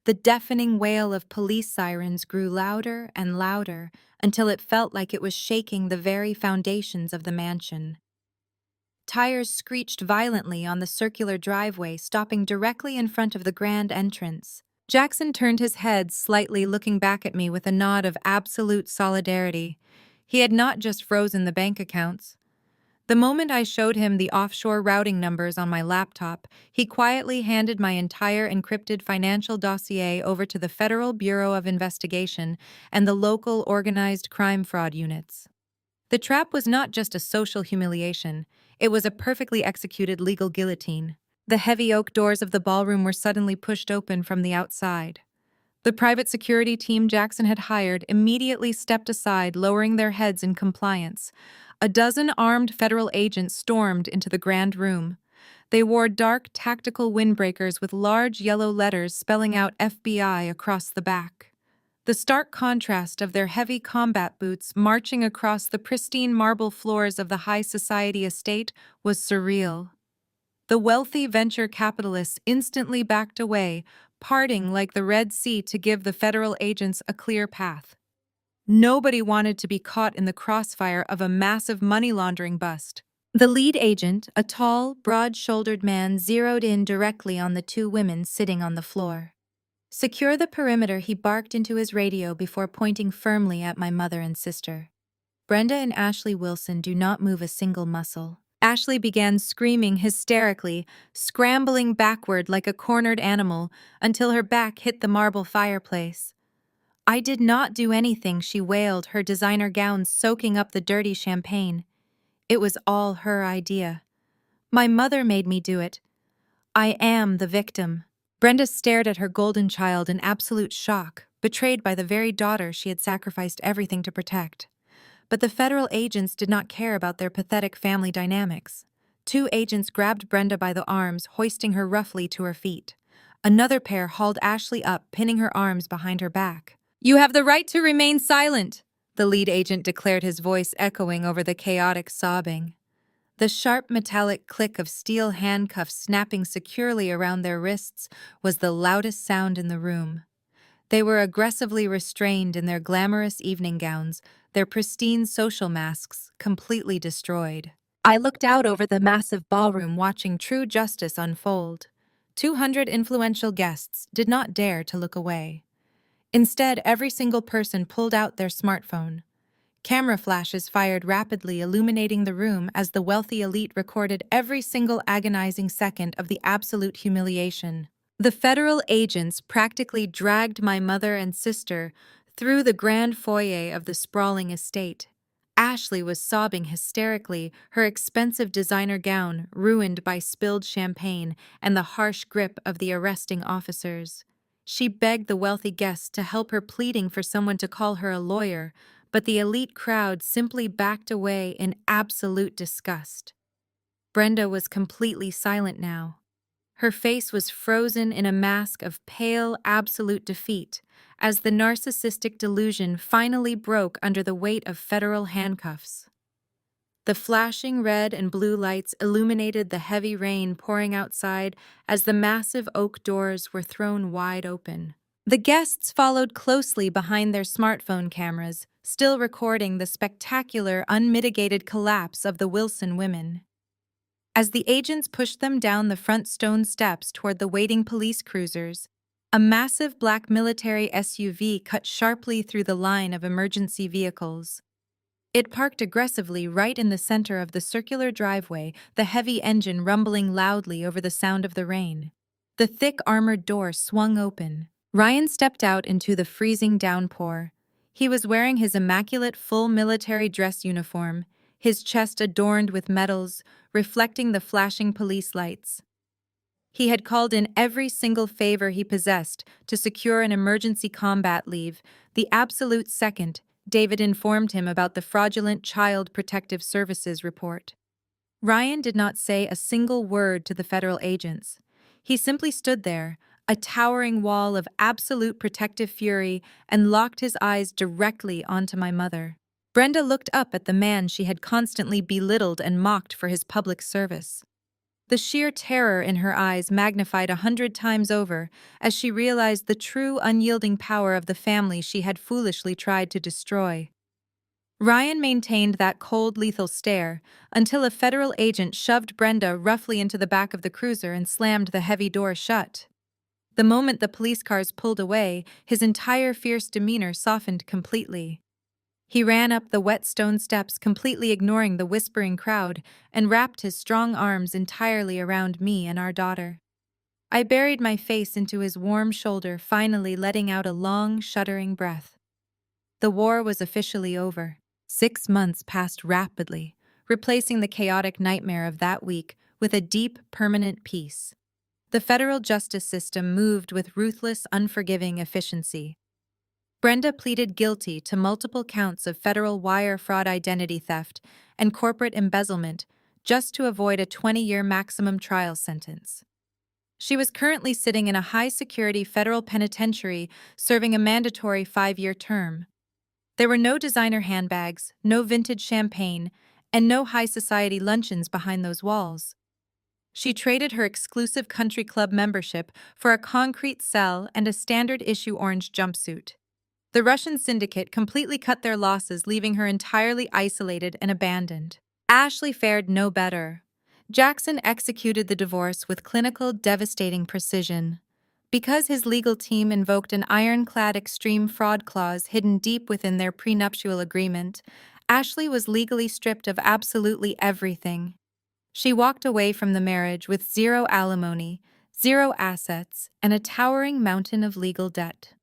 The deafening wail of police sirens grew louder and louder until it felt like it was shaking the very foundations of the mansion. Tires screeched violently on the circular driveway, stopping directly in front of the grand entrance. Jackson turned his head slightly, looking back at me with a nod of absolute solidarity. He had not just frozen the bank accounts. The moment I showed him the offshore routing numbers on my laptop, he quietly handed my entire encrypted financial dossier over to the Federal Bureau of Investigation and the local organized crime fraud units. The trap was not just a social humiliation, it was a perfectly executed legal guillotine. The heavy oak doors of the ballroom were suddenly pushed open from the outside. The private security team Jackson had hired immediately stepped aside, lowering their heads in compliance. A dozen armed federal agents stormed into the grand room. They wore dark tactical windbreakers with large yellow letters spelling out FBI across the back. The stark contrast of their heavy combat boots marching across the pristine marble floors of the high society estate was surreal. The wealthy venture capitalists instantly backed away, parting like the Red Sea to give the federal agents a clear path. Nobody wanted to be caught in the crossfire of a massive money laundering bust. The lead agent, a tall, broad-shouldered man, zeroed in directly on the two women sitting on the floor. "Secure the perimeter," he barked into his radio before pointing firmly at my mother and sister. "Brenda and Ashley Wilson do not move a single muscle." Ashley began screaming hysterically, scrambling backward like a cornered animal until her back hit the marble fireplace. "I did not do anything," she wailed, her designer gown soaking up the dirty champagne. "It was all her idea. My mother made me do it. I am the victim." Brenda stared at her golden child in absolute shock, betrayed by the very daughter she had sacrificed everything to protect. But the federal agents did not care about their pathetic family dynamics. Two agents grabbed Brenda by the arms, hoisting her roughly to her feet. Another pair hauled Ashley up, pinning her arms behind her back. "You have the right to remain silent," the lead agent declared, his voice echoing over the chaotic sobbing. The sharp metallic click of steel handcuffs snapping securely around their wrists was the loudest sound in the room. They were aggressively restrained in their glamorous evening gowns, their pristine social masks completely destroyed. I looked out over the massive ballroom, watching true justice unfold. 200 influential guests did not dare to look away. Instead, every single person pulled out their smartphone. Camera flashes fired rapidly, illuminating the room as the wealthy elite recorded every single agonizing second of the absolute humiliation. The federal agents practically dragged my mother and sister through the grand foyer of the sprawling estate. Ashley was sobbing hysterically, her expensive designer gown ruined by spilled champagne and the harsh grip of the arresting officers. She begged the wealthy guests to help her, pleading for someone to call her a lawyer, but the elite crowd simply backed away in absolute disgust. Brenda was completely silent now. Her face was frozen in a mask of pale, absolute defeat, as the narcissistic delusion finally broke under the weight of federal handcuffs. The flashing red and blue lights illuminated the heavy rain pouring outside as the massive oak doors were thrown wide open. The guests followed closely behind their smartphone cameras, still recording the spectacular, unmitigated collapse of the Wilson women. As the agents pushed them down the front stone steps toward the waiting police cruisers, a massive black military SUV cut sharply through the line of emergency vehicles. It parked aggressively right in the center of the circular driveway, the heavy engine rumbling loudly over the sound of the rain. The thick armored door swung open. Ryan stepped out into the freezing downpour. He was wearing his immaculate full military dress uniform, his chest adorned with medals, reflecting the flashing police lights. He had called in every single favor he possessed to secure an emergency combat leave, the absolute second David informed him about the fraudulent Child Protective Services report. Ryan did not say a single word to the federal agents. He simply stood there, a towering wall of absolute protective fury, and locked his eyes directly onto my mother. Brenda looked up at the man she had constantly belittled and mocked for his public service. The sheer terror in her eyes magnified 100 times over as she realized the true unyielding power of the family she had foolishly tried to destroy. Ryan maintained that cold, lethal stare until a federal agent shoved Brenda roughly into the back of the cruiser and slammed the heavy door shut. The moment the police cars pulled away, his entire fierce demeanor softened completely. He ran up the wet stone steps, completely ignoring the whispering crowd, and wrapped his strong arms entirely around me and our daughter. I buried my face into his warm shoulder, finally letting out a long, shuddering breath. The war was officially over. 6 months passed rapidly, replacing the chaotic nightmare of that week with a deep, permanent peace. The federal justice system moved with ruthless, unforgiving efficiency. Brenda pleaded guilty to multiple counts of federal wire fraud, identity theft, and corporate embezzlement, just to avoid a 20-year maximum trial sentence. She was currently sitting in a high-security federal penitentiary serving a mandatory 5-year term. There were no designer handbags, no vintage champagne, and no high society luncheons behind those walls. She traded her exclusive country club membership for a concrete cell and a standard issue orange jumpsuit. The Russian syndicate completely cut their losses, leaving her entirely isolated and abandoned. Ashley fared no better. Jackson executed the divorce with clinical, devastating precision. Because his legal team invoked an ironclad extreme fraud clause hidden deep within their prenuptial agreement, Ashley was legally stripped of absolutely everything. She walked away from the marriage with zero alimony, zero assets, and a towering mountain of legal debt.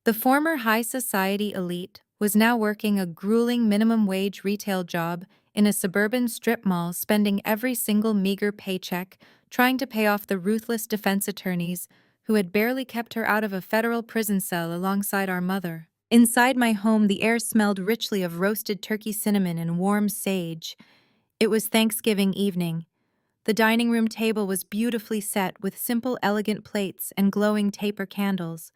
The former high society elite was now working a grueling minimum wage retail job in a suburban strip mall, spending every single meager paycheck trying to pay off the ruthless defense attorneys who had barely kept her out of a federal prison cell alongside our mother. Inside my home, the air smelled richly of roasted turkey cinnamon and warm sage. It was Thanksgiving evening. The dining room table was beautifully set with simple, elegant plates and glowing taper candles.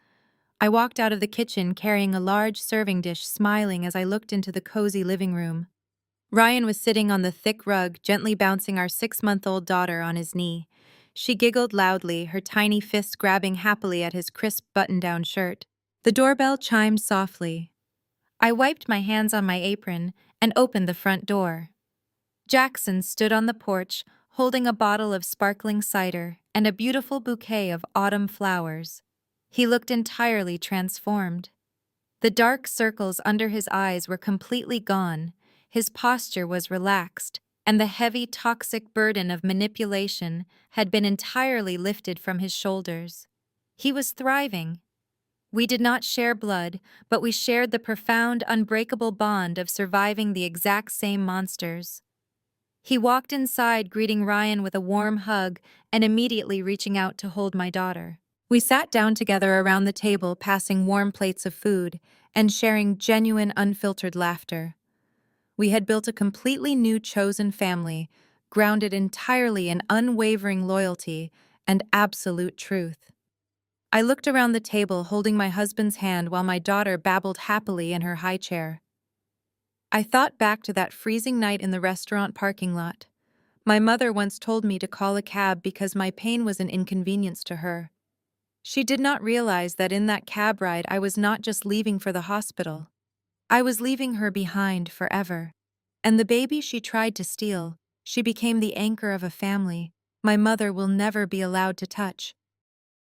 I walked out of the kitchen carrying a large serving dish, smiling as I looked into the cozy living room. Ryan was sitting on the thick rug, gently bouncing our 6-month-old daughter on his knee. She giggled loudly, her tiny fist grabbing happily at his crisp button-down shirt. The doorbell chimed softly. I wiped my hands on my apron and opened the front door. Jackson stood on the porch, holding a bottle of sparkling cider and a beautiful bouquet of autumn flowers. He looked entirely transformed. The dark circles under his eyes were completely gone, his posture was relaxed, and the heavy, toxic burden of manipulation had been entirely lifted from his shoulders. He was thriving. We did not share blood, but we shared the profound, unbreakable bond of surviving the exact same monsters. He walked inside, greeting Ryan with a warm hug and immediately reaching out to hold my daughter. We sat down together around the table, passing warm plates of food and sharing genuine, unfiltered laughter. We had built a completely new chosen family, grounded entirely in unwavering loyalty and absolute truth. I looked around the table, holding my husband's hand while my daughter babbled happily in her high chair. I thought back to that freezing night in the restaurant parking lot. My mother once told me to call a cab because my pain was an inconvenience to her. She did not realize that in that cab ride I was not just leaving for the hospital. I was leaving her behind forever. And the baby she tried to steal, she became the anchor of a family my mother will never be allowed to touch.